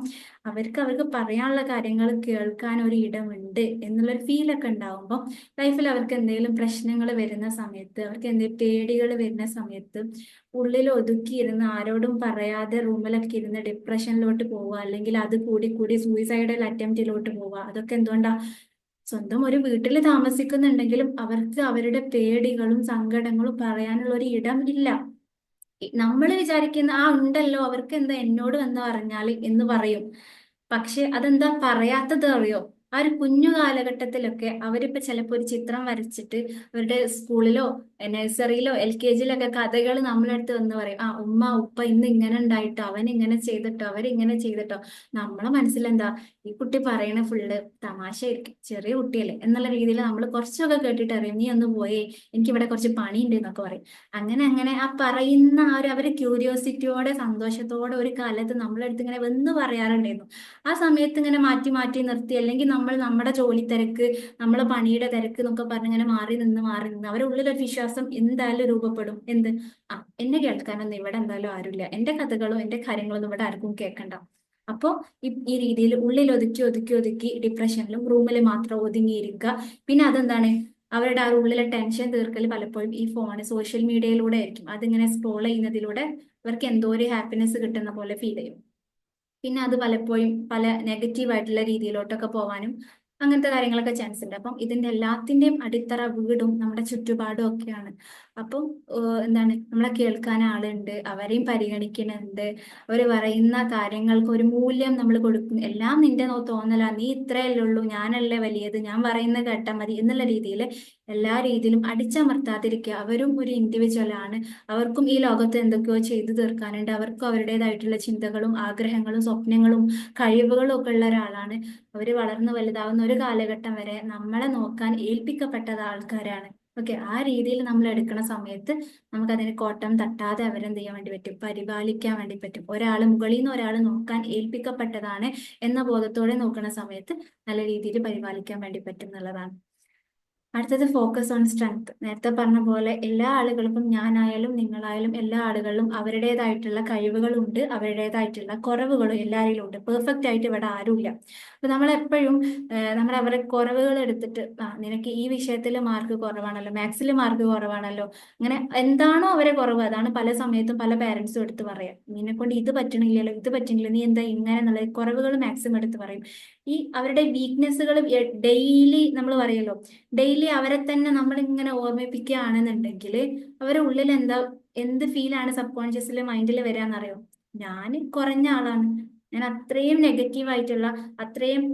അവർക്ക് പറയാനുള്ള കാര്യങ്ങൾ കേൾക്കാൻ ഒരു ഇടമുണ്ട് എന്നുള്ളൊരു ഫീലൊക്കെ ഉണ്ടാവുമ്പോൾ ലൈഫിൽ അവർക്ക് എന്തെങ്കിലും പ്രശ്നങ്ങൾ വരുന്ന സമയത്ത്, അവർക്ക് എന്തെങ്കിലും പേടികൾ വരുന്ന സമയത്ത് ഉള്ളിൽ ഒതുക്കിയിരുന്ന് ആരോടും പറയാതെ റൂമിലൊക്കെ ഇരുന്ന് ഡിപ്രഷനിലോട്ട് പോവുക, അല്ലെങ്കിൽ അത് കൂടി കൂടി സൂയിസൈഡൽ അറ്റംപ്റ്റിലോട്ട് പോവുക, അതൊക്കെ എന്തുകൊണ്ടാ, സ്വന്തം ഒരു വീട്ടിൽ താമസിക്കുന്നുണ്ടെങ്കിലും അവർക്ക് അവരുടെ പേടികളും സങ്കടങ്ങളും പറയാനുള്ള ഒരു ഇടം ഇല്ല. നമ്മൾ വിചാരിക്കുന്ന ഉണ്ടല്ലോ, അവർക്ക് എന്താ എന്നോട് എന്താ പറഞ്ഞാല് എന്ന് പറയും. പക്ഷെ അതെന്താ പറയാത്തത് അറിയോ, ആ ഒരു കുഞ്ഞു കാലഘട്ടത്തിലൊക്കെ അവരിപ്പോ ചിലപ്പോൾ ഒരു ചിത്രം വരച്ചിട്ട് അവരുടെ സ്കൂളിലോ നഴ്സറിയിലോ LKG-ലൊക്കെ കഥകൾ നമ്മളടുത്ത് വന്ന് പറയും, ഉമ്മ ഉപ്പ ഇന്ന് ഇങ്ങനെ ഉണ്ടായിട്ടോ, അവൻ ഇങ്ങനെ ചെയ്തിട്ടോ, അവരിങ്ങനെ ചെയ്തിട്ടോ. നമ്മളെ മനസ്സിലെന്താ, ഈ കുട്ടി പറയണ ഫുള്ള് തമാശയായിരിക്കും, ചെറിയ കുട്ടിയല്ലേ എന്നുള്ള രീതിയിൽ നമ്മൾ കുറച്ചൊക്കെ കേട്ടിട്ട് അറിയാം, നീ ഒന്ന് പോയേ, എനിക്കിവിടെ കുറച്ച് പണിയുണ്ട് എന്നൊക്കെ പറയും. അങ്ങനെ അങ്ങനെ ആ പറയുന്ന അവര് ക്യൂരിയോസിറ്റിയോടെ സന്തോഷത്തോടെ ഒരു കാലത്ത് നമ്മളടുത്ത് ഇങ്ങനെ വന്ന് പറയാറുണ്ടായിരുന്നു. ആ സമയത്ത് ഇങ്ങനെ മാറ്റി മാറ്റി നിർത്തി, അല്ലെങ്കിൽ നമ്മൾ നമ്മുടെ ജോലി തിരക്ക്, നമ്മളെ പണിയുടെ തിരക്ക് എന്നൊക്കെ പറഞ്ഞ് ഇങ്ങനെ മാറി നിന്ന് അവരുടെ ഉള്ളിലൊരു വിശ്വാസം എന്തായാലും രൂപപ്പെടും. എന്ത്, എന്നെ കേൾക്കാനൊന്നും ഇവിടെ എന്തായാലും ആരുമില്ല, എന്റെ കഥകളും എന്റെ കാര്യങ്ങളൊന്നും ഇവിടെ ആർക്കും കേൾക്കണ്ട. അപ്പോ ഈ രീതിയിൽ ഉള്ളിൽ ഒതുക്കി ഒതുക്കി ഒതുക്കി ഡിപ്രഷനിലും റൂമിൽ മാത്രം ഒതുങ്ങിയിരിക്കുക. പിന്നെ അതെന്താണ്, അവരുടെ ആ ഉള്ളിലെ ടെൻഷൻ തീർക്കൽ പലപ്പോഴും ഈ സോഷ്യൽ മീഡിയയിലൂടെ ആയിരിക്കും. അതിങ്ങനെ സ്ക്രോൾ ചെയ്യുന്നതിലൂടെ അവർക്ക് എന്തോ ഒരു ഹാപ്പിനെസ് കിട്ടുന്ന പോലെ ഫീൽ ചെയ്യും. പിന്നെ അത് പലപ്പോഴും പല നെഗറ്റീവ് ആയിട്ടുള്ള രീതിയിലോട്ടൊക്കെ പോകാനും അങ്ങനത്തെ കാര്യങ്ങളൊക്കെ ചാൻസ് ഉണ്ട്. അപ്പം ഇതിന്റെ എല്ലാത്തിന്റെയും അടിത്തറ വീടും നമ്മുടെ ചുറ്റുപാടും ഒക്കെയാണ്. അപ്പം എന്താണ്, നമ്മളെ കേൾക്കാൻ ആളുണ്ട്, അവരെയും പരിഗണിക്കുന്നുണ്ട്, അവർ പറയുന്ന കാര്യങ്ങൾക്ക് ഒരു മൂല്യം നമ്മൾ കൊടുക്കും. എല്ലാം നിന്റെ തോന്നലാ, നീ ഇത്രയല്ലേ ഉള്ളൂ, ഞാനല്ലേ വലിയത്, ഞാൻ പറയുന്നത് കേട്ടാൽ മതി എന്നുള്ള രീതിയിൽ എല്ലാ രീതിയിലും അടിച്ചമർത്താതിരിക്കുക. അവരും ഒരു ഇൻഡിവിജ്വൽ ആണ്, അവർക്കും ഈ ലോകത്ത് എന്തൊക്കെയോ ചെയ്തു തീർക്കാനുണ്ട്, അവർക്കും അവരുടേതായിട്ടുള്ള ചിന്തകളും ആഗ്രഹങ്ങളും സ്വപ്നങ്ങളും കഴിവുകളും ഒക്കെ ഉള്ള ഒരാളാണ്. അവർ വളർന്നു വലുതാവുന്ന ഒരു കാലഘട്ടം വരെ നമ്മളെ നോക്കാൻ ഏൽപ്പിക്കപ്പെട്ടത് ആൾക്കാരാണ്. ഓക്കെ, ആ രീതിയിൽ നമ്മൾ എടുക്കുന്ന സമയത്ത് നമുക്കതിന് കോട്ടം തട്ടാതെ അവരെന്ത് ചെയ്യാൻ വേണ്ടി പറ്റും, പരിപാലിക്കാൻ വേണ്ടി പറ്റും. ഒരാൾ മുകളിൽ നിന്ന് ഒരാൾ നോക്കാൻ ഏൽപ്പിക്കപ്പെട്ടതാണ് എന്ന ബോധത്തോടെ നോക്കുന്ന സമയത്ത് നല്ല രീതിയിൽ പരിപാലിക്കാൻ വേണ്ടി പറ്റും എന്നുള്ളതാണ്. അടുത്തത് ഫോക്കസ് ഓൺ സ്ട്രെങ്ത്. നേരത്തെ പറഞ്ഞ പോലെ എല്ലാ ആളുകൾക്കും, ഞാനായാലും നിങ്ങളായാലും എല്ലാ ആളുകളിലും അവരുടേതായിട്ടുള്ള കഴിവുകളുണ്ട്, അവരുടേതായിട്ടുള്ള കുറവുകളും എല്ലാവരിലും ഉണ്ട്. പെർഫെക്റ്റ് ആയിട്ട് ഇവിടെ ആരുമില്ല. അപ്പൊ നമ്മളെപ്പോഴും നമ്മൾ അവരുടെ കുറവുകൾ എടുത്തിട്ട്, നിനക്ക് ഈ വിഷയത്തിൽ മാർക്ക് കുറവാണല്ലോ, മാത്സിൽ മാർക്ക് കുറവാണല്ലോ, അങ്ങനെ എന്താണോ അവരെ കുറവ് അതാണ് പല സമയത്തും പല പാരന്റ്സും എടുത്ത് പറയാം. നിന്നെ കൊണ്ട് ഇത് പറ്റണില്ലല്ലോ, ഇത് പറ്റണില്ല, നീ എന്താ ഇങ്ങനെ എന്നുള്ള കുറവുകൾ മാക്സിമം എടുത്ത് പറയും. ഈ അവരുടെ വീക്ക്നെസ്സുകൾ ഡെയിലി നമ്മൾ പറയല്ലോ, ഡെയിലി അവരെ തന്നെ നമ്മൾ ഇങ്ങനെ ഓർമ്മിപ്പിക്കുകയാണെന്നുണ്ടെങ്കിൽ അവരുടെ ഉള്ളിൽ എന്താ, എന്ത് ഫീലാണ് സബ് കോൺഷ്യസിൽ മൈൻഡിൽ വരാന്നറിയോ, ഞാൻ കുറഞ്ഞ ആളാണ്, ഞാൻ അത്രയും നെഗറ്റീവ് ആയിട്ടുള്ള, അത്രയും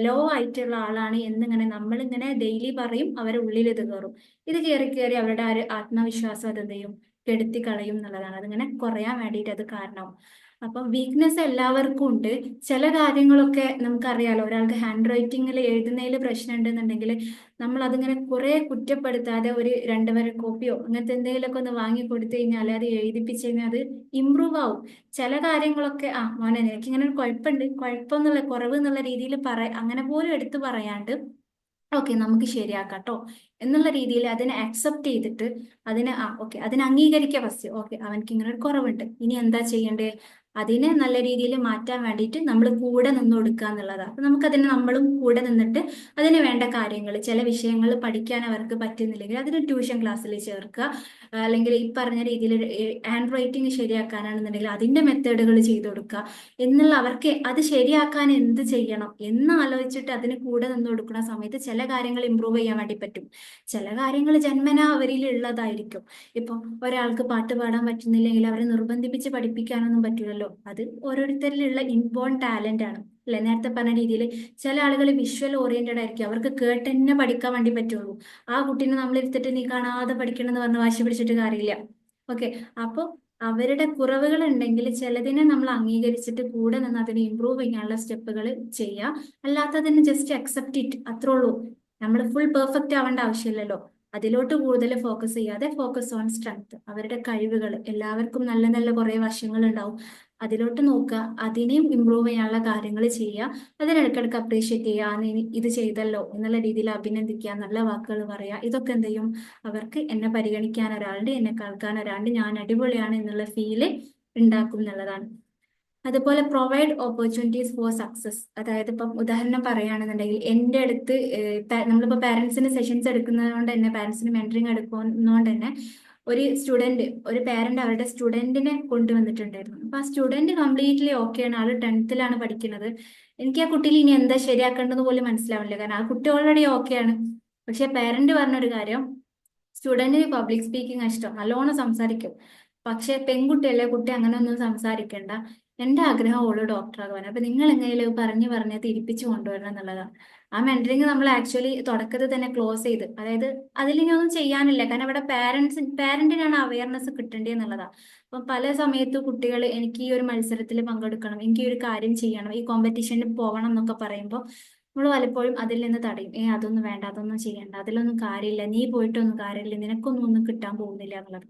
ലോ ആയിട്ടുള്ള ആളാണ് എന്നിങ്ങനെ നമ്മളിങ്ങനെ ഡെയിലി പറയും. അവരുടെ ഉള്ളിൽ ഇത് കയറും. ഇത് കയറി കയറി അവരുടെ ആ ഒരു ആത്മവിശ്വാസം അത് എന്ത് ചെയ്യും, കെടുത്തി കളയും എന്നുള്ളതാണ്. അതിങ്ങനെ കുറയാൻ വേണ്ടിയിട്ട് അത് കാരണമാവും. അപ്പം വീക്ക്നെസ് എല്ലാവർക്കും ഉണ്ട്. ചില കാര്യങ്ങളൊക്കെ നമുക്കറിയാലോ, ഒരാൾക്ക് ഹാൻഡ് റൈറ്റിങ്ങിൽ എഴുതുന്നതിൽ പ്രശ്നം ഉണ്ടെന്നുണ്ടെങ്കിൽ നമ്മൾ അതിങ്ങനെ കുറെ കുറ്റപ്പെടുത്താതെ ഒരു രണ്ട് വര കോപ്പിയോ അങ്ങനത്തെ എന്തെങ്കിലുമൊക്കെ ഒന്ന് വാങ്ങി കൊടുത്തു കഴിഞ്ഞാൽ അത് എഴുതിപ്പിച്ച് കഴിഞ്ഞാൽ അത് ഇമ്പ്രൂവ് ആവും. ചില കാര്യങ്ങളൊക്കെ മോനെ നിനക്ക് ഇങ്ങനെ ഒരു കുഴപ്പമുണ്ട്, കുഴപ്പം എന്നുള്ള കുറവ് എന്നുള്ള രീതിയിൽ അങ്ങനെ പോലും എടുത്തു പറയാണ്ട് ഓക്കെ നമുക്ക് ശരിയാക്കാം കേട്ടോ എന്നുള്ള രീതിയിൽ അതിനെ അക്സെപ്റ്റ് ചെയ്തിട്ട് അതിനെ ഓക്കെ അതിനെ അംഗീകരിക്കുക ഫസ്റ്റ്. ഓക്കെ, അവനക്ക് ഇങ്ങനെ ഒരു കുറവുണ്ട്, ഇനി എന്താ ചെയ്യേണ്ടത്, അതിനെ നല്ല രീതിയിൽ മാറ്റാൻ വേണ്ടിയിട്ട് നമ്മൾ കൂടെ നിന്ന് കൊടുക്കുക എന്നുള്ളതാണ്. അപ്പൊ നമുക്കതിന് നമ്മളും കൂടെ നിന്നിട്ട് അതിന് വേണ്ട കാര്യങ്ങൾ, ചില വിഷയങ്ങൾ പഠിക്കാൻ അവർക്ക് പറ്റുന്നില്ലെങ്കിൽ അതിന് ട്യൂഷൻ ക്ലാസ്സിൽ ചേർക്കുക. അല്ലെങ്കിൽ ഈ പറഞ്ഞ രീതിയിൽ ഹാൻഡ് റൈറ്റിംഗ് ശരിയാക്കാനാണെന്നുണ്ടെങ്കിൽ അതിന്റെ മെത്തേഡുകൾ ചെയ്തു കൊടുക്കുക. എന്നുള്ള അവർക്ക് അത് ശരിയാക്കാൻ എന്ത് ചെയ്യണം എന്ന് ആലോചിച്ചിട്ട് അതിന് കൂടെ നിന്ന് കൊടുക്കുന്ന സമയത്ത് ചില കാര്യങ്ങൾ ഇമ്പ്രൂവ് ചെയ്യാൻ വേണ്ടി പറ്റും. ചില കാര്യങ്ങൾ ജന്മനാ അവരിൽ ഉള്ളതായിരിക്കും. ഇപ്പം ഒരാൾക്ക് പാട്ട് പാടാൻ പറ്റുന്നില്ലെങ്കിൽ അവരെ നിർബന്ധിപ്പിച്ച് പഠിപ്പിക്കാനൊന്നും പറ്റില്ലല്ലോ. അത് ഓരോരുത്തരിലുള്ള ഇൻബോൺ ടാലന്റ് ആണ് അല്ലെ. നേരത്തെ പറഞ്ഞ രീതിയിൽ ചില ആളുകൾ വിഷ്വൽ ഓറിയന്റഡ് ആയിരിക്കും, അവർക്ക് കേട്ട് തന്നെ പഠിക്കാൻ വേണ്ടി പറ്റുള്ളൂ. ആ കുട്ടീനെ നമ്മൾ എടുത്തിട്ട് നീ കാണാതെ പഠിക്കണം എന്ന് പറഞ്ഞ് വാശി പിടിച്ചിട്ട് കാര്യമില്ല. ഓക്കെ, അപ്പോൾ അവരുടെ കുറവുകൾ ഉണ്ടെങ്കിൽ ചിലതിനെ നമ്മൾ അംഗീകരിച്ചിട്ട് കൂടെ നിന്ന് അതിനെ ഇമ്പ്രൂവ് ചെയ്യാനുള്ള സ്റ്റെപ്പുകൾ ചെയ്യുക. അല്ലാത്തതിന് ജസ്റ്റ് അക്സെപ്റ്റ് ഇറ്റ്, അത്രേ ഉള്ളൂ. നമ്മൾ ഫുൾ പെർഫെക്റ്റ് ആവേണ്ട ആവശ്യമില്ലല്ലോ. അതിലോട്ട് കൂടുതൽ ഫോക്കസ് ചെയ്യാതെ ഫോക്കസ് ഓൺ സ്ട്രെങ്ത്, അവരുടെ കഴിവുകൾ. എല്ലാവർക്കും നല്ല നല്ല കുറേ വശങ്ങൾ ഉണ്ടാവും, അതിലോട്ട് നോക്കുക, അതിനെയും ഇമ്പ്രൂവ് ചെയ്യാനുള്ള കാര്യങ്ങൾ ചെയ്യുക. അതിനിടയ്ക്കിടയ്ക്ക് അപ്രീഷിയേറ്റ് ചെയ്യുക, നീ ഇത് ചെയ്തല്ലോ എന്നുള്ള രീതിയിൽ അഭിനന്ദിക്കുക, നല്ല വാക്കുകൾ പറയുക. ഇതൊക്കെ എന്ത് ചെയ്യും, അവർക്ക് എന്നെ പരിഗണിക്കാൻ ഒരാളുണ്ട്, എന്നെ കേൾക്കാൻ ഒരാളുണ്ട്, ഞാൻ അടിപൊളിയാണ് എന്നുള്ള ഫീല് ഉണ്ടാക്കും എന്നുള്ളതാണ്. അതുപോലെ പ്രൊവൈഡ് ഓപ്പർച്യൂണിറ്റീസ് ഫോർ സക്സസ്. അതായത് ഇപ്പം ഉദാഹരണം പറയുകയാണെന്നുണ്ടെങ്കിൽ എൻ്റെ അടുത്ത് നമ്മളിപ്പോൾ പാരൻസിന് സെഷൻസ് എടുക്കുന്നത് കൊണ്ട് തന്നെ, പാരൻസിന് മെന്ററിങ് എടുക്കുന്നതുകൊണ്ട് തന്നെ ഒരു പാരന്റ് അവരുടെ സ്റ്റുഡന്റിനെ കൊണ്ടുവന്നിട്ടുണ്ടായിരുന്നു. അപ്പൊ ആ സ്റ്റുഡന്റ് കംപ്ലീറ്റ്ലി ഓക്കെയാണ്, ആള് 10th പഠിക്കുന്നത്. എനിക്ക് ആ കുട്ടിയിൽ ഇനി എന്താ ശരിയാക്കേണ്ടത് പോലും മനസ്സിലാവില്ല, കാരണം ആ കുട്ടി ഓൾറെഡി ഓക്കെയാണ്. പക്ഷെ പാരന്റ് പറഞ്ഞൊരു കാര്യം, സ്റ്റുഡന്റിന് പബ്ലിക് സ്പീക്കിംഗ് ഇഷ്ടം, നല്ലോണം സംസാരിക്കും. പക്ഷെ പെൺകുട്ടിയല്ലേ, കുട്ടി അങ്ങനെ ഒന്നും സംസാരിക്കണ്ട, എന്റെ ആഗ്രഹം ഓള് ഡോക്ടറാകുവാൻ, അപ്പൊ നിങ്ങൾ എങ്ങനെയും പറഞ്ഞ് തിരിപ്പിച്ചു കൊണ്ടുവരണം എന്നുള്ളതാണ്. ആ മെന്ററിങ് നമ്മൾ ആക്ച്വലി തുടക്കത്തിൽ തന്നെ ക്ലോസ് ചെയ്ത്, അതായത് അതിലിനി ഒന്നും ചെയ്യാനില്ല, കാരണം ഇവിടെ പാരന്റിനാണ് അവയർനെസ് കിട്ടേണ്ടത് എന്നുള്ളതാണ്. അപ്പൊ പല സമയത്ത് കുട്ടികൾ എനിക്ക് ഈ ഒരു മത്സരത്തിൽ പങ്കെടുക്കണം, എനിക്ക് ഈ ഒരു കാര്യം ചെയ്യണം, ഈ കോമ്പറ്റീഷനിൽ പോകണം എന്നൊക്കെ പറയുമ്പോൾ നമ്മൾ പലപ്പോഴും അതിൽ നിന്ന് തടയും. അതൊന്നും വേണ്ട, അതൊന്നും ചെയ്യണ്ട, അതിലൊന്നും കാര്യമില്ല, നീ പോയിട്ടൊന്നും കാര്യമില്ല, നിനക്കൊന്നും ഒന്നും കിട്ടാൻ പോകുന്നില്ല എന്നുള്ളത്.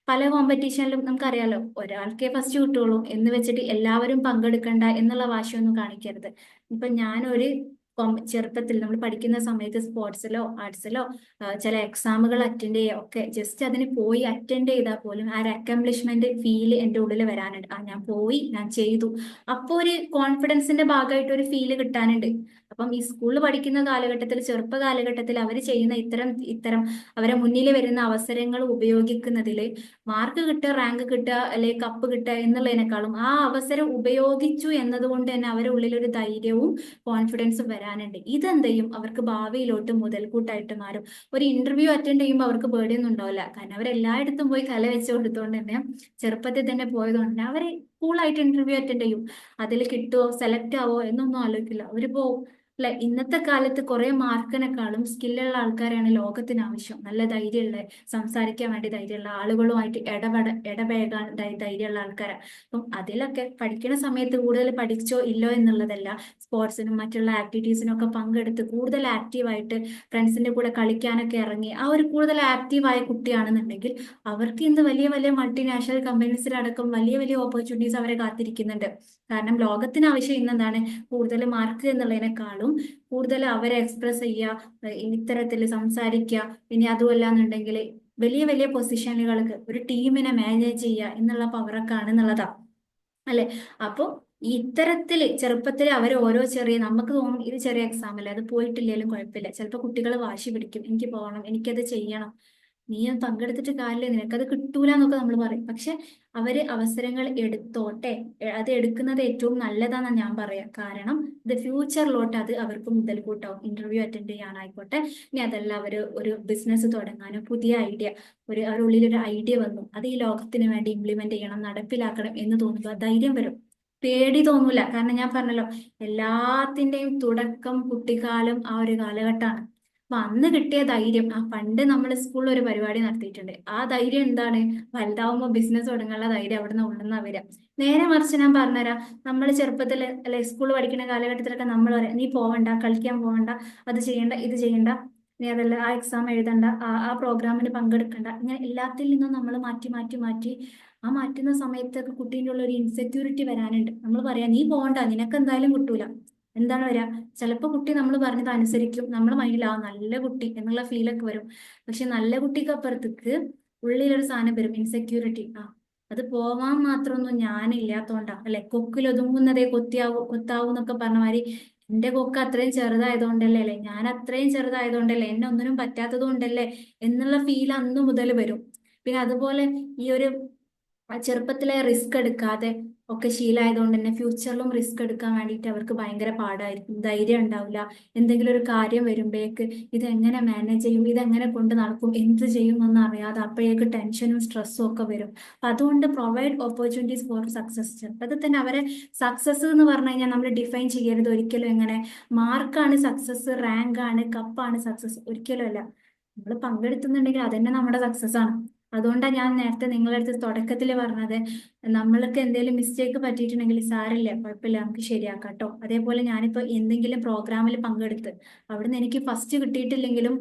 പല കോമ്പറ്റീഷനിലും നമുക്കറിയാലോ, ഒരാൾക്കേ ഫസ്റ്റ് കിട്ടുള്ളൂ എന്ന് വെച്ചിട്ട് എല്ലാവരും പങ്കെടുക്കണ്ട എന്നുള്ള വാശിയൊന്നും കാണിക്കരുത്. ഇപ്പൊ ഞാനൊരു ചെറുപ്പത്തിൽ നമ്മൾ പഠിക്കുന്ന സമയത്ത് സ്പോർട്സിലോ ആർട്സിലോ ചില എക്സാമുകൾ അറ്റൻഡ് ചെയ്യുക ഒക്കെ ജസ്റ്റ് അതിന് പോയി അറ്റൻഡ് ചെയ്താൽ പോലും ആ ഒരു അക്കംപ്ലിഷ്മെന്റ് ഫീൽ എൻ്റെ ഉള്ളിൽ വരാനുണ്ട്. ആ ഞാൻ പോയി, ഞാൻ ചെയ്തു, അപ്പോൾ ഒരു കോൺഫിഡൻസിന്റെ ഭാഗമായിട്ട് ഒരു ഫീല് കിട്ടാനുണ്ട്. അപ്പം ഈ സ്കൂളിൽ പഠിക്കുന്ന കാലഘട്ടത്തിൽ, ചെറുപ്പ കാലഘട്ടത്തിൽ അവർ ചെയ്യുന്ന ഇത്തരം ഇത്തരം അവരെ മുന്നിൽ വരുന്ന അവസരങ്ങൾ ഉപയോഗിക്കുന്നതിൽ മാർക്ക് കിട്ടുക, റാങ്ക് കിട്ടുക, അല്ലെങ്കിൽ കപ്പ് കിട്ടുക എന്നുള്ളതിനേക്കാളും ആ അവസരം ഉപയോഗിച്ചു എന്നതുകൊണ്ട് തന്നെ അവരുടെ ഉള്ളിൽ ഒരു ധൈര്യവും കോൺഫിഡൻസും വരാനുണ്ട്. ഇതെന്ത് ചെയ്യും? അവർക്ക് ഭാവിയിലോട്ട് മുതൽക്കൂട്ടായിട്ട് മാറും. ഒരു ഇന്റർവ്യൂ അറ്റൻഡ് ചെയ്യുമ്പോൾ അവർക്ക് പേടിയൊന്നും ഉണ്ടാവില്ല, കാരണം അവരെല്ലായിടത്തും പോയി കല വെച്ച് കൊടുത്തോണ്ട് തന്നെ, ചെറുപ്പത്തിൽ തന്നെ പോയതുകൊണ്ട് തന്നെ അവര് കൂളായിട്ട് ഇന്റർവ്യൂ അറ്റൻഡ് ചെയ്യും. അതിൽ കിട്ടുമോ, സെലക്ട് ആവോ എന്നൊന്നും ആലോചിക്കില്ല, അവര് പോവും. അല്ലെ, ഇന്നത്തെ കാലത്ത് കുറെ മാർക്കിനെക്കാളും സ്കില്ലുള്ള ആൾക്കാരാണ് ലോകത്തിന് ആവശ്യം. നല്ല ധൈര്യമുള്ള, സംസാരിക്കാൻ വേണ്ടി ധൈര്യമുള്ള, ആളുകളുമായിട്ട് ഇടപഴകാൻ ധൈര്യമുള്ള ആൾക്കാരാണ്. അപ്പം അതിലൊക്കെ പഠിക്കുന്ന സമയത്ത് കൂടുതൽ പഠിച്ചോ ഇല്ലോ എന്നുള്ളതല്ല, സ്പോർട്സിനും മറ്റുള്ള ആക്ടിവിറ്റീസിനും ഒക്കെ പങ്കെടുത്ത് കൂടുതൽ ആക്റ്റീവായിട്ട് ഫ്രണ്ട്സിന്റെ കൂടെ കളിക്കാനൊക്കെ ഇറങ്ങി ആ ഒരു കൂടുതൽ ആക്റ്റീവായ കുട്ടിയാണെന്നുണ്ടെങ്കിൽ അവർക്ക് ഇന്ന് വലിയ വലിയ മൾട്ടിനാഷണൽ കമ്പനീസിലടക്കം വലിയ വലിയ ഓപ്പർച്യൂണിറ്റീസ് അവരെ കാത്തിരിക്കുന്നുണ്ട്. കാരണം ലോകത്തിന് ആവശ്യം ഇന്നെന്താണ്? കൂടുതൽ മാർക്ക് എന്നുള്ളതിനേക്കാളും കൂടുതൽ അവരെ എക്സ്പ്രസ് ചെയ്യുക, ഇത്തരത്തിൽ സംസാരിക്കുക, ഇനി അതുമല്ല എന്നുണ്ടെങ്കിൽ വലിയ വലിയ പൊസിഷനുകൾക്ക് ഒരു ടീമിനെ മാനേജ് ചെയ്യുക എന്നുള്ള പവറൊക്കെ ആണെന്നുള്ളതാ, അല്ലെ? അപ്പൊ ഇത്തരത്തില് ചെറുപ്പത്തിൽ അവർ ഓരോ ചെറിയ, നമുക്ക് തോന്നും ഇത് ചെറിയ എക്സാം അല്ലേ, അത് പോയിട്ടില്ലെങ്കിലും കുഴപ്പമില്ല. ചിലപ്പോൾ കുട്ടികൾ വാശി പിടിക്കും, എനിക്ക് പോകണം, എനിക്കത് ചെയ്യണം, നീ അത് പങ്കെടുത്തിട്ട് കാര്യമില്ല, നിനക്കത് കിട്ടൂല എന്നൊക്കെ നമ്മൾ പറയും. പക്ഷെ അവര് അവസരങ്ങൾ എടുത്തോട്ടെ, അത് എടുക്കുന്നത് ഏറ്റവും നല്ലതാണെന്ന് ഞാൻ പറയാം. കാരണം ഇത് ഫ്യൂച്ചറിലോട്ട് അത് അവർക്ക് മുതൽക്കൂട്ടാവും. ഇന്റർവ്യൂ അറ്റൻഡ് ചെയ്യാനായിക്കോട്ടെ, ഇനി അതല്ല അവര് ഒരു ബിസിനസ് തുടങ്ങാനോ, പുതിയ ഐഡിയ, അവരുടെ ഉള്ളിൽ ഒരു ഐഡിയ വന്നു, അത് ഈ ലോകത്തിന് വേണ്ടി ഇംപ്ലിമെന്റ് ചെയ്യണം, നടപ്പിലാക്കണം എന്ന് തോന്നുമ്പോൾ ധൈര്യം വരും, പേടി തോന്നൂല. കാരണം ഞാൻ പറഞ്ഞല്ലോ, എല്ലാത്തിന്റെയും തുടക്കം കുട്ടിക്കാലം ആ ഒരു കാലഘട്ടമാണ്. അപ്പൊ അന്ന് കിട്ടിയ ധൈര്യം, ആ പണ്ട് നമ്മൾ സ്കൂളിൽ ഒരു പരിപാടി നടത്തിയിട്ടുണ്ട്, ആ ധൈര്യം എന്താണ്? വലുതാവുമ്പോൾ ബിസിനസ് തുടങ്ങാനുള്ള ധൈര്യം അവിടെ നിന്ന് ഉണ്ടെന്നാ വരിക. നേരെ മറിച്ച് ഞാൻ പറഞ്ഞുതരാം, നമ്മൾ ചെറുപ്പത്തിൽ അല്ലെ സ്കൂൾ പഠിക്കുന്ന കാലഘട്ടത്തിലൊക്കെ നമ്മൾ പറയാം, നീ പോവണ്ട, കളിക്കാൻ പോവണ്ട, അത് ചെയ്യണ്ട, ഇത് ചെയ്യണ്ട, നീ അതല്ല ആ എക്സാം എഴുതണ്ട, ആ പ്രോഗ്രാമിന് പങ്കെടുക്കണ്ട, ഇങ്ങനെ എല്ലാത്തിൽ നിന്നും നമ്മൾ മാറ്റി മാറ്റി മാറ്റി ആ മാറ്റുന്ന സമയത്തൊക്കെ കുട്ടീൻ്റെ ഉള്ള ഒരു ഇൻസെക്യൂരിറ്റി വരാനുണ്ട്. നമ്മൾ പറയാം, നീ പോവണ്ട, നിനക്ക് എന്തായാലും കിട്ടൂല. എന്താണ് വരിക? ചിലപ്പോൾ കുട്ടി നമ്മൾ പറഞ്ഞത് അനുസരിക്കും, നമ്മൾ മൈൻഡിൽ ആ നല്ല കുട്ടി എന്നുള്ള ഫീലൊക്കെ വരും. പക്ഷെ നല്ല കുട്ടിക്ക് അപ്പുറത്തേക്ക് ഉള്ളിലൊരു സാധനം വരും, ഇൻസെക്യൂരിറ്റി. ആ, അത് പോവാൻ മാത്രമൊന്നും ഞാനില്ലാത്തോണ്ടാ, അല്ലെ, കൊക്കിലൊതുങ്ങുന്നതേ കൊത്താവൂ എന്നൊക്കെ പറഞ്ഞ മാതിരി എന്റെ കൊക്ക് അത്രയും ചെറുതായതുകൊണ്ടല്ലേ, അല്ലെ, ഞാൻ അത്രയും ചെറുതായതുകൊണ്ടല്ലേ, എന്നെ ഒന്നിനും പറ്റാത്തത് കൊണ്ടല്ലേ എന്നുള്ള ഫീൽ അന്ന് മുതൽ വരും. പിന്നെ അതുപോലെ ഈ ഒരു ചെറുപ്പത്തിലെ റിസ്ക് എടുക്കാതെ ഒക്കെ ശീലമായതുകൊണ്ട് തന്നെ ഫ്യൂച്ചറിലും റിസ്ക് എടുക്കാൻ വേണ്ടിയിട്ട് അവർക്ക് ഭയങ്കര പാടായിരിക്കും, ധൈര്യം ഉണ്ടാവില്ല. എന്തെങ്കിലും ഒരു കാര്യം വരുമ്പോഴേക്ക് ഇത് എങ്ങനെ മാനേജ് ചെയ്യും, ഇതെങ്ങനെ കൊണ്ട് നടക്കും, എന്ത് ചെയ്യും എന്നൊന്നും അറിയാതെ അപ്പോഴേക്ക് ടെൻഷനും സ്ട്രെസ്സും ഒക്കെ വരും. അപ്പൊ അതുകൊണ്ട് പ്രൊവൈഡ് ഓപ്പർച്യൂണിറ്റീസ് ഫോർ സക്സസ്. ചെറുപ്പത്തിൽ തന്നെ അവരെ സക്സസ് എന്ന് പറഞ്ഞു കഴിഞ്ഞാൽ നമ്മൾ ഡിഫൈൻ ചെയ്യരുത് ഒരിക്കലും. എങ്ങനെ മാർക്കാണ് സക്സസ്, റാങ്ക് ആണ്, കപ്പാണ് സക്സസ്, ഒരിക്കലും അല്ല. നമ്മൾ പങ്കെടുത്തുന്നുണ്ടെങ്കിൽ അതന്നെ നമ്മുടെ സക്സസ് ആണ്. അതുകൊണ്ടാണ് ഞാൻ നേരത്തെ നിങ്ങളുടെ അടുത്ത് തുടക്കത്തിൽ പറഞ്ഞത്, നമ്മൾക്ക് എന്തെങ്കിലും മിസ്റ്റേക്ക് പറ്റിയിട്ടുണ്ടെങ്കിൽ സാരില്ല, കുഴപ്പമില്ല, നമുക്ക് ശരിയാക്കാം കേട്ടോ. അതേപോലെ ഞാനിപ്പോൾ എന്തെങ്കിലും പ്രോഗ്രാമിൽ പങ്കെടുത്ത് അവിടുന്ന് എനിക്ക് ഫസ്റ്റ് കിട്ടിയിട്ടില്ലെങ്കിലും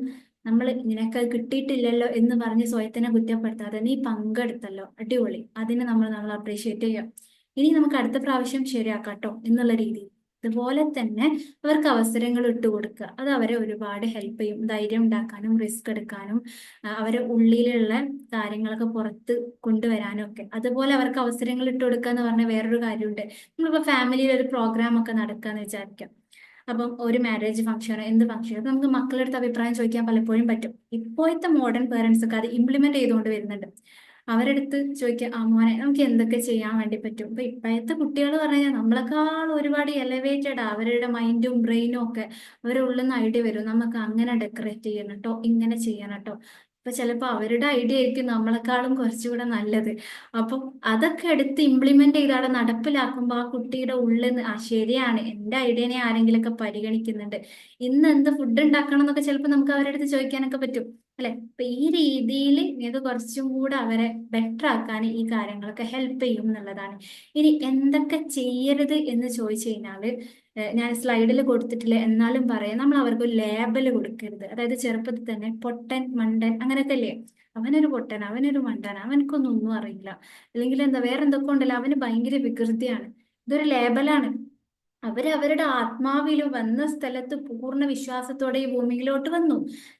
നമ്മൾ നിനക്ക് അത് കിട്ടിയിട്ടില്ലല്ലോ എന്ന് പറഞ്ഞ് സ്വയത്തിനെ കുറ്റപ്പെടുത്താതെ നീ പങ്കെടുത്തല്ലോ, അടിപൊളി, അതിനെ നമ്മൾ അപ്രീഷിയേറ്റ് ചെയ്യാം. ഇനി നമുക്ക് അടുത്ത പ്രാവശ്യം ശരിയാക്കാം കേട്ടോ എന്നുള്ള രീതിയിൽ. അതുപോലെ തന്നെ അവർക്ക് അവസരങ്ങൾ ഇട്ടുകൊടുക്കുക, അത് അവരെ ഒരുപാട് ഹെൽപ്പ് ചെയ്യും, ധൈര്യം ഉണ്ടാക്കാനും റിസ്ക് എടുക്കാനും അവരെ ഉള്ളിലുള്ള കാര്യങ്ങളൊക്കെ പുറത്ത് കൊണ്ടുവരാനും ഒക്കെ. അതുപോലെ അവർക്ക് അവസരങ്ങൾ ഇട്ട് കൊടുക്കുക എന്ന് പറഞ്ഞ വേറൊരു കാര്യമുണ്ട്. നമ്മളിപ്പോൾ ഫാമിലിയിൽ ഒരു പ്രോഗ്രാം ഒക്കെ നടക്കാന്ന് വിചാരിക്കാം. അപ്പം ഒരു മാരേജ് ഫംഗ്ഷനോ എന്ത് ഫംഗ്ഷനോ നമുക്ക് മക്കളുടെ അടുത്ത് അഭിപ്രായം ചോദിക്കാൻ പലപ്പോഴും പറ്റും. ഇപ്പോഴത്തെ മോഡേൺ പേരൻസ് ഒക്കെ അത് ഇംപ്ലിമെന്റ് ചെയ്തുകൊണ്ട് വരുന്നുണ്ട്. അവരെടുത്ത് ചോദിക്കുക, ആ മോനെ നമുക്ക് എന്തൊക്കെ ചെയ്യാൻ വേണ്ടി പറ്റും. ഇപ്പൊ ഇപ്പോഴത്തെ കുട്ടികൾ പറഞ്ഞു കഴിഞ്ഞാൽ നമ്മളെക്കാൾ ഒരുപാട് എലവേറ്റഡ് അവരുടെ മൈൻഡും ബ്രെയിനും ഒക്കെ. അവരുടെ ഉള്ളിൽ നിന്ന് ഐഡിയ വരും, നമുക്ക് അങ്ങനെ ഡെക്കറേറ്റ് ചെയ്യണം കേട്ടോ, ഇങ്ങനെ ചെയ്യണം കേട്ടോ. അപ്പൊ ചിലപ്പോ അവരുടെ ഐഡിയ ആയിരിക്കും നമ്മളെക്കാളും കുറച്ചുകൂടെ നല്ലത്. അപ്പം അതൊക്കെ എടുത്ത് ഇംപ്ലിമെന്റ് ചെയ്ത് അവിടെ നടപ്പിലാക്കുമ്പോൾ ആ കുട്ടിയുടെ ഉള്ളിൽ നിന്ന് ആ ശരിയാണ്, എന്റെ ഐഡിയനെ ആരെങ്കിലുമൊക്കെ പരിഗണിക്കുന്നുണ്ട്, ഇന്ന് എന്ത് ഫുഡ് ഉണ്ടാക്കണം എന്നൊക്കെ ചിലപ്പോൾ നമുക്ക് അവരുടെ അടുത്ത് ചോദിക്കാനൊക്കെ പറ്റും, അല്ലെ? അപ്പൊ ഈ രീതിയിൽ ഇത് കുറച്ചും കൂടെ അവരെ ബെറ്റർ ആക്കാൻ ഈ കാര്യങ്ങളൊക്കെ ഹെൽപ്പ് ചെയ്യും എന്നുള്ളതാണ്. ഇനി എന്തൊക്കെ ചെയ്യരുത് എന്ന് ചോദിച്ചു കഴിഞ്ഞാല്, ഞാൻ സ്ലൈഡിൽ കൊടുത്തിട്ടില്ല എന്നാലും പറയാം, നമ്മൾ അവർക്ക് ഒരു ലേബൽ കൊടുക്കരുത്. അതായത് ചെറുപ്പത്തിൽ തന്നെ പൊട്ടൻ, മണ്ടൻ അങ്ങനെയൊക്കെ അല്ലേ, അവനൊരു പൊട്ടൻ, അവനൊരു മണ്ടൻ, അവനക്കൊന്നും ഒന്നും അറിയില്ല, അല്ലെങ്കിൽ എന്താ വേറെ എന്തൊക്കെ ഉണ്ടല്ലോ, അവന് ഭയങ്കര വികൃതിയാണ്, ഇതൊരു ലേബലാണ്. അവരവരുടെ ആത്മാവിലും വന്ന സ്ഥലത്ത് പൂർണ്ണ വിശ്വാസത്തോടെ ഈ ഭൂമിയിലോട്ട് വന്നു.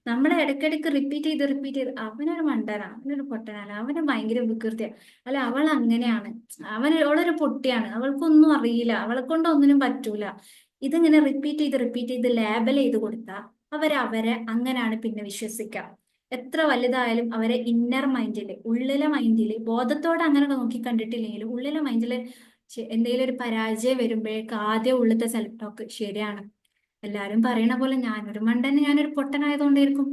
നമ്മളെ ഇടയ്ക്കിടയ്ക്ക് റിപ്പീറ്റ് ചെയ്ത് അവനൊരു മണ്ടനാണ്, അവനൊരു പൊട്ടനാണ്, അവന് ഭയങ്കര വികൃതിയാണ്, അല്ല അവൾ അങ്ങനെയാണ്, അവളൊരു പൊട്ടിയാണ്, അവൾക്കൊന്നും അറിയില്ല, അവളെ കൊണ്ട് ഒന്നിനും പറ്റൂല. ഇതിങ്ങനെ റിപ്പീറ്റ് ചെയ്ത് ലേബൽ ചെയ്ത് കൊടുത്താൽ അവരെ അങ്ങനെയാണ് പിന്നെ വിശ്വസിക്കുക. എത്ര വലുതായാലും അവരെ ഇന്നർ മൈൻഡില്, ഉള്ളിലെ മൈൻഡില്, ബോധത്തോടെ അങ്ങനെ നോക്കി കണ്ടിട്ടില്ലെങ്കിലും ഉള്ളിലെ മൈൻഡില് എന്തെങ്കിലും ഒരു പരാജയം വരുമ്പോഴേക്ക് ആദ്യം ഉള്ളത്തെ സെൽഫ് ടോക്ക് ശരിയാണ്, എല്ലാരും പറയണ പോലെ ഞാനൊരു മണ്ടൻ, ഞാനൊരു പൊട്ടനായതുകൊണ്ടായിരിക്കും,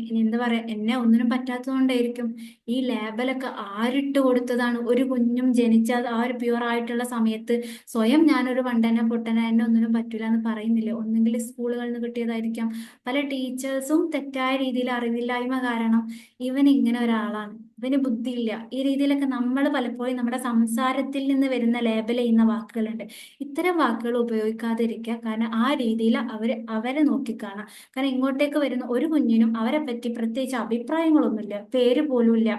ഇനി എന്താ പറയാ, എന്നെ ഒന്നിനും പറ്റാത്തതുകൊണ്ടായിരിക്കും. ഈ ലേബലൊക്കെ ആരിട്ട് കൊടുത്തതാണ്? ഒരു കുഞ്ഞും ജനിച്ച ആ ഒരു പ്യുവർ ആയിട്ടുള്ള സമയത്ത് സ്വയം ഞാനൊരു മണ്ടന പൊട്ടന, എന്നെ ഒന്നിനും പറ്റൂല എന്ന് പറയുന്നില്ലേ? ഒന്നെങ്കിൽ സ്കൂളുകളിൽ നിന്ന് കിട്ടിയതായിരിക്കാം. പല ടീച്ചേഴ്സും തെറ്റായ രീതിയിൽ അറിവില്ലായ്മ കാരണം ഇവൻ ഇങ്ങനെ ഒരാളാണ്, ഇവന് ബുദ്ധിയില്ല, ഈ രീതിയിലൊക്കെ നമ്മൾ പലപ്പോഴും നമ്മുടെ സംസാരത്തിൽ നിന്ന് വരുന്ന ലേബൽ ചെയ്യുന്ന വാക്കുകളുണ്ട്. ഇത്തരം വാക്കുകൾ ഉപയോഗിക്കാതിരിക്കുക. കാരണം ആ രീതിയിൽ അവരെ നോക്കിക്കാണാം. കാരണം ഇങ്ങോട്ടേക്ക് വരുന്ന ഒരു കുഞ്ഞിനും അവരെ പറ്റി പ്രത്യേകിച്ച് അഭിപ്രായങ്ങളൊന്നുമില്ല, പേര് പോലും ഇല്ല.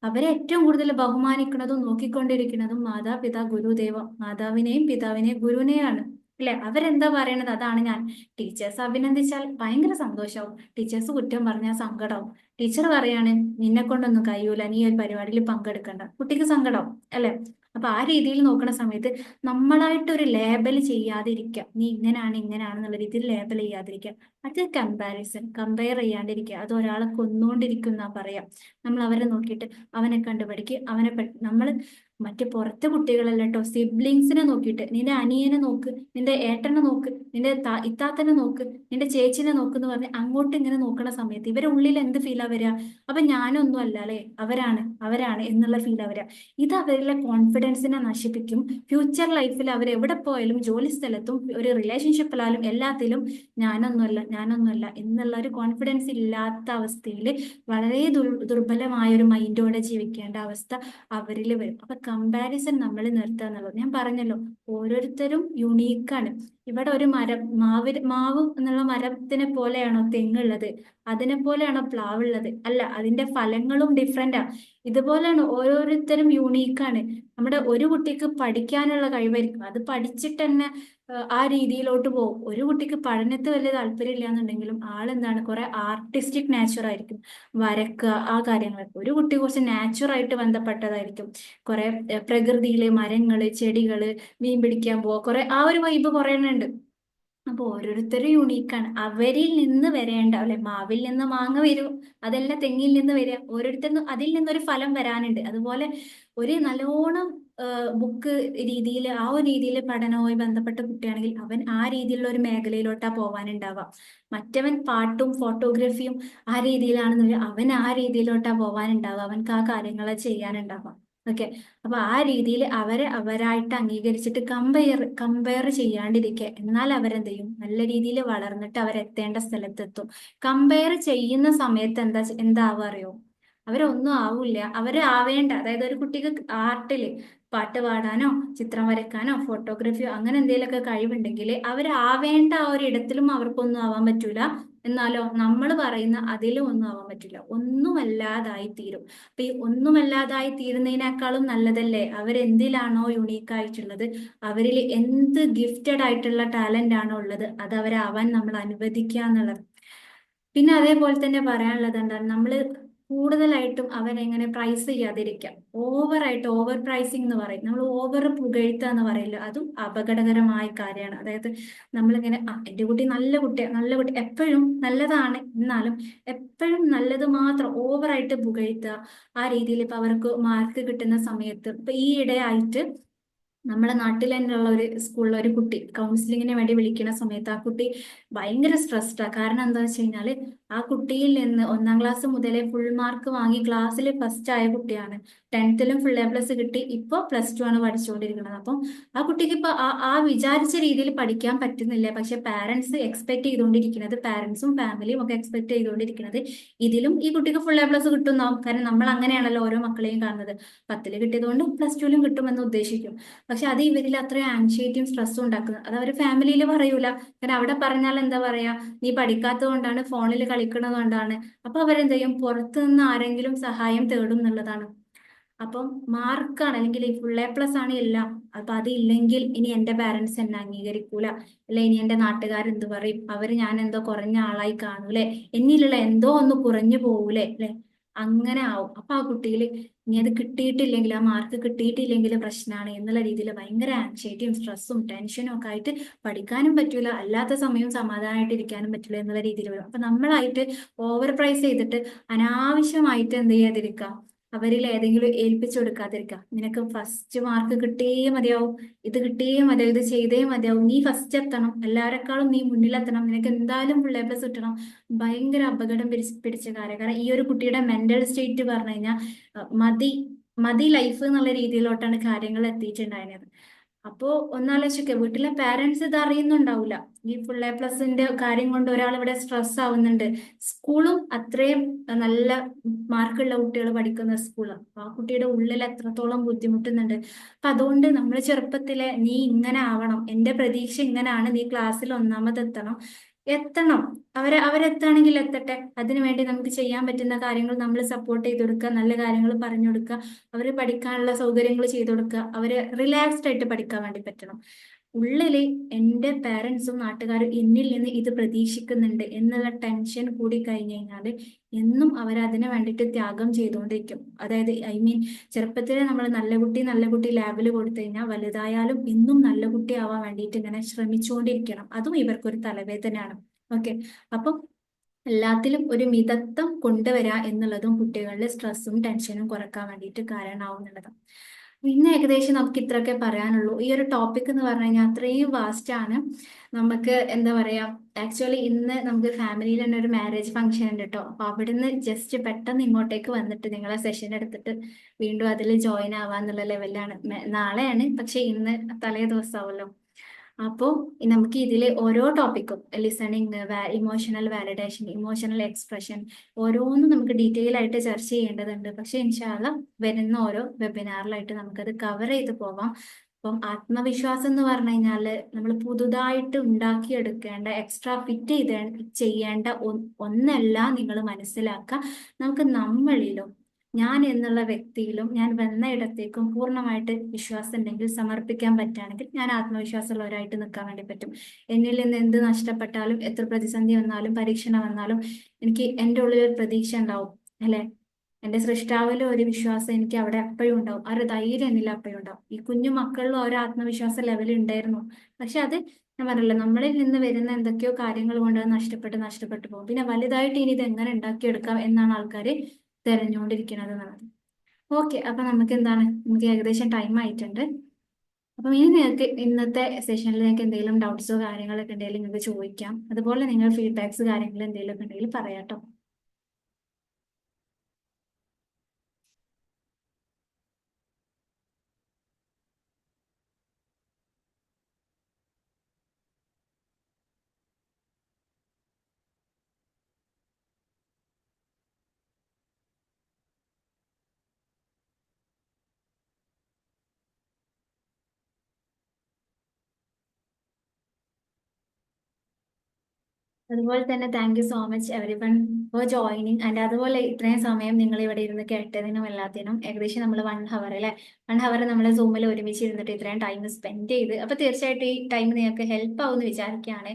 അവരെ ഏറ്റവും കൂടുതൽ ബഹുമാനിക്കുന്നതും നോക്കിക്കൊണ്ടിരിക്കുന്നതും മാതാപിതാ ഗുരുദേവം, മാതാവിനെയും പിതാവിനെയും ഗുരുവിനെയാണ്. അല്ലെ? അവരെന്താ പറയണത് അതാണ് ഞാൻ. ടീച്ചേഴ്സ് അഭിനന്ദിച്ചാൽ ഭയങ്കര സന്തോഷാവും, ടീച്ചേഴ്സ് കുറ്റം പറഞ്ഞാൽ സങ്കടാവും. ടീച്ചർ പറയാണ് നിന്നെ കൊണ്ടൊന്നും കഴിയൂല, നീ ഒരു പരിപാടിയിൽ പങ്കെടുക്കണ്ട, കുട്ടിക്ക് സങ്കടാവും. അല്ലെ? അപ്പൊ ആ രീതിയിൽ നോക്കുന്ന സമയത്ത് നമ്മളായിട്ട് ഒരു ലേബൽ ചെയ്യാതിരിക്കുക, നീ ഇങ്ങനെയാണ് എന്നുള്ള രീതിയിൽ ലേബൽ ചെയ്യാതിരിക്കുക. അത് കമ്പയർ ചെയ്യാണ്ടിരിക്കുക. അത് ഒരാളെ കൊന്നുകൊണ്ടിരിക്കുന്ന പറയാം. നമ്മൾ അവരെ നോക്കിയിട്ട് അവനെ കണ്ടുപഠിക്ക്, നമ്മൾ മറ്റു പുറത്തെ കുട്ടികളല്ല കേട്ടോ, സിബ്ലിങ്സിനെ നോക്കിയിട്ട്, നിന്റെ അനിയനെ നോക്ക്, നിന്റെ ഏട്ടനെ നോക്ക്, നിന്റെ ഇത്താത്തനെ നോക്ക്, നിന്റെ ചേച്ചിനെ നോക്ക് എന്ന് പറഞ്ഞ് അങ്ങോട്ട് ഇങ്ങനെ നോക്കണ സമയത്ത് ഇവരുടെ ഉള്ളിൽ എന്ത് ഫീലാ വരിക? അപ്പൊ ഞാനൊന്നും അല്ല അല്ലെ, അവരാണ് എന്നുള്ള ഫീലാ വരിക. ഇത് അവരിലെ കോൺഫിഡൻസിനെ നശിപ്പിക്കും. ഫ്യൂച്ചർ ലൈഫിൽ അവർ എവിടെ പോയാലും, ജോലി സ്ഥലത്തും ഒരു റിലേഷൻഷിപ്പിലായാലും എല്ലാത്തിലും ഞാനൊന്നുമല്ല എന്നുള്ള ഒരു കോൺഫിഡൻസ് ഇല്ലാത്ത അവസ്ഥയിൽ വളരെ ദുർബലമായ ഒരു മൈൻഡോടെ ജീവിക്കേണ്ട അവസ്ഥ അവരിൽ വരും. അപ്പൊ കമ്പാരിസൺ നമ്മൾ നിർത്തുക എന്നുള്ളത്, ഞാൻ പറഞ്ഞല്ലോ, ഓരോരുത്തരും യുണീക്കാണ്. ഇവിടെ ഒരു മരം, മാവ് എന്നുള്ള മരത്തിനെ പോലെയാണോ തെങ്ങുള്ളത്? അതിനെ പോലെയാണോ പ്ലാവുള്ളത്? അല്ല, അതിന്റെ ഫലങ്ങളും ഡിഫറെന്റാ. ഇതുപോലെയാണ് ഓരോരുത്തരും യൂണീക്കാണ്. നമ്മുടെ ഒരു കുട്ടിക്ക് പഠിക്കാനുള്ള കഴിവായിരിക്കും, അത് പഠിച്ചിട്ട് തന്നെ ആ രീതിയിലോട്ട് പോകും. ഒരു കുട്ടിക്ക് പഠനത്തിൽ വലിയ താല്പര്യം ഇല്ലാന്നുണ്ടെങ്കിലും ആളെന്താണ്, കുറെ ആർട്ടിസ്റ്റിക് നാച്ചർ ആയിരിക്കും, വരക്കുക, ആ കാര്യങ്ങളൊക്കെ. ഒരു കുട്ടി കുറച്ച് നാച്ചുറായിട്ട് ബന്ധപ്പെട്ടതായിരിക്കും, കുറെ പ്രകൃതിയിലെ മരങ്ങള്, ചെടികള്, മീൻ പിടിക്കാൻ പോവുക, കുറെ ആ ഒരു വൈബ് കുറെ ഉണ്ട്. അപ്പൊ ഓരോരുത്തരും യുണീക്കാണ്. അവരിൽ നിന്ന് വരേണ്ട, അല്ലെ, മാവിൽ നിന്ന് മാങ്ങ വരും, അതല്ല തെങ്ങിൽ നിന്ന് വരിക, ഓരോരുത്തരും അതിൽ നിന്നൊരു ഫലം വരാനുണ്ട്. അതുപോലെ ഒരു നല്ലോണം ബുക്ക് രീതിയിൽ, ആ ഒരു രീതിയിൽ പഠനവുമായി ബന്ധപ്പെട്ട കുട്ടിയാണെങ്കിൽ അവൻ ആ രീതിയിലുള്ള ഒരു മേഖലയിലോട്ടാ പോവാനുണ്ടാവാം. മറ്റവൻ പാട്ടും ഫോട്ടോഗ്രാഫിയും ആ രീതിയിലാണെന്നുണ്ടെങ്കിൽ അവൻ ആ രീതിയിലോട്ടാ പോവാനുണ്ടാവുക, അവൻക്ക് ആ കാര്യങ്ങളെ ചെയ്യാനുണ്ടാവാം. ഓക്കെ. അപ്പൊ ആ രീതിയിൽ അവരായിട്ട് അംഗീകരിച്ചിട്ട് കമ്പയർ ചെയ്യാണ്ടിരിക്കുക. എന്നാൽ അവരെന്ത് ചെയ്യും? നല്ല രീതിയിൽ വളർന്നിട്ട് അവരെത്തേണ്ട സ്ഥലത്തെത്തും. കമ്പയർ ചെയ്യുന്ന സമയത്ത് എന്താവുക അറിയോ? അവരൊന്നും ആവില്ല. അവര് ആവേണ്ട, അതായത് ഒരു കുട്ടിക്ക് ആർട്ടില് പാട്ട് പാടാനോ ചിത്രം വരയ്ക്കാനോ ഫോട്ടോഗ്രാഫിയോ അങ്ങനെ എന്തെങ്കിലുമൊക്കെ കഴിവുണ്ടെങ്കിൽ അവരാവേണ്ട ആ ഒരു ഇടത്തിലും അവർക്കൊന്നും ആവാൻ പറ്റൂല. എന്നാലോ നമ്മൾ പറയുന്ന അതിലും ഒന്നും ആവാൻ പറ്റില്ല, ഒന്നുമല്ലാതായി തീരും. അപ്പൊ ഈ ഒന്നുമല്ലാതായി തീരുന്നതിനേക്കാളും നല്ലതല്ലേ അവരെന്തിലാണോ യുണീക്ക് ആയിട്ടുള്ളത്, അവരിൽ എന്ത് ഗിഫ്റ്റഡ് ആയിട്ടുള്ള ടാലന്റ് ആണോ ഉള്ളത്, അത് അവരാവാൻ നമ്മൾ അനുവദിക്കുക എന്നുള്ളത്. പിന്നെ അതേപോലെ തന്നെ പറയാനുള്ളത് എന്താണ്, നമ്മൾ കൂടുതലായിട്ടും അവരെങ്ങനെ പ്രൈസ് ചെയ്യാതിരിക്കാം. ഓവർ പ്രൈസിങ് എന്ന് പറയും, നമ്മൾ ഓവർ പുകഴ്ത്തുക എന്ന് പറയില്ല, അതും അപകടകരമായ കാര്യമാണ്. അതായത് നമ്മളിങ്ങനെ എൻ്റെ കുട്ടി നല്ല കുട്ടി എപ്പോഴും നല്ലതാണ്, എന്നാലും എപ്പോഴും നല്ലത് മാത്രം ഓവറായിട്ട് പുകഴ്ത്തുക. ആ രീതിയിൽ ഇപ്പൊ അവർക്ക് മാർക്ക് കിട്ടുന്ന സമയത്ത്, ഇപ്പൊ ഈ ഇടയായിട്ട് നമ്മളെ നാട്ടിൽ തന്നെയുള്ള ഒരു സ്കൂളിലെ ഒരു കുട്ടി കൗൺസിലിങ്ങിന് വേണ്ടി വിളിക്കുന്ന സമയത്ത് ആ കുട്ടി ഭയങ്കര സ്ട്രെസ്ഡാ. കാരണം എന്താ വെച്ച് കഴിഞ്ഞാല് ആ കുട്ടിയിൽ നിന്ന് 1ാം ക്ലാസ് മുതലേ ഫുൾ മാർക്ക് വാങ്ങി ക്ലാസ്സിൽ ഫസ്റ്റ് ആയ കുട്ടിയാണ്. 10th ഫുൾ A+ കിട്ടി, ഇപ്പോൾ +2 ആണ് പഠിച്ചുകൊണ്ടിരിക്കുന്നത്. അപ്പം ആ കുട്ടിക്ക് ഇപ്പൊ ആ വിചാരിച്ച രീതിയിൽ പഠിക്കാൻ പറ്റുന്നില്ല. പക്ഷെ പാരന്റ്സ് എക്സ്പെക്ട് ചെയ്തുകൊണ്ടിരിക്കുന്നത്, പാരന്റ്സും ഫാമിലിയും ഒക്കെ എക്സ്പെക്ട് ചെയ്തുകൊണ്ടിരിക്കുന്നത് ഇതിലും ഈ കുട്ടിക്ക് ഫുൾ A+ കിട്ടുന്നാവും. കാരണം നമ്മൾ അങ്ങനെയാണല്ലോ ഓരോ മക്കളെയും കാണുന്നത്. 10ൽ കിട്ടിയതുകൊണ്ട് +2ലും കിട്ടുമെന്ന് ഉദ്ദേശിക്കും. പക്ഷെ അത് ഇവരിൽ അത്രയും ആൻസൈറ്റിയും സ്ട്രെസ്സും ഉണ്ടാക്കുന്നത്. അത് അവർ ഫാമിലിയിൽ പറയൂല. കാരണം അവിടെ പറഞ്ഞാൽ എന്താ പറയാ, നീ പഠിക്കാത്തത് കൊണ്ടാണ്, ഫോണിൽ കളിക്കുന്നത് കൊണ്ടാണ്. അപ്പൊ അവരെന്ത് ചെയ്യും? പുറത്തു നിന്ന് ആരെങ്കിലും സഹായം തേടും എന്നുള്ളതാണ്. അപ്പം മാർക്കാണ് അല്ലെങ്കിൽ ഈ ഫുൾ എ പ്ലസ് ആണ് എല്ലാം. അപ്പൊ അതില്ലെങ്കിൽ ഇനി എന്റെ പാരന്റ്സ് എന്നെ അംഗീകരിക്കൂല, അല്ലെ ഇനി എന്റെ നാട്ടുകാരെന്ത് പറയും, അവര് ഞാൻ എന്തോ കുറഞ്ഞ ആളായി കാണൂലേ, എന്നിലുള്ള എന്തോ ഒന്ന് കുറഞ്ഞു പോകൂലേ അല്ലെ, അങ്ങനെ ആവും. അപ്പൊ ആ കുട്ടിയിൽ ഇനി അത് കിട്ടിയിട്ടില്ലെങ്കിൽ, ആ മാർക്ക് കിട്ടിയിട്ടില്ലെങ്കിൽ പ്രശ്നമാണ് എന്നുള്ള രീതിയിൽ ഭയങ്കര ആൻസൈറ്റിയും സ്ട്രെസ്സും ടെൻഷനും ഒക്കെ ആയിട്ട് പഠിക്കാനും പറ്റൂല, അല്ലാത്ത സമയവും സമാധാനമായിട്ട് ഇരിക്കാനും പറ്റൂല എന്നുള്ള രീതിയിൽ വരും. അപ്പൊ നമ്മളായിട്ട് ഓവർ പ്രൈസ് ചെയ്തിട്ട് അനാവശ്യമായിട്ട് എന്ത് ചെയ്യാതിരിക്കുക, അവരിൽ ഏതെങ്കിലും ഏൽപ്പിച്ചു കൊടുക്കാതിരിക്കുക. നിനക്ക് ഫസ്റ്റ് മാർക്ക് കിട്ടിയേ മതിയാവും, ഇത് കിട്ടിയേ മതിയാവും, ഇത് ചെയ്തേ മതിയാവും, നീ ഫസ്റ്റ് എത്തണം, എല്ലാവരെക്കാളും നീ മുന്നിലെത്തണം, നിനക്ക് എന്തായാലും ഫുൾ എ പ്ലസ് കിട്ടണം. ഭയങ്കര അപകടം പിടിച്ച കാര്യം. കാരണം ഈ ഒരു കുട്ടിയുടെ മെന്റൽ സ്റ്റേറ്റ് പറഞ്ഞു കഴിഞ്ഞാൽ മതി മതി ലൈഫ് എന്നുള്ള രീതിയിലോട്ടാണ് കാര്യങ്ങൾ എത്തിയിട്ടുണ്ടായിരുന്നത്. അപ്പോ ഒന്നാലോചിച്ചൊക്കെ വീട്ടിലെ പാരന്റ്സ് ഇത് അറിയുന്നുണ്ടാവില്ല, ഈ ഫുൾ എ പ്ലസിന്റെ കാര്യം കൊണ്ട് ഒരാൾ ഇവിടെ സ്ട്രെസ് ആവുന്നുണ്ട്. സ്കൂളും അത്രയും നല്ല മാർക്കുള്ള കുട്ടികൾ പഠിക്കുന്ന സ്കൂളാണ്. അപ്പൊ ആ കുട്ടിയുടെ ഉള്ളിൽ എത്രത്തോളം ബുദ്ധിമുട്ടുന്നുണ്ട്. അപ്പൊ അതുകൊണ്ട് നമ്മൾ ചെറുപ്പത്തിലെ നീ ഇങ്ങനെ ആവണം, എന്റെ പ്രതീക്ഷ ഇങ്ങനെയാണ്, നീ ക്ലാസ്സിൽ ഒന്നാമതെത്തണം, എത്തണം, അവരെത്താണെങ്കിൽ എത്തട്ടെ, അതിനുവേണ്ടി നമുക്ക് ചെയ്യാൻ പറ്റുന്ന കാര്യങ്ങൾ നമ്മൾ സപ്പോർട്ട് ചെയ്ത് കൊടുക്കുക, നല്ല കാര്യങ്ങൾ പറഞ്ഞു കൊടുക്കുക, അവര് പഠിക്കാനുള്ള സൗകര്യങ്ങൾ ചെയ്തു കൊടുക്കുക, അവര് റിലാക്സ്ഡ് ആയിട്ട് പഠിക്കാൻ വേണ്ടി പറ്റണം. ഉള്ളില് എന്റെ പാരന്റ്സും നാട്ടുകാരും എന്നിൽ നിന്ന് ഇത് പ്രതീക്ഷിക്കുന്നുണ്ട് എന്നുള്ള ടെൻഷൻ കൂടി കഴിഞ്ഞു കഴിഞ്ഞാൽ എന്നും അവരതിനു വേണ്ടിയിട്ട് ത്യാഗം ചെയ്തുകൊണ്ടിരിക്കും. അതായത് ചെറുപ്പത്തിലെ നമ്മൾ നല്ല കുട്ടി ലാബിൽ കൊടുത്തു കഴിഞ്ഞാൽ വലുതായാലും ഇന്നും നല്ല കുട്ടി ആവാൻ വേണ്ടിയിട്ട് ഇങ്ങനെ ശ്രമിച്ചുകൊണ്ടിരിക്കണം. അതും ഇവർക്കൊരു തലവേദനയാണ്. ഓക്കെ, അപ്പം എല്ലാത്തിലും ഒരു മിതത്വം കൊണ്ടുവരിക എന്നുള്ളതും കുട്ടികളിലെ സ്ട്രെസ്സും ടെൻഷനും കുറക്കാൻ വേണ്ടിയിട്ട് കാരണമാവുന്നുള്ളതാണ്. ഇന്ന് ഏകദേശം നമുക്ക് ഇത്രയൊക്കെ പറയാനുള്ളൂ. ഈ ഒരു ടോപ്പിക് എന്ന് പറഞ്ഞു കഴിഞ്ഞാൽ അത്രയും വാസ്റ്റ് ആണ്. നമുക്ക് എന്താ പറയാ, ആക്ച്വലി ഇന്ന് നമുക്ക് ഫാമിലിയിൽ തന്നെ ഒരു മാരേജ് ഫംഗ്ഷൻ ഉണ്ട് കേട്ടോ. അപ്പൊ അവിടുന്ന് ജസ്റ്റ് പെട്ടെന്ന് ഇങ്ങോട്ടേക്ക് വന്നിട്ട് നിങ്ങളെ സെഷൻ എടുത്തിട്ട് വീണ്ടും അതിൽ ജോയിൻ ആവാന്നുള്ള ലെവലിലാണ്. നാളെയാണ്, പക്ഷെ ഇന്ന് തലേ ദിവസമാവല്ലോ. അപ്പോൾ നമുക്ക് ഇതിൽ ഓരോ ടോപ്പിക്കും listening, emotional validation, emotional expression, ഓരോന്നും നമുക്ക് ഡീറ്റെയിൽ ആയിട്ട് ചർച്ച ചെയ്യേണ്ടതുണ്ട്. പക്ഷെ ഇൻഷാല്ല വരുന്ന ഓരോ വെബിനാറിലായിട്ട് നമുക്കത് കവർ ചെയ്ത് പോവാം. അപ്പം ആത്മവിശ്വാസം എന്ന് പറഞ്ഞു കഴിഞ്ഞാൽ നമ്മൾ പുതുതായിട്ട് ഉണ്ടാക്കിയെടുക്കേണ്ട, എക്സ്ട്രാ ഫിറ്റ് ചെയ്യേണ്ട ഒന്നല്ല. നിങ്ങൾ മനസ്സിലാക്കുക, നമുക്ക് നമ്മളിലും ഞാൻ എന്നുള്ള വ്യക്തിയിലും ഞാൻ വന്ന ഇടത്തേക്കും പൂർണ്ണമായിട്ട് വിശ്വാസം ഉണ്ടെങ്കിൽ, സമർപ്പിക്കാൻ പറ്റുകയാണെങ്കിൽ ഞാൻ ആത്മവിശ്വാസമുള്ളവരായിട്ട് നിൽക്കാൻ വേണ്ടി പറ്റും. എന്നിൽ നിന്ന് എന്ത് നഷ്ടപ്പെട്ടാലും, എത്ര പ്രതിസന്ധി വന്നാലും, പരീക്ഷണം വന്നാലും എനിക്ക് എൻ്റെ ഉള്ളിൽ ഒരു പ്രതീക്ഷ ഉണ്ടാവും അല്ലെ. എന്റെ സൃഷ്ടാവിലും ഒരു വിശ്വാസം എനിക്ക് അവിടെ എപ്പോഴും ഉണ്ടാവും, ആ ഒരു ധൈര്യം എന്നിൽ എപ്പോഴും ഉണ്ടാവും. ഈ കുഞ്ഞു മക്കളിലും ഒരു ആത്മവിശ്വാസ ലെവൽ ഉണ്ടായിരുന്നു. പക്ഷെ അത് ഞാൻ പറഞ്ഞല്ലോ, നമ്മളിൽ നിന്ന് വരുന്ന എന്തൊക്കെയോ കാര്യങ്ങൾ കൊണ്ട് അത് നഷ്ടപ്പെട്ടു പോകും. പിന്നെ വലുതായിട്ട് ഇനി ഇത് എങ്ങനെ ഉണ്ടാക്കിയെടുക്കാം എന്നാണ് ആൾക്കാർ തെരഞ്ഞുകൊണ്ടിരിക്കുന്നത് എന്നുള്ളത്. ഓക്കെ, അപ്പൊ നമുക്ക് ഏകദേശം ടൈം ആയിട്ടുണ്ട്. അപ്പം ഇനി നിങ്ങൾക്ക് ഇന്നത്തെ സെഷനിൽ നിങ്ങൾക്ക് എന്തെങ്കിലും ഡൗട്ട്സോ കാര്യങ്ങളൊക്കെ ഉണ്ടെങ്കിൽ നിങ്ങൾക്ക് ചോദിക്കാം. അതുപോലെ നിങ്ങൾ ഫീഡ്ബാക്സ് കാര്യങ്ങൾ എന്തെങ്കിലുമൊക്കെ ഉണ്ടെങ്കിൽ പറയാട്ടോ. അതുപോലെ തന്നെ thank you so much every one for joining. And അതുപോലെ ഇത്രയും സമയം നിങ്ങൾ ഇവിടെ ഇരുന്ന് കേട്ടതിനും എല്ലാത്തിനും. ഏകദേശം നമ്മൾ 1 hour അല്ലെ, 1 hour നമ്മൾ സൂമിൽ ഒരുമിച്ച് ഇരുന്നിട്ട് ഇത്രയും ടൈം സ്പെൻഡ് ചെയ്ത്, അപ്പൊ തീർച്ചയായിട്ടും ഈ ടൈം നിങ്ങൾക്ക് ഹെൽപ്പ് ആവുമെന്ന് വിചാരിക്കുകയാണ്.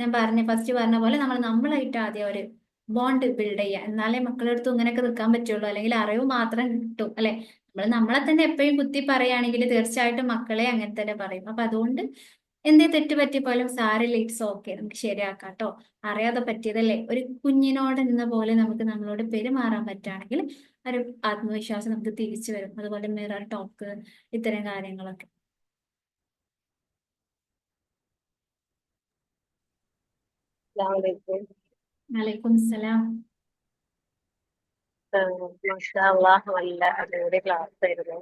ഞാൻ ഫസ്റ്റ് പറഞ്ഞ പോലെ നമ്മളായിട്ട് ആദ്യം ഒരു ബോണ്ട് ബിൽഡ് ചെയ്യുക, എന്നാലേ മക്കളുടെ അടുത്ത് ഇങ്ങനെയൊക്കെ നിൽക്കാൻ പറ്റുള്ളൂ. അല്ലെങ്കിൽ അറിവ് മാത്രം കിട്ടും അല്ലെ. നമ്മളെ തന്നെ എപ്പോഴും കുത്തി പറയുകയാണെങ്കിൽ തീർച്ചയായിട്ടും മക്കളെ അങ്ങനെ തന്നെ പറയും. അപ്പൊ അതുകൊണ്ട് എന്തേ തെറ്റ് പറ്റിപ്പോയാലും സാരമില്ല, ഇറ്റ്സ് ഓക്കെ, നമുക്ക് ശരിയാക്കാം കേട്ടോ. അറിയാതെ പറ്റിയതല്ലേ. ഒരു കുഞ്ഞിനോട് എന്ന പോലെ നമുക്ക് നമ്മളോട് പെരുമാറാൻ പറ്റുകയാണെങ്കിൽ ഒരു ആത്മവിശ്വാസം നമുക്ക് തിരിച്ചു വരും. അതുപോലെ മിറർ ടോക്ക്, ഇത്തരം കാര്യങ്ങളൊക്കെ. അസ്സലാമലൈക്കും. വലൈക്കും സലാം. മാഷാ അല്ലാഹ്, നല്ല അടിപൊളി ക്ലാസ് ആയിരുന്നു.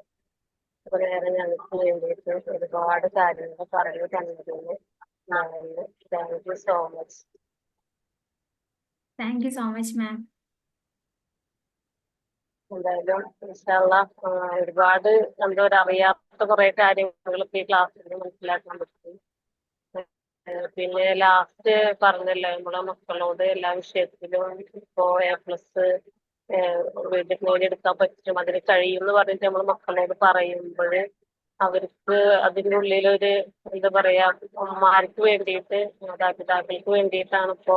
അപ്പൊ നേരെ ഞങ്ങൾക്ക് വേണ്ടിയിട്ട് ഒരുപാട് കാര്യങ്ങൾ പറഞ്ഞു തന്നിരുന്നു. Thank you so much. Thank you so much മാം. എന്തായാലും മാഷാ അല്ലാഹ്, ഒരുപാട് എന്താ പറയുക, അറിയാത്ത കുറെ കാര്യങ്ങളൊക്കെ ഈ ക്ലാസ്സിൽ നിന്ന് മനസ്സിലാക്കാൻ പറ്റും. പിന്നെ ലാസ്റ്റ് പറഞ്ഞല്ലോ, നമ്മളെ മക്കളോട് എല്ലാ വിഷയത്തിലും ഇപ്പോ A+ നേടിയെടുക്കാൻ പറ്റും, അതിന് കഴിയും എന്ന് പറഞ്ഞിട്ട് നമ്മൾ മക്കളോട് പറയുമ്പോൾ അവർക്ക് അതിൻ്റെ ഉള്ളിലൊരു എന്താ പറയാ, അമ്മമാർക്ക് വേണ്ടിയിട്ട് മാതാപിതാക്കൾക്ക് വേണ്ടിയിട്ടാണ് ഇപ്പോ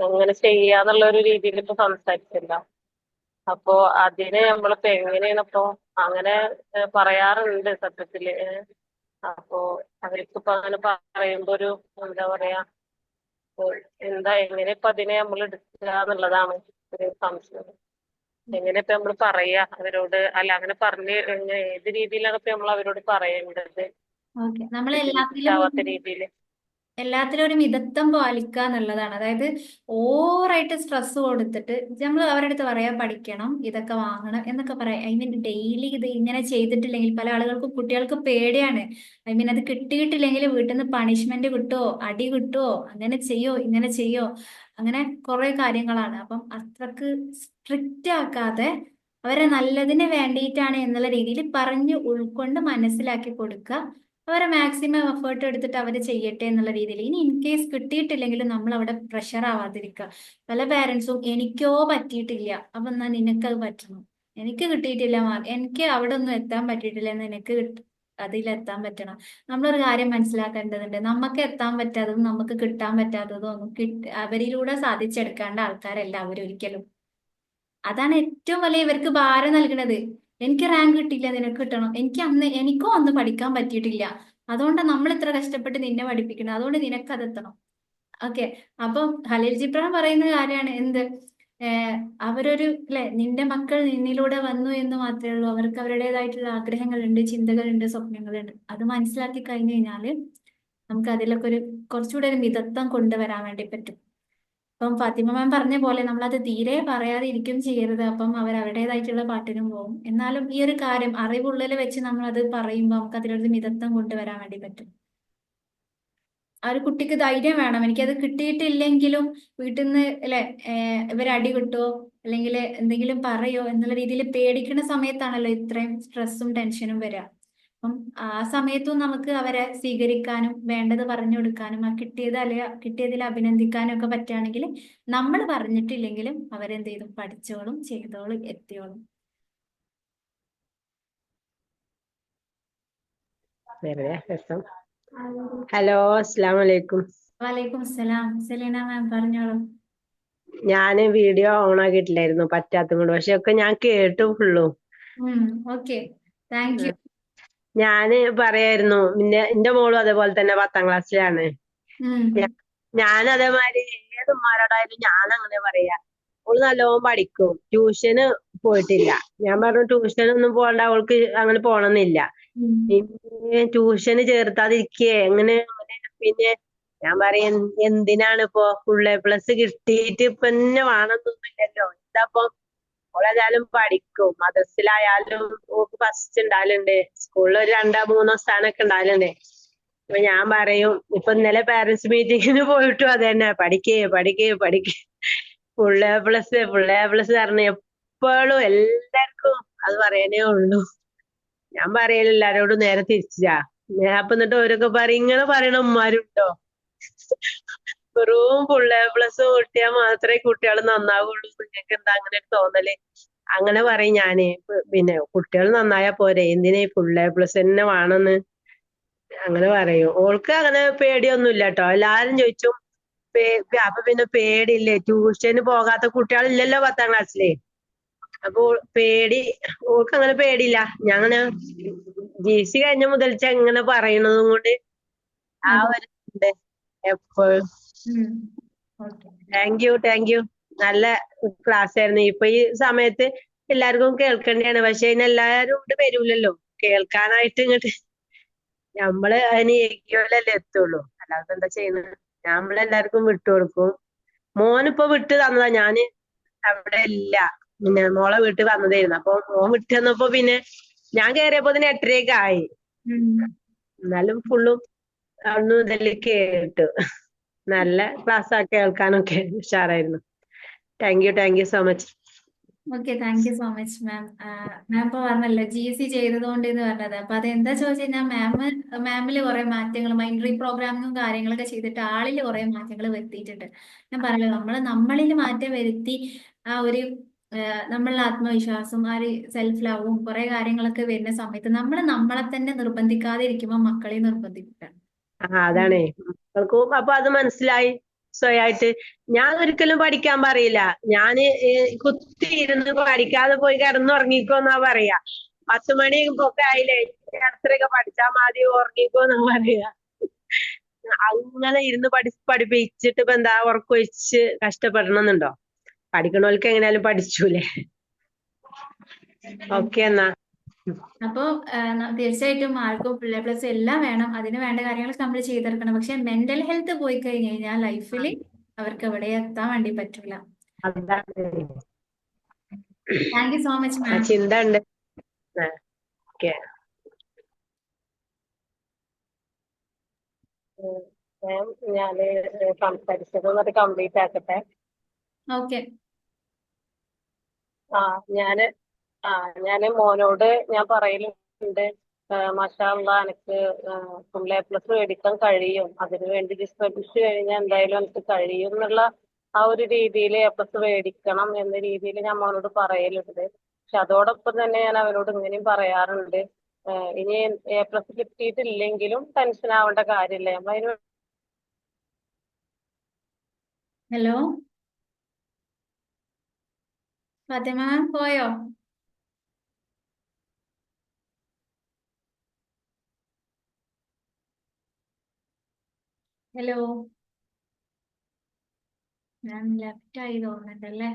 അങ്ങനെ ചെയ്യാന്നുള്ള ഒരു രീതിയിൽ ഇപ്പൊ സംസാരിച്ചില്ല. അപ്പോ അതിന് നമ്മളിപ്പോ എങ്ങനെയാണ് ഇപ്പോ അങ്ങനെ പറയാറുണ്ട് സത്യത്തില്. അപ്പോ അവർക്കിപ്പോ അങ്ങനെ പറയുമ്പോ ഒരു എന്താ പറയാ, എന്താ എങ്ങനെ ഇപ്പൊ അതിനെ നമ്മൾ എടുക്കുക എന്നുള്ളതാണ് ഒരു സംശയം. എങ്ങനെ ഇപ്പൊ നമ്മൾ പറയാ അവരോട്, അല്ല അങ്ങനെ പറഞ്ഞ് ഏത് രീതിയിലാണ് ഇപ്പൊ നമ്മൾ അവരോട് പറയേണ്ടത് ഓക്കെ, നമ്മൾ അവർക്ക് എല്ലാത്തിലും മനസ്സിലാവാത്ത രീതിയിൽ. എല്ലാത്തിലും ഒരു മിതത്വം പാലിക്കുക എന്നുള്ളതാണ്. അതായത് ഓവറായിട്ട് സ്ട്രെസ് കൊടുത്തിട്ട് നമ്മൾ അവരുടെ അടുത്ത് പറയാ പഠിക്കണം, ഇതൊക്കെ വാങ്ങണം എന്നൊക്കെ പറയാം. ഐ മീൻ ഡെയിലി ഇത് ഇങ്ങനെ ചെയ്തിട്ടില്ലെങ്കിൽ പല ആളുകൾക്കും കുട്ടികൾക്ക് പേടിയാണ്. ഐ മീൻ അത് കിട്ടിയിട്ടില്ലെങ്കിൽ വീട്ടിൽ നിന്ന് പണിഷ്മെന്റ് കിട്ടുമോ, അടി കിട്ടുമോ, അങ്ങനെ ചെയ്യോ ഇങ്ങനെ ചെയ്യോ, അങ്ങനെ കുറെ കാര്യങ്ങളാണ്. അപ്പം അത്രക്ക് സ്ട്രിക്റ്റ് ആക്കാതെ അവരെ നല്ലതിന് വേണ്ടിയിട്ടാണ് എന്നുള്ള രീതിയിൽ പറഞ്ഞു ഉൾക്കൊണ്ട് മനസ്സിലാക്കി കൊടുക്കുക. അവരെ മാക്സിമം എഫേർട്ട് എടുത്തിട്ട് അവർ ചെയ്യട്ടെ എന്നുള്ള രീതിയിൽ. ഇനി ഇൻ കേസ് കിട്ടിയിട്ടില്ലെങ്കിലും നമ്മൾ അവിടെ പ്രഷർ ആവാതിരിക്കുക. പല പേരൻസും എനിക്കോ പറ്റിയിട്ടില്ല അപ്പൊ എന്നാ നിനക്കത് പറ്റണം, എനിക്ക് കിട്ടിയിട്ടില്ല മാർക്ക്, എനിക്ക് അവിടെ ഒന്നും എത്താൻ പറ്റിയിട്ടില്ല എന്ന് നിനക്ക് അതിലെത്താൻ പറ്റണം. നമ്മളൊരു കാര്യം മനസ്സിലാക്കേണ്ടതുണ്ട്, നമുക്ക് എത്താൻ പറ്റാത്തതും നമുക്ക് കിട്ടാൻ പറ്റാത്തതും ഒന്നും അവരിലൂടെ സാധിച്ചെടുക്കേണ്ട ആൾക്കാരല്ല അവരൊരിക്കലും. അതാണ് ഏറ്റവും വലിയ ഇവർക്ക് ഭാരം നൽകുന്നത്. എനിക്ക് റാങ്ക് കിട്ടിയില്ല, നിനക്ക് കിട്ടണം, എനിക്കോ അന്ന് പഠിക്കാൻ പറ്റിയിട്ടില്ല, അതുകൊണ്ടാണ് നമ്മൾ ഇത്ര കഷ്ടപ്പെട്ട് നിന്നെ പഠിപ്പിക്കുന്നത്, അതുകൊണ്ട് നിനക്ക് അതെത്തണം. ഓക്കെ, അപ്പം ഖലീൽ ജിബ്രാൻ പറയുന്ന കാര്യമാണ് എന്ത്, ഏഹ് അവരൊരു അല്ലെ, നിന്റെ മക്കൾ നിന്നിലൂടെ വന്നു എന്ന് മാത്രമേ ഉള്ളൂ. അവർക്ക് അവരുടേതായിട്ടുള്ള ആഗ്രഹങ്ങളുണ്ട്, ചിന്തകളുണ്ട്, സ്വപ്നങ്ങളുണ്ട്. അത് മനസ്സിലാക്കി കഴിഞ്ഞു കഴിഞ്ഞാല് നമുക്ക് അതിലൊക്കെ ഒരു കുറച്ചുകൂടെ ഒരു മിതത്വം കൊണ്ടുവരാൻ വേണ്ടി പറ്റും. അപ്പം ഫാത്തിമ മാം പറഞ്ഞ പോലെ നമ്മളത് തീരെ പറയാതെ ഇരിക്കും ചെയ്യരുത്. അപ്പം അവർ അവരുടേതായിട്ടുള്ള പാട്ടിനും പോകും. എന്നാലും ഈ ഒരു കാര്യം അറിവുള്ളിൽ വെച്ച് നമ്മൾ അത് പറയുമ്പോൾ നമുക്ക് അതിലൊരു മിതത്വം കൊണ്ടുവരാൻ വേണ്ടി പറ്റും. ആ ഒരു കുട്ടിക്ക് ധൈര്യം വേണം, എനിക്കത് കിട്ടിയിട്ടില്ലെങ്കിലും വീട്ടിൽ നിന്ന് അല്ലെ ഇവർ അടി കിട്ടുമോ അല്ലെങ്കിൽ എന്തെങ്കിലും പറയോ എന്നുള്ള രീതിയിൽ പേടിക്കുന്ന സമയത്താണല്ലോ ഇത്രയും സ്ട്രെസ്സും ടെൻഷനും വരിക. അപ്പം ആ സമയത്തും നമുക്ക് അവരെ സ്വീകരിക്കാനും വേണ്ടത് പറഞ്ഞു കൊടുക്കാനും ആ കിട്ടിയതിൽ അഭിനന്ദിക്കാനും ഒക്കെ പറ്റുകയാണെങ്കിൽ നമ്മൾ പറഞ്ഞിട്ടില്ലെങ്കിലും അവരെന്ത് ചെയ്തു പഠിച്ചോളും, ചെയ്തോളും, എത്തിയോളും. വെറുതെ രസം. ഹലോ, അസ്സലാമു അലൈക്കും. വലൈക്കും അസ്സലാം. സെലീന മാം പറഞ്ഞോളൂ. ഞാൻ വീഡിയോ ഓൺ ആക്കിയിട്ടില്ലായിരുന്നു പറ്റാത്തത് കൊണ്ട്, പക്ഷെ ഒക്കെ ഞാൻ കേട്ടു ഫുള്ളും. Okay, thank U. ഞാന് പറയായിരുന്നു, പിന്നെ എന്റെ മോളും അതേപോലെ തന്നെ 10ാം ക്ലാസ്സിലാണ്. ഞാൻ അതേമാതിരി ഏത് ഉമ്മാരോടായാലും ഞാൻ അങ്ങനെ പറയാ, അവള് നല്ലോണം പഠിക്കും, ട്യൂഷന് പോയിട്ടില്ല. ഞാൻ പറഞ്ഞു ട്യൂഷനൊന്നും പോകണ്ട, അവൾക്ക് അങ്ങനെ പോണമെന്നില്ല. പിന്നെ ട്യൂഷന് ചേർത്താതിരിക്കേ എങ്ങനെ അങ്ങനെ. പിന്നെ ഞാൻ പറയാം, എന്തിനാണ് ഇപ്പൊ ഫുൾ A+ കിട്ടിയിട്ട് ഇപ്പൊ തന്നെ വേണമെന്നൊന്നുമില്ലല്ലോ. എന്താപ്പൊ ഓളേതായാലും പഠിക്കും, മദ്രസിലായാലും ഓക്ക് ഫസ്റ്റ് ഉണ്ടാവലുണ്ട്, സ്കൂളിൽ ഒരു 2-3 സ്ഥാനമൊക്കെ ഉണ്ടാവലുണ്ട്. അപ്പൊ ഞാൻ പറയും, ഇപ്പൊ ഇന്നലെ പാരന്റ്സ് മീറ്റിങ്ങിന് പോയിട്ടും അത് തന്നെ, പഠിക്കേ പഠിക്കേ പഠിക്കേ, ഫുൾ A+ പറഞ്ഞ് എപ്പോഴും എല്ലാവർക്കും അത് പറയാനേ ഉള്ളൂ. ഞാൻ പറയല എല്ലാരോടും നേരെ തിരിച്ചാ. ഞാൻ അപ്പൊ എന്നിട്ട് ഓരൊക്കെ പറയും, ഇങ്ങനെ പറയണ ഉമ്മാരുണ്ടോ, വെറും ഫുൾ A+ കിട്ടിയാൽ മാത്രമേ കുട്ടികൾ നന്നാവുള്ളൂ, നിങ്ങൾക്ക് എന്താ അങ്ങനെ ഒരു തോന്നല്? അങ്ങനെ പറയും ഞാന്. പിന്നെ കുട്ടികൾ നന്നായാ പോരെ, എന്തിനാ ഫുൾ A+ തന്നെ വേണമെന്ന് അങ്ങനെ പറയും. ഓൾക്ക് അങ്ങനെ പേടിയൊന്നുമില്ല കേട്ടോ. എല്ലാരും ചോദിച്ചു അപ്പൊ പിന്നെ പേടിയില്ലേ, ട്യൂഷന് പോകാത്ത കുട്ടികളില്ലല്ലോ 10ാം ക്ലാസ്സില്. അപ്പൊ ഓൾക്ക് അങ്ങനെ പേടിയില്ല. ഞാൻ അങ്ങനെ GC കഴിഞ്ഞ മുതൽച്ച ഇങ്ങനെ പറയണതും കൊണ്ട് ആ ഒരു ഉണ്ട് എപ്പോഴും. Thank you. നല്ല ക്ലാസ് ആയിരുന്നു. ഇപ്പൊ ഈ സമയത്ത് എല്ലാവർക്കും കേൾക്കേണ്ടതാണ്, പക്ഷെ എല്ലാരും ഇവിടെ വരൂലല്ലോ കേൾക്കാനായിട്ട്. ഇങ്ങോട്ട് നമ്മള് അതിന് ഏകിയോലല്ലേ എത്തുള്ളൂ, അല്ലാതെ എന്താ ചെയ്യുന്നത്. നമ്മളെല്ലാവർക്കും വിട്ടുകൊടുക്കും. മോനിപ്പോ വിട്ട് തന്നതാ, ഞാന് അവിടെ ഇല്ല, പിന്നെ മോളെ വീട്ടിൽ വന്നതായിരുന്നു. അപ്പൊ മോൻ വിട്ട് തന്നപ്പോ പിന്നെ ഞാൻ കേറിയപ്പോ 8:30 ആയി. എന്നാലും ഫുള്ളും അവിടുന്ന് ഇതെല്ലാം കേട്ടു. നല്ല ക്ലാസ് കേൾക്കാനൊക്കെ ഉഷാറായിരുന്നു. Thank you so much. Okay, thank you so much ma'am. Ma'am ഇപ്പൊ പറഞ്ഞല്ലോ GC ചെയ്തതുകൊണ്ട് എന്ന് പറഞ്ഞത്. അപ്പൊ അത് എന്താ ചോദിച്ചു കഴിഞ്ഞാൽ മാമില് കുറെ മാറ്റങ്ങൾ, മൈൻഡ് റീപ്രോഗ്രാമിങ്ങും കാര്യങ്ങളൊക്കെ ചെയ്തിട്ട് ആളിൽ കുറെ മാറ്റങ്ങൾ വരുത്തിയിട്ടുണ്ട്. ഞാൻ പറഞ്ഞല്ലോ നമ്മളിൽ മാറ്റം വരുത്തി ആ ഒരു നമ്മളുടെ ആത്മവിശ്വാസം ആ ഒരു സെൽഫ് ലവും കുറെ കാര്യങ്ങളൊക്കെ വരുന്ന സമയത്ത് നമ്മൾ നമ്മളെ തന്നെ നിർബന്ധിക്കാതെ ഇരിക്കുമ്പോൾ മക്കളെ നിർബന്ധിക്കണം. അതാണേ മക്കൾക്കും അപ്പൊ അത് മനസ്സിലായി സ്വയായിട്ട്. ഞാൻ ഒരിക്കലും പഠിക്കാൻ പറയില്ല. ഞാന് കുത്തി ഇരുന്ന് പഠിക്കാതെ പോയി കിടന്നുറങ്ങിക്കോന്നാ പറയാ. 10 മണി ഒക്കെ ആയില്ലേ, അത്രയൊക്കെ പഠിച്ചാ മതി, ഉറങ്ങിക്കോന്നാ പറയാ. അങ്ങനെ ഇരുന്ന് പഠിപ്പിച്ചിട്ട് ഇപ്പൊ എന്താ ഉറക്കൊഴിച്ച് കഷ്ടപ്പെടണമെന്നുണ്ടോ? പഠിക്കണോൽക്ക് എങ്ങനെയാലും പഠിച്ചൂലേ. ഓക്കെ എന്നാ. അപ്പോ തീർച്ചയായിട്ടും മാർക്കും പ്ലസ് എല്ലാം വേണം. അതിന് വേണ്ട കാര്യങ്ങൾ നമ്മൾ ചെയ്തെടുക്കണം. പക്ഷെ മെന്റൽ ഹെൽത്ത് പോയി കഴിഞ്ഞ് കഴിഞ്ഞാൽ ലൈഫിൽ അവർക്ക് എവിടെ എത്താൻ വേണ്ടി പറ്റൂല. അതാണ് താങ്ക് യു സോ മച്ച് ആ മാം. ചിന്ത ഉണ്ട്. ഓക്കെ. ഞാന് സംസാരിച്ചത് എന്നിട്ട് കംപ്ലീറ്റ് ആക്കട്ടെ. ഓക്കെ. ആ ഞാന് ഞാന് മോനോട് ഞാൻ പറയലുണ്ട്, മാഷാ അള്ളാ എനിക്ക് ഫുൾ A+ മേടിക്കാൻ കഴിയും, അതിനു വേണ്ടി ശ്രമിച്ചു കഴിഞ്ഞാൽ എന്തായാലും എനിക്ക് കഴിയും എന്നുള്ള ആ ഒരു രീതിയിൽ A+ മേടിക്കണം എന്ന രീതിയിൽ ഞാൻ മോനോട് പറയലുണ്ട്. പക്ഷെ അതോടൊപ്പം തന്നെ ഞാൻ അവനോട് ഇങ്ങനെയും പറയാറുണ്ട്, ഇനി A+ കിട്ടിയിട്ടില്ലെങ്കിലും ടെൻഷൻ ആവേണ്ട കാര്യമില്ല, നമ്മളതിന് ഹലോ ഫാത്തിമ മാം പോയോ? ഹലോ ഞാൻ ലെഫ്റ്റ് ആയി തോന്നുന്നുണ്ടല്ലേ.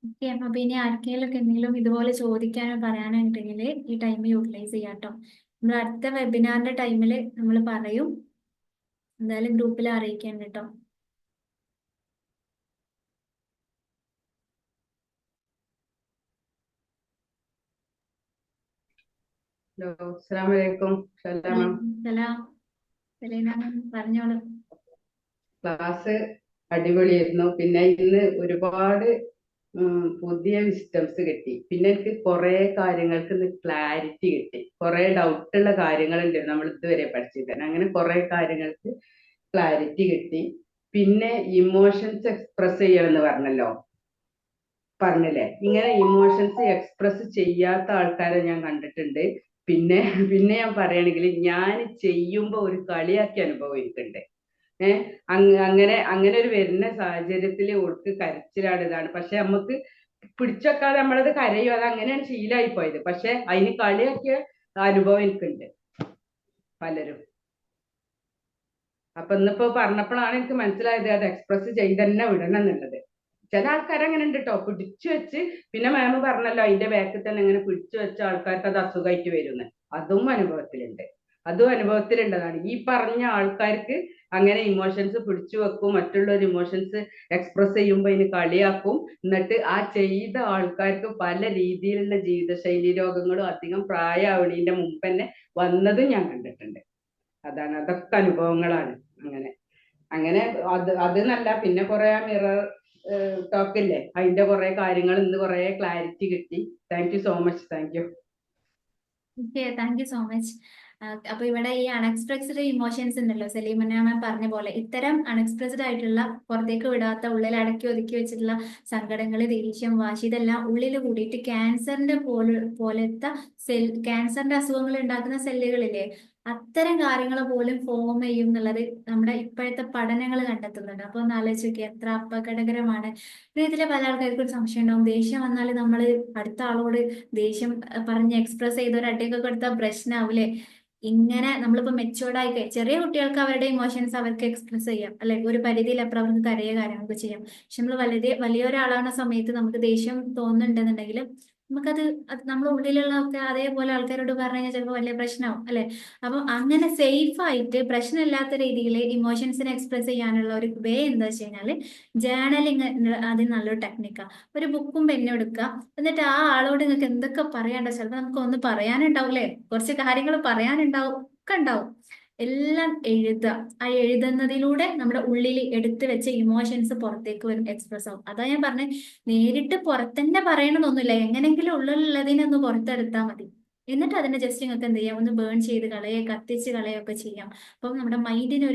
ഓക്കെ, അപ്പൊ ഇനി ആർക്കെങ്കിലും എന്തെങ്കിലും ഇതുപോലെ ചോദിക്കാനോ പറയാനോ ഉണ്ടെങ്കിൽ ഈ ടൈം യൂട്ടിലൈസ് ചെയ്യാട്ടോ. നമ്മൾ അടുത്ത വെബിനാറിന്റെ ടൈമിൽ നമ്മൾ പറയും, എന്തായാലും ഗ്രൂപ്പിൽ അറിയിക്കാൻ കേട്ടോ. ഹലോ, അസ്സലാമു അലൈക്കും. സലാം. സലാം. സലീന മാം പറഞ്ഞോളൂ. ക്ലാസ് അടിപൊളിയായിരുന്നു. പിന്നെ ഇന്ന് ഒരുപാട് പുതിയ വിസ്റ്റംസ് കിട്ടി. പിന്നെ എനിക്ക് കുറെ കാര്യങ്ങൾക്ക് ഇന്ന് ക്ലാരിറ്റി കിട്ടി. കുറെ ഡൗട്ടുള്ള കാര്യങ്ങളുണ്ട് നമ്മൾ ഇതുവരെ പഠിച്ചിട്ട്. അങ്ങനെ കുറെ കാര്യങ്ങൾക്ക് ക്ലാരിറ്റി കിട്ടി. പിന്നെ ഇമോഷൻസ് എക്സ്പ്രസ് ചെയ്യണമെന്ന് പറഞ്ഞില്ലേ, ഇങ്ങനെ ഇമോഷൻസ് എക്സ്പ്രസ് ചെയ്യാത്ത ആൾക്കാരെ ഞാൻ കണ്ടിട്ടുണ്ട്. പിന്നെ പിന്നെ ഞാൻ പറയുകയാണെങ്കിൽ ഞാൻ ചെയ്യുമ്പോ ഒരു കളിയാക്കി അനുഭവം എനിക്കുണ്ട്. അങ്ങനെ അങ്ങനെ ഒരു വരുന്ന സാഹചര്യത്തിൽ ഓൾക്ക് കരച്ചിലാണ് ഇതാണ്. പക്ഷെ നമുക്ക് പിടിച്ചെക്കാതെ നമ്മളത് കരയും, അത് അങ്ങനെയാണ് ശീലമായി പോയത്. പക്ഷെ അതിന് കളിയാക്കിയ അനുഭവം എനിക്കുണ്ട് പലരും. അപ്പൊ ഇന്നിപ്പോ പറഞ്ഞപ്പോഴാണ് എനിക്ക് മനസ്സിലായത് അത് എക്സ്പ്രസ് ചെയ്ത് തന്നെ വിടണം എന്നുള്ളത്. ചില ആൾക്കാർ അങ്ങനെ ഉണ്ട് കേട്ടോ, പിടിച്ചു വെച്ച്, പിന്നെ മാം പറഞ്ഞല്ലോ അതിന്റെ ബാക്കിൽ തന്നെ ഇങ്ങനെ പിടിച്ചു വെച്ച ആൾക്കാർക്ക് അത് അസുഖമായിട്ട് വരുന്നത്. അതും അനുഭവത്തിലുണ്ടതാണ്. ഈ പറഞ്ഞ ആൾക്കാർക്ക് അങ്ങനെ ഇമോഷൻസ് പിടിച്ചു വെക്കും, മറ്റുള്ളവർ ഇമോഷൻസ് എക്സ്പ്രസ് ചെയ്യുമ്പോൾ അതിന് കളിയാക്കും. എന്നിട്ട് ആ ചെയ്ത ആൾക്കാർക്ക് പല രീതിയിലുള്ള ജീവിതശൈലി രോഗങ്ങളും അധികം പ്രായമാവണീന്റെ മുമ്പ് തന്നെ വന്നതും ഞാൻ കണ്ടിട്ടുണ്ട്. അതൊക്കെ അനുഭവങ്ങളാണ്. അങ്ങനെ അങ്ങനെ അത് നല്ല. പിന്നെ കുറെ മിറർ ടോക്കില്ലേ, അതിന്റെ കുറെ കാര്യങ്ങൾ ഇന്ന് കുറെ ക്ലാരിറ്റി കിട്ടി. Thank you so much. Thank you. Okay, thank you so much. അപ്പൊ ഇവിടെ ഈ അൺഎക്സ്പ്രസ്ഡ് ഇമോഷൻസ് ഉണ്ടല്ലോ, സലീമന മാം പറഞ്ഞ പോലെ ഇത്തരം അൺഎക്സ്പ്രസ്ഡ് ആയിട്ടുള്ള പുറത്തേക്ക് വിടാത്ത ഉള്ളിൽ അടക്കി ഒതുക്കി വെച്ചിട്ടുള്ള സങ്കടങ്ങൾ, ദേഷ്യം, വാശി, ഇതെല്ലാം ഉള്ളിൽ കൂടിയിട്ട് ക്യാൻസറിന്റെ പോലത്തെ ക്യാൻസറിന്റെ അസുഖങ്ങൾ ഉണ്ടാക്കുന്ന സെല്ലുകളില്ലേ, അത്തരം കാര്യങ്ങൾ പോലും ഫോം ചെയ്യും എന്നുള്ളത് നമ്മുടെ ഇപ്പോഴത്തെ പഠനങ്ങൾ കണ്ടെത്തുന്നുണ്ട്. അപ്പൊ ഒന്ന് ആലോചിച്ച് നോക്കി, എത്ര അപകടകരമാണ്. പിന്നെ ഇതിലെ പല ആൾക്കാർക്കും ഒരു സംശയം ഉണ്ടാവും, ദേഷ്യം വന്നാൽ നമ്മൾ അടുത്ത ആളോട് ദേഷ്യം പറഞ്ഞ് എക്സ്പ്രസ് ചെയ്ത് ഒരു അടിയൊക്കെ കൊടുത്താൽ പ്രശ്നമാവൂലേ? ഇങ്ങനെ നമ്മളിപ്പോ മെച്ചുവേർഡ് ആയി ചെറിയ കുട്ടികൾക്ക് അവരുടെ ഇമോഷൻസ് അവർക്ക് എക്സ്പ്രസ് ചെയ്യാം, അല്ലെ, ഒരു പരിധിയിലപ്പുറം അവർക്ക് കരയ കാര്യങ്ങളൊക്കെ ചെയ്യാം. പക്ഷെ നമ്മൾ വലിയൊരാളാവുന്ന സമയത്ത് നമുക്ക് ദേഷ്യം തോന്നുന്നുണ്ടെന്നുണ്ടെങ്കിൽ നമുക്കത് നമ്മുടെ ഉള്ളിലുള്ള അതേപോലെ ആൾക്കാരോട് പറഞ്ഞു കഴിഞ്ഞാൽ ചിലപ്പോൾ വലിയ പ്രശ്നമാവും, അല്ലെ? അപ്പൊ അങ്ങനെ സേഫ് ആയിട്ട് പ്രശ്നമില്ലാത്ത രീതിയിൽ ഇമോഷൻസിനെ എക്സ്പ്രസ് ചെയ്യാനുള്ള ഒരു വേ എന്താ വെച്ച് കഴിഞ്ഞാല് ജേർണലിങ്, അത് നല്ലൊരു ടെക്നിക്കാണ്. ഒരു ബുക്കും പെന്നും എടുക്കുക, എന്നിട്ട് ആ ആളോട് നിങ്ങൾക്ക് എന്തൊക്കെ പറയാനുണ്ടോ, ചിലപ്പോൾ നമുക്ക് ഒന്ന് പറയാനുണ്ടാവും, അല്ലെ, കുറച്ച് കാര്യങ്ങൾ പറയാനുണ്ടാവും, ഒക്കെ ഉണ്ടാവും, എല്ലാം എഴുതുക. ആ എഴുതുന്നതിലൂടെ നമ്മുടെ ഉള്ളിൽ എടുത്തു വെച്ച ഇമോഷൻസ് പുറത്തേക്ക് വരും, എക്സ്പ്രസ് ആവും. അതാ ഞാൻ പറഞ്ഞത്, നേരിട്ട് പുറത്തന്നെ പറയണമെന്നൊന്നുമില്ല, എങ്ങനെങ്കിലും ഉള്ളിലുള്ളതിനൊന്ന് പുറത്തെടുത്താൽ മതി. എന്നിട്ട് അതിനെ ജസ്റ്റ് നിങ്ങൾക്ക് എന്ത് ചെയ്യാം, ഒന്ന് ബേൺ ചെയ്ത് കളയുക, കത്തിച്ച് കളയുകയൊക്കെ ചെയ്യാം. അപ്പം നമ്മുടെ മൈൻഡിന്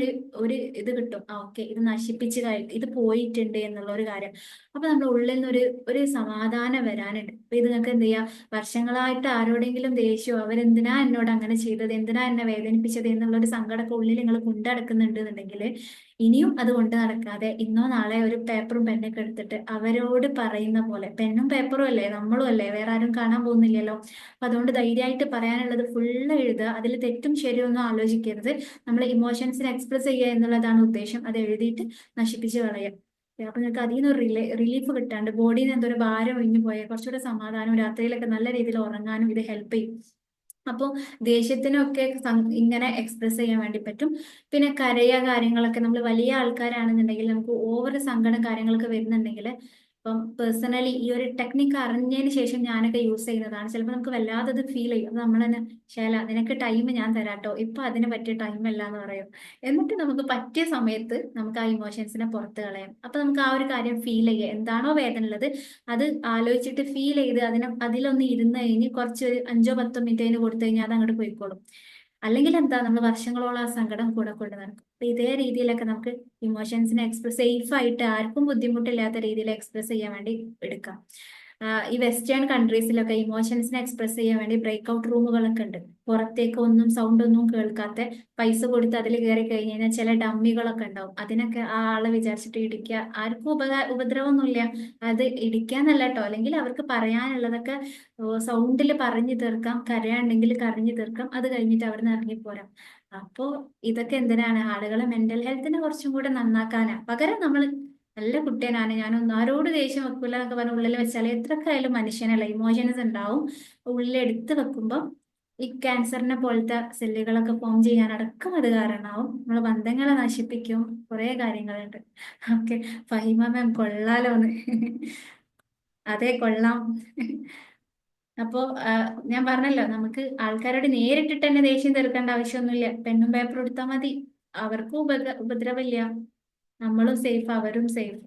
ഒരു ഇത് കിട്ടും, ആ ഓക്കെ ഇത് നശിപ്പിച്ച് ഇത് പോയിട്ടുണ്ട് എന്നുള്ള ഒരു കാര്യം. അപ്പൊ നമ്മുടെ ഉള്ളിൽ നിന്ന് ഒരു സമാധാനം വരാനുണ്ട്. അപ്പൊ ഇത് നിങ്ങൾക്ക് എന്ത് ചെയ്യാം, വർഷങ്ങളായിട്ട് ആരോടെങ്കിലും ദേഷ്യമോ അവരെന്തിനാ എന്നോട് അങ്ങനെ ചെയ്തത്, എന്തിനാ എന്നെ വേദനിപ്പിച്ചത് എന്നുള്ള ഒരു സങ്കടമൊക്കെ ഉള്ളിൽ നിങ്ങൾ കൊണ്ടടക്കുന്നുണ്ട് എന്നുണ്ടെങ്കിൽ, ഇനിയും അത് കൊണ്ട് നടക്കാതെ ഇന്നോ നാളെ ഒരു പേപ്പറും പെന്നൊക്കെ എടുത്തിട്ട് അവരോട് പറയുന്ന പോലെ, പെന്നും പേപ്പറും അല്ലേ നമ്മളും അല്ലേ, വേറെ ആരും കാണാൻ പോകുന്നില്ലല്ലോ. അപ്പൊ അതുകൊണ്ട് ധൈര്യമായിട്ട് പറയാനുള്ളത് ഫുള്ള് എഴുതുക. അതിൽ തെറ്റും ശരിയൊന്നും ആലോചിക്കരുത്. നമ്മൾ ഇമോഷൻസിനെ എക്സ്പ്രസ് ചെയ്യുക എന്നുള്ളതാണ് ഉദ്ദേശം. അത് എഴുതിയിട്ട് നശിപ്പിച്ച് കളയുക. അപ്പൊ നിങ്ങൾക്ക് അതിൽ നിന്ന് ഒരു റിലീഫ് കിട്ടാണ്ട് ബോഡിയിൽ നിന്ന് എന്തോ ഒരു ഭാരം ഒഴിഞ്ഞു പോയാൽ കുറച്ചുകൂടെ സമാധാനവും രാത്രിയിലൊക്കെ നല്ല രീതിയിൽ ഉറങ്ങാനും ഇത് ഹെൽപ്പ് ചെയ്യും. അപ്പോൾ ദേഷ്യത്തിനൊക്കെ ഇങ്ങനെ എക്സ്പ്രസ് ചെയ്യാൻ വേണ്ടി പറ്റും. പിന്നെ കരയ കാര്യങ്ങളൊക്കെ നമ്മൾ വലിയ ആൾക്കാരാണെന്നുണ്ടെങ്കിൽ നമുക്ക് ഓവർ സങ്കടം കാര്യങ്ങളൊക്കെ വരുന്നുണ്ടെങ്കിൽ, ഇപ്പം പേഴ്സണലി ഈ ഒരു ടെക്നിക്ക് അറിഞ്ഞതിന് ശേഷം ഞാനൊക്കെ യൂസ് ചെയ്യുന്നതാണ്. ചിലപ്പോൾ നമുക്ക് വല്ലാതെ അത് ഫീൽ ചെയ്യും. അപ്പൊ നമ്മൾ തന്നെ ശേല നിനക്ക് ടൈം ഞാൻ തരാട്ടോ, ഇപ്പൊ അതിന് പറ്റിയ ടൈം അല്ല എന്ന് പറയും. എന്നിട്ട് നമുക്ക് പറ്റിയ സമയത്ത് നമുക്ക് ആ ഇമോഷൻസിനെ പുറത്ത് കളയാം. അപ്പൊ നമുക്ക് ആ ഒരു കാര്യം ഫീൽ ചെയ്യുക, എന്താണോ വേദന ഉള്ളത് അത് ആലോചിച്ചിട്ട് ഫീൽ ചെയ്ത് അതിലൊന്ന് ഇരുന്ന് കഴിഞ്ഞ് കുറച്ച് ഒരു 5-10 മിനിറ്റ് അതിന് കൊടുത്തു കഴിഞ്ഞാൽ അത് അങ്ങോട്ട് പോയിക്കോളും. അല്ലെങ്കിൽ എന്താ, നമ്മൾ വർഷങ്ങളോളം ആ സങ്കടം കൂടെ കൊണ്ട് നടക്കും. അപ്പൊ ഇതേ രീതിയിലൊക്കെ നമുക്ക് ഇമോഷൻസിനെ എക്സ്പ്രസ് സേഫ് ആയിട്ട് ആർക്കും ബുദ്ധിമുട്ടില്ലാത്ത രീതിയിൽ എക്സ്പ്രസ് ചെയ്യാൻ വേണ്ടി എടുക്കാം. ഈ വെസ്റ്റേൺ കൺട്രീസിലൊക്കെ ഇമോഷൻസിനെ എക്സ്പ്രസ് ചെയ്യാൻ വേണ്ടി ബ്രേക്ക് ഔട്ട് റൂമുകളൊക്കെ ഉണ്ട്. പുറത്തേക്ക് സൗണ്ട് ഒന്നും കേൾക്കാത്ത, പൈസ കൊടുത്ത് അതിൽ കയറി കഴിഞ്ഞ് കഴിഞ്ഞാൽ ചില ഡമ്മികളൊക്കെ ഉണ്ടാവും. അതിനൊക്കെ ആ ആളെ വിചാരിച്ചിട്ട് ഇടിക്കുക. ആർക്കും ഉപദ്രവമൊന്നുമില്ല. അത് ഇടിക്കാന്നല്ല കേട്ടോ, അല്ലെങ്കിൽ അവർക്ക് പറയാനുള്ളതൊക്കെ സൗണ്ടിൽ പറഞ്ഞു തീർക്കാം, കരയാണെങ്കിൽ കരഞ്ഞു തീർക്കാം, അത് കഴിഞ്ഞിട്ട് അവിടെ നിന്ന് ഇറങ്ങിപ്പോരാം. അപ്പോ ഇതൊക്കെ എന്തിനാണ്, ആളുകളെ മെന്റൽ ഹെൽത്തിനെ കുറച്ചും കൂടെ നന്നാക്കാനാ. പകരം നമ്മൾ നല്ല കുട്ടിയനാണ്, ഞാനൊന്നും ആരോട് ദേഷ്യം വെക്കൂല എന്നൊക്കെ പറഞ്ഞ ഉള്ളിൽ വെച്ചാൽ എത്രയൊക്കെ ആയാലും മനുഷ്യനല്ല, ഇമോഷൻസ് ഉണ്ടാവും. ഉള്ളിൽ എടുത്ത് വെക്കുമ്പോൾ ഈ ക്യാൻസറിനെ പോലത്തെ സെല്ലുകളൊക്കെ ഫോം ചെയ്യാനടക്കം അത് കാരണമാവും. നമ്മളെ ബന്ധങ്ങളെ നശിപ്പിക്കും. കുറെ കാര്യങ്ങളുണ്ട്. ഓക്കെ, ഫഹിമ മാം കൊള്ളാലോന്ന്. അതെ കൊള്ളാം. അപ്പോ ഞാൻ പറഞ്ഞല്ലോ, നമുക്ക് ആൾക്കാരോട് നേരിട്ടിട്ട് തന്നെ ദേഷ്യം തീർക്കേണ്ട ആവശ്യമൊന്നുമില്ല. പെണ്ണും പേപ്പറും എടുത്താൽ മതി. അവർക്കും ഉപദ്രവമില്ല, നമ്മളും സേഫ്, അവരും സേഫ്.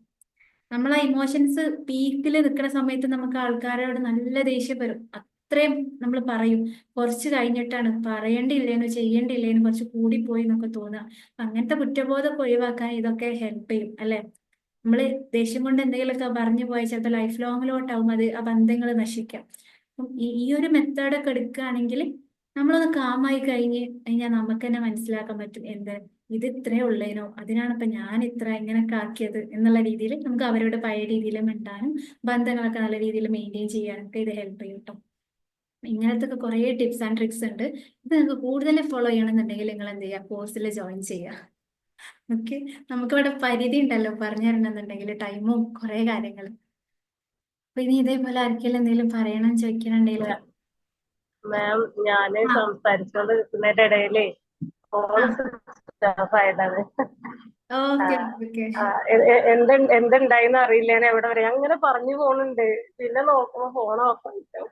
നമ്മൾ ആ ഇമോഷൻസ് പീക്കിൽ നിൽക്കുന്ന സമയത്ത് നമുക്ക് ആൾക്കാരോട് നല്ല ദേഷ്യം വരും. അത്രയും നമ്മൾ പറയും. കുറച്ച് കഴിഞ്ഞിട്ടാണ് പറയണ്ടില്ലേനു ചെയ്യണ്ടില്ലേനു കുറച്ച് കൂടിപ്പോയി എന്നൊക്കെ തോന്നുക. അപ്പൊ അങ്ങനത്തെ കുറ്റബോധമൊക്കെ ഒഴിവാക്കാൻ ഇതൊക്കെ ഹെൽപ്പ് ചെയ്യും അല്ലെ. നമ്മള് ദേഷ്യം കൊണ്ട് എന്തെങ്കിലുമൊക്കെ പറഞ്ഞു പോയാൽ ചിലപ്പോൾ ലൈഫ് ലോങ്ങിലോട്ടാവും അത്, ആ ബന്ധങ്ങൾ നശിക്കാം. അപ്പം ഈ ഒരു മെത്തേഡൊക്കെ എടുക്കുകയാണെങ്കിൽ നമ്മളൊന്ന് കാമായി കഴിഞ്ഞാൽ നമുക്ക് തന്നെ മനസ്സിലാക്കാൻ പറ്റും, എന്ത് ഇത് ഇത്രേ ഉള്ളേനോ, അതിനാണ് ഇപ്പൊ ഞാൻ ഇത്ര ഇങ്ങനെയൊക്കെ ആക്കിയത് എന്നുള്ള രീതിയിൽ നമുക്ക് അവരോട് പഴയ രീതിയിൽ മിണ്ടാനും ബന്ധങ്ങളൊക്കെ നല്ല രീതിയിൽ മെയിൻറ്റെയിൻ ചെയ്യാനൊക്കെ ഇത് ഹെൽപ്പ് ചെയ്യും കേട്ടോ. ഇങ്ങനത്തെ ഒക്കെ കുറേ ടിപ്സ് ആൻഡ് ട്രിക്സ് ഉണ്ട്. ഇത് നിങ്ങൾക്ക് കൂടുതൽ ഫോളോ ചെയ്യണമെന്നുണ്ടെങ്കിൽ നിങ്ങൾ എന്ത് ചെയ്യുക, കോഴ്സിൽ ജോയിൻ ചെയ്യുക. ഓക്കെ, നമുക്കിവിടെ പരിധി ഉണ്ടല്ലോ പറഞ്ഞു തരണമെന്നുണ്ടെങ്കിൽ, ടൈമും കുറെ കാര്യങ്ങൾ. അപ്പൊ ഇനി ഇതേപോലെ ആർക്കെങ്കിലും എന്തെങ്കിലും പറയണം ചോദിക്കണുണ്ടെങ്കിൽ. മാം, ഞാന് ആ സംസാരിച്ചോണ്ട് നിൽക്കുന്നതിന്റെ ഇടയിലേ ആ ഫോൺ സ്വിച്ച് ആയതാണ്. Okay okay. എന്തുണ്ടായിന്ന് അറിയില്ല, ഞാൻ എവിടെ വരെ അങ്ങനെ പറഞ്ഞു പോണുണ്ട്. പിന്നെ നോക്കുമ്പോ ഫോൺ ഓഫ് ആയിട്ടോ.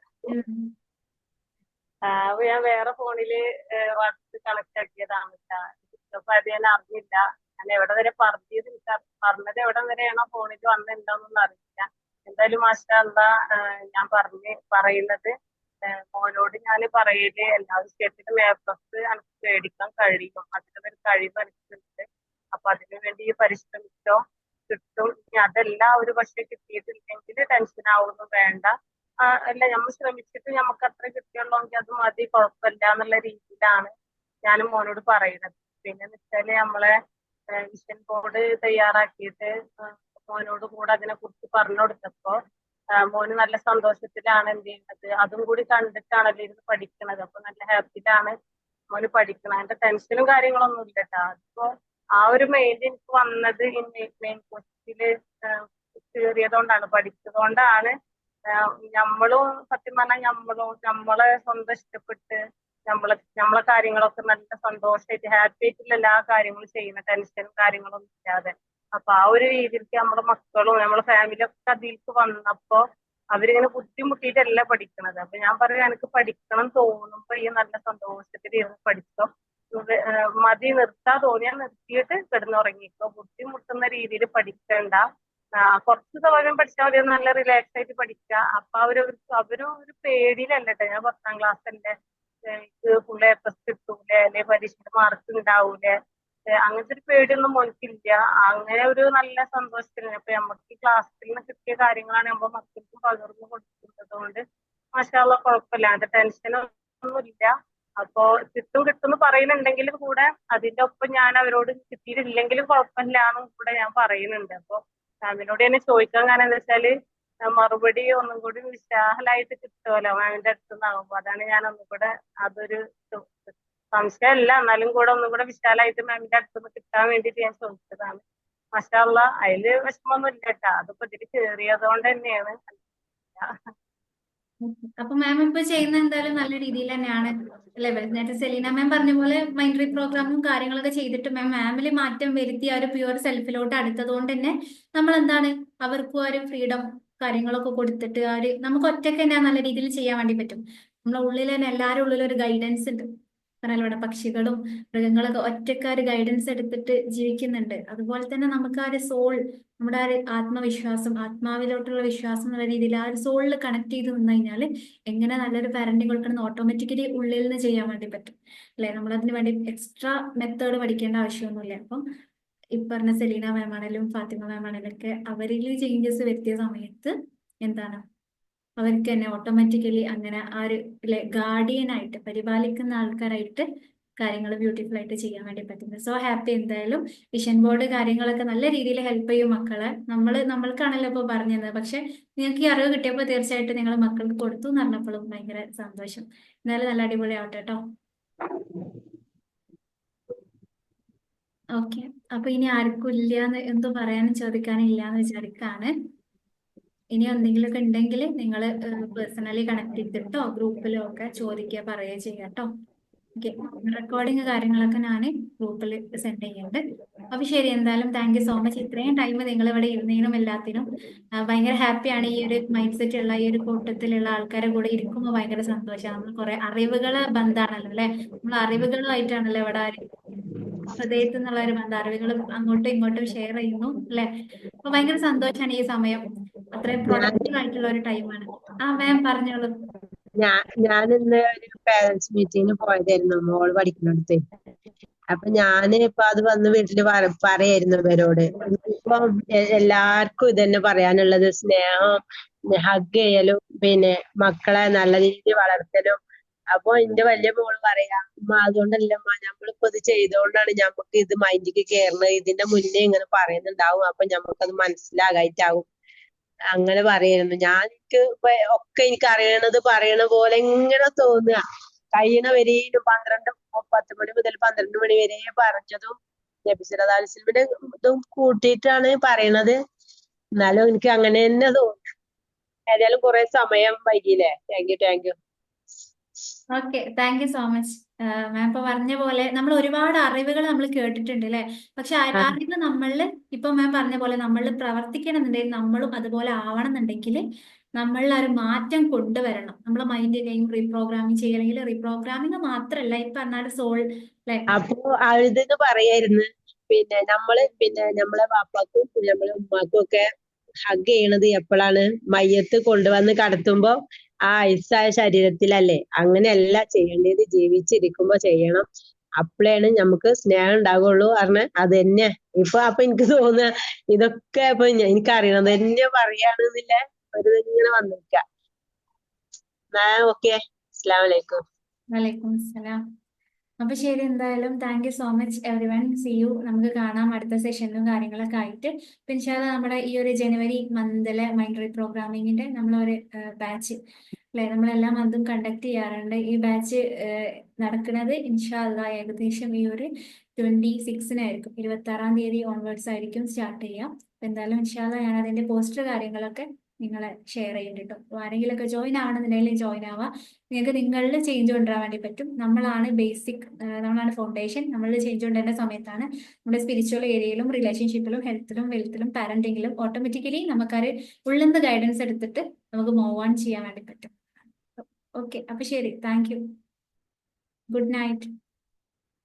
അപ്പൊ ഞാൻ വേറെ ഫോണില് വാട്സപ്പ് കണക്ട് ആക്കിയതാണ്. അപ്പൊ അത് ഞാൻ അറിഞ്ഞില്ല. ഞാൻ എവിടെ വരെ പറഞ്ഞത് എവിടെ വരെയാണോ ഫോണിൽ വന്നിട്ടുണ്ടോന്നൊന്നും അറിയില്ല. എന്തായാലും മാഷാ അല്ലാ, ഞാൻ പറയുന്നത് മോനോട് ഞാൻ പറയല് എല്ലാ വിഷയത്തിലും A+ എനിക്ക് മേടിക്കാൻ കഴിയും. അതിനൊരു കഴിവ് എനിക്കുണ്ട്. അപ്പൊ അതിനു വേണ്ടി പരിശ്രമിച്ചോ, കിട്ടും. ഇനി അതല്ല ഒരു പക്ഷെ കിട്ടിയിട്ടില്ലെങ്കിൽ ടെൻഷൻ ആവൊന്നും വേണ്ട. അല്ല, നമ്മൾ ശ്രമിച്ചിട്ട് നമുക്ക് അത്ര കിട്ടിയുള്ളെങ്കിൽ അത് മതി, കുഴപ്പമില്ല എന്നുള്ള രീതിയിലാണ് ഞാൻ മോനോട് പറയുന്നത്. പിന്നെ വെച്ചാല് നമ്മളെ വിഷൻ ബോർഡ് തയ്യാറാക്കിയിട്ട് മോനോട് കൂടെ അതിനെ കുറിച്ച് പറഞ്ഞു കൊടുത്തപ്പോ മോന് നല്ല സന്തോഷത്തിലാണ് എന്ത് ചെയ്യുന്നത്. അതും കൂടി കണ്ടിട്ടാണല്ലോ ഇരുന്ന് പഠിക്കണത്. അപ്പൊ നല്ല ഹാപ്പിയിലാണ് മോന് പഠിക്കണം. അതിന്റെ ടെൻഷനും കാര്യങ്ങളൊന്നും ഇല്ല കേട്ടോ. അതിപ്പോ ആ ഒരു മെയിൻ എനിക്ക് വന്നത് മെയിൻ കോഴ്സില് കയറിയതുകൊണ്ടാണ്, പഠിച്ചതുകൊണ്ടാണ്. നമ്മളും സത്യം പറഞ്ഞാൽ നമ്മളെ സ്വന്തം ഇഷ്ടപ്പെട്ട് നമ്മളെ കാര്യങ്ങളൊക്കെ നല്ല സന്തോഷമായിട്ട് ഹാപ്പി ആയിട്ടുള്ള എല്ലാ കാര്യങ്ങളും ചെയ്യുന്ന, ടെൻഷനും കാര്യങ്ങളൊന്നും ഇല്ലാതെ. അപ്പൊ ആ ഒരു രീതിക്ക് നമ്മുടെ മക്കളും നമ്മളെ ഫാമിലിയൊക്കെ അതിലേക്ക് വന്നപ്പോ അവരിങ്ങനെ ബുദ്ധിമുട്ടിയിട്ടല്ല പഠിക്കണത്. അപ്പൊ ഞാൻ പറയാം, എനിക്ക് പഠിക്കണം തോന്നുമ്പോ ഈ നല്ല സന്തോഷത്തിൽ ഇരുന്ന് പഠിച്ചോ, മതി നിർത്താൻ തോന്നിയാൽ നിർത്തിയിട്ട് കിടന്നുറങ്ങിക്കോ, ബുദ്ധിമുട്ടുന്ന രീതിയിൽ പഠിക്കണ്ട. കുറച്ച് സമയം പഠിച്ചാൽ മതി, നല്ല റിലാക്സ് ആയിട്ട് പഠിക്കുക. അപ്പൊ അവരും ഒരു പേടിയിലല്ല ട്ടോ. ഞാൻ 10ാം ക്ലാസ് അല്ലേ, എനിക്ക് ഫുൾ A+ കിട്ടൂലേ, അല്ലെ പരീക്ഷയ്ക്ക് മാർക്ക് ഉണ്ടാവൂലേ, അങ്ങനത്തെ ഒരു പേടിയൊന്നും മോനിക്കില്ല. അങ്ങനെ ഒരു നല്ല സന്തോഷത്തിന് അപ്പൊ നമുക്ക് ക്ലാസ്സിൽ നിന്ന് കിട്ടിയ കാര്യങ്ങളാണ് നമ്മൾ മക്കൾക്ക് പകർന്നു കൊടുക്കുന്നത് കൊണ്ട് മാഷാ അല്ലാഹ് കുഴപ്പമില്ല, അങ്ങനത്തെ ടെൻഷനൊന്നും ഇല്ല. അപ്പൊ കിട്ടും പറയുന്നുണ്ടെങ്കിലും കൂടെ അതിന്റെ ഒപ്പം ഞാൻ അവരോട് കിട്ടിയിട്ടില്ലെങ്കിലും കുഴപ്പമില്ല എന്നും കൂടെ ഞാൻ പറയുന്നുണ്ട്. അപ്പൊ മാമിനോട് തന്നെ ചോദിക്കാൻ കാരണം എന്താ വെച്ചാല് മറുപടി ഒന്നും കൂടി വിശാലായിട്ട് കിട്ടുമല്ലോ മാമിന്റെ അടുത്ത് നിന്നാകുമ്പോ. അതാണ് ഞാൻ ഒന്നും കൂടെ അതൊരു സംശയമല്ല, എന്നാലും കൂടെ ഒന്നും കൂടെ വിശാലായിട്ട് മാമിന്റെ അടുത്തുനിന്ന് കിട്ടാൻ വേണ്ടിട്ട് ഞാൻ ചോദിച്ചതാണ്. മാഷാ അല്ലാഹ് അതില് വിഷമമൊന്നും ഇല്ല കേട്ടാ, അതിപ്പോ ഇതിൽ കേറിയത് കൊണ്ട് തന്നെയാണ്. അപ്പൊ മാം ഇപ്പൊ ചെയ്യുന്ന എന്തായാലും നല്ല രീതിയിൽ തന്നെയാണ് അല്ലെ. നേരത്തെ സെലീന മാം പറഞ്ഞ പോലെ മൈൻഡ് റീപ്രോഗ്രാമും കാര്യങ്ങളൊക്കെ ചെയ്തിട്ട് മാമില് മാറ്റം വരുത്തി ആ ഒരു പ്യുവർ സെൽഫിലോട്ട് അടുത്തത് കൊണ്ട് തന്നെ നമ്മൾ എന്താണ് അവർക്കും ആ ഒരു ഫ്രീഡം കാര്യങ്ങളൊക്കെ കൊടുത്തിട്ട് ആ ഒരു നമുക്ക് ഒറ്റയ്ക്ക് തന്നെ നല്ല രീതിയിൽ ചെയ്യാൻ വേണ്ടി പറ്റും. നമ്മളെ ഉള്ളിൽ തന്നെ എല്ലാവരും ഉള്ളിൽ ഒരു ഗൈഡൻസ് ഉണ്ട്. പറഞ്ഞാൽ ഇവിടെ പക്ഷികളും മൃഗങ്ങളൊക്കെ ഒറ്റയ്ക്ക് ആ ഒരു ഗൈഡൻസ് എടുത്തിട്ട് ജീവിക്കുന്നുണ്ട്. അതുപോലെ തന്നെ നമുക്ക് ആ ഒരു സോൾ, നമ്മുടെ ആ ഒരു ആത്മവിശ്വാസം, ആത്മാവിലോട്ടുള്ള വിശ്വാസം എന്നുള്ള രീതിയിൽ ആ ഒരു സോളിൽ കണക്ട് ചെയ്ത് നിന്ന് കഴിഞ്ഞാൽ എങ്ങനെ നല്ലൊരു പാരന്റിങ് കൊടുക്കണം ഓട്ടോമാറ്റിക്കലി ഉള്ളിൽ നിന്ന് ചെയ്യാൻ വേണ്ടി പറ്റും അല്ലെ. നമ്മളതിന് വേണ്ടി എക്സ്ട്രാ മെത്തേഡ് പഠിക്കേണ്ട ആവശ്യമൊന്നുമില്ല. അപ്പം ഈ പറഞ്ഞ സെലീന മാം ആണെങ്കിലും ഫാത്തിമ മാം ആണെങ്കിലും ഒക്കെ അവരിൽ ചേഞ്ചസ് വരുത്തിയ സമയത്ത് എന്താണ് അവർക്ക് തന്നെ ഓട്ടോമാറ്റിക്കലി അങ്ങനെ ആ ഒരു ഗാർഡിയനായിട്ട് പരിപാലിക്കുന്ന ആൾക്കാരായിട്ട് കാര്യങ്ങൾ ബ്യൂട്ടിഫുൾ ആയിട്ട് ചെയ്യാൻ വേണ്ടി പറ്റുന്നത്. So happy. എന്തായാലും വിഷൻ ബോർഡ് കാര്യങ്ങളൊക്കെ നല്ല രീതിയിൽ ഹെൽപ്പ് ചെയ്യും മക്കളെ. നമ്മൾക്കാണല്ലോ ഇപ്പോൾ പറഞ്ഞു തന്നത്. പക്ഷെ നിങ്ങൾക്ക് ഈ അറിവ് കിട്ടിയപ്പോൾ തീർച്ചയായിട്ടും നിങ്ങൾ മക്കൾക്ക് കൊടുത്തു എന്ന് പറഞ്ഞപ്പോഴും ഭയങ്കര സന്തോഷം. എന്തായാലും നല്ല അടിപൊളി ആവട്ടെ കേട്ടോ. ഓക്കെ, അപ്പൊ ഇനി ആർക്കും ഇല്ലാന്ന് എന്തോ പറയാനും ചോദിക്കാനും ഇല്ലാന്ന് വിചാരിക്കാണ്. ഇനി എന്തെങ്കിലുമൊക്കെ ഉണ്ടെങ്കിൽ നിങ്ങൾ പേഴ്സണലി കണക്ട് ചെയ്തിട്ടോ ഗ്രൂപ്പിലോ ഒക്കെ ചോദിക്കുക പറയുക ചെയ്യാം കേട്ടോ. ഓക്കെ, റെക്കോർഡിങ് കാര്യങ്ങളൊക്കെ ഞാൻ ഗ്രൂപ്പിൽ സെൻഡ് ചെയ്യുന്നുണ്ട്. അപ്പൊ ശരി, എന്തായാലും താങ്ക് യു സോ മച്ച്. ഇത്രയും ടൈം നിങ്ങൾ ഇവിടെ ഇരുന്നതിനും എല്ലാത്തിനും ഭയങ്കര ഹാപ്പിയാണ്. ഈ ഒരു മൈൻഡ് സെറ്റ് ഉള്ള ഈ ഒരു കൂട്ടത്തിലുള്ള ആൾക്കാരെ കൂടെ ഇരിക്കുമ്പോൾ ഭയങ്കര സന്തോഷമാണ്. നമ്മൾ കുറെ അറിവുകള് ബന്ധാണല്ലോ അല്ലെ. നമ്മൾ അറിവുകളുമായിട്ടാണല്ലോ ഇവിടെ ഹൃദയത്തിൽ നിന്നുള്ള ഒരു ബന്ധം, അറിവുകൾ അങ്ങോട്ടും ഇങ്ങോട്ടും ഷെയർ ചെയ്യുന്നു അല്ലെ. അപ്പൊ ഭയങ്കര സന്തോഷമാണ് ഈ സമയം. അത്രയും പ്രൊഡക്റ്റീവ് ആയിട്ടുള്ള ഒരു ടൈമാണ്. മാം പറഞ്ഞോളൂ. ഞാൻ ഇന്ന് ഒരു പാരന്റ്സ് മീറ്റിങ്ങിന് പോയതായിരുന്നു മോള് പഠിക്കുന്നിടത്ത്. അപ്പൊ ഇപ്പൊ അത് വന്ന് വീട്ടില് പറയായിരുന്നു ഇവരോട്. ഇപ്പൊ എല്ലാവർക്കും ഇതന്നെ പറയാനുള്ളത്, സ്നേഹം, ഹഗ് ചെയ്യലും, പിന്നെ മക്കളെ നല്ല രീതിയിൽ വളർത്തലും. അപ്പൊ എന്റെ വലിയ മോള് പറയാ, അമ്മ അതുകൊണ്ടല്ലമ്മ നമ്മളിപ്പോ ഇത് ചെയ്തോണ്ടാണ് ഞമ്മക്ക് ഇത് മൈൻഡിക്ക് കേറുന്നത്. ഇതിന്റെ മുന്നേ ഇങ്ങനെ പറയുന്നുണ്ടാവും, അപ്പൊ ഞമ്മക്കത് മനസ്സിലാകായിട്ടാവും. അങ്ങനെ പറയായിരുന്നു. എനിക്ക് എനിക്ക് അറിയണത് പറയണ പോലെ ഇങ്ങനെ തോന്നുക. കഴിയണ വരെയും 10 മണി മുതൽ 12 മണി വരെ പറഞ്ഞതും നബിസ്വല്ലല്ലാഹു ഇതും കൂട്ടിയിട്ടാണ് പറയണത്. എന്നാലും എനിക്ക് അങ്ങനെ തന്നെ തോന്നുന്നു. ഏതായാലും കുറെ സമയം വൈകിയില്ലേ. Thank you. Okay, thank you so much. Ma'am ഇപ്പൊ പറഞ്ഞ പോലെ നമ്മൾ ഒരുപാട് അറിവുകൾ നമ്മൾ കേട്ടിട്ടുണ്ട് അല്ലെ. പക്ഷെ അറിവ് നമ്മളിൽ ഇപ്പൊ മാം പറഞ്ഞ പോലെ നമ്മളിൽ പ്രവർത്തിക്കണമെന്നുണ്ടെങ്കിൽ നമ്മളും അതുപോലെ ആവണമെന്നുണ്ടെങ്കിൽ നമ്മളിൽ ആ ഒരു മാറ്റം കൊണ്ടുവരണം. നമ്മളെ മൈൻഡിനെയും റീപ്രോഗ്രാമിങ് ചെയ്യണമെങ്കിൽ റീപ്രോഗ്രാമിങ് മാത്രമല്ല ഈ പറഞ്ഞ സോൾ അല്ലെ. അപ്പൊ അഴുതെന്ന് പറയായിരുന്നു. നമ്മളെ വാപ്പാക്കും നമ്മളെ ഉമ്മാക്കും ഒക്കെ ഹഗ് ചെയ്യണത് എപ്പോഴാണ്? മയ്യത്ത് കൊണ്ടുവന്ന് കടത്തുമ്പോ ആ ആയുസ്സായ ശരീരത്തിലല്ലേ. അങ്ങനെയല്ല ചെയ്യേണ്ടത്, ജീവിച്ചിരിക്കുമ്പോ ചെയ്യണം. അപ്പോഴാണ് നമുക്ക് സ്നേഹം ഉണ്ടാവുള്ളൂ പറഞ്ഞ അത് തന്നെ. അപ്പൊ എനിക്ക് തോന്നുക ഇതൊക്കെ ഇപ്പൊ എനിക്കറിയണത് തന്നെ പറയാണെന്നില്ല ഒരു ഇങ്ങനെ വന്നിരിക്ക. ഓക്കെ, അസ്സലാമു അലൈക്കും. വലൈക്കും അസ്സലാം. അപ്പൊ ശരി, എന്തായാലും thank you so much everyone. See you. നമുക്ക് കാണാം അടുത്ത സെഷനിലും കാര്യങ്ങളൊക്കെ ആയിട്ട്. പിന്നെ ഇൻഷാല്ലാ നമ്മുടെ ഈ ഒരു ജനുവരി മന്തിലെ മൈൻഡ് റീപ്രോഗ്രാമിങ്ങിന്റെ നമ്മളൊരു ബാച്ച് അല്ലെ, നമ്മളെല്ലാ മന്തും കണ്ടക്ട് ചെയ്യാറുണ്ട്. ഈ ബാച്ച് നടക്കുന്നത് ഇൻഷാല്ലാ ഏകദേശം ഈ ഒരു 26-നായിരിക്കും. 26-ാം തീയതി ഓൺവേർഡ്സ് ആയിരിക്കും സ്റ്റാർട്ട് ചെയ്യാം. അപ്പൊ എന്തായാലും ഇൻഷാല്ലാ ഞാൻ അതിന്റെ പോസ്റ്റർ കാര്യങ്ങളൊക്കെ നിങ്ങളെ ഷെയർ ചെയ്തിട്ടോ. ആരെങ്കിലുമൊക്കെ ജോയിൻ ആവണമെന്നുണ്ടെങ്കിൽ ജോയിൻ ആവാം. നിങ്ങൾക്ക് നിങ്ങളിൽ ചേഞ്ച് കൊണ്ടുവരാൻ വേണ്ടി പറ്റും. നമ്മളാണ് ബേസിക്, നമ്മളാണ് ഫൗണ്ടേഷൻ. നമ്മളിൽ ചേഞ്ച് കൊണ്ടുവരുന്ന സമയത്താണ് നമ്മുടെ സ്പിരിച്വൽ ഏരിയയിലും റിലേഷൻഷിപ്പിലും ഹെൽത്തിലും വെൽത്തിലും പാരന്റിങ്ങിലും ഓട്ടോമാറ്റിക്കലി നമുക്കൊരു ഉള്ളിന്ന് ഗൈഡൻസ് എടുത്തിട്ട് നമുക്ക് മൂവ് ഓൺ ചെയ്യാൻ വേണ്ടി പറ്റും. ഓക്കെ, അപ്പൊ ശരി, താങ്ക് യു. Good night.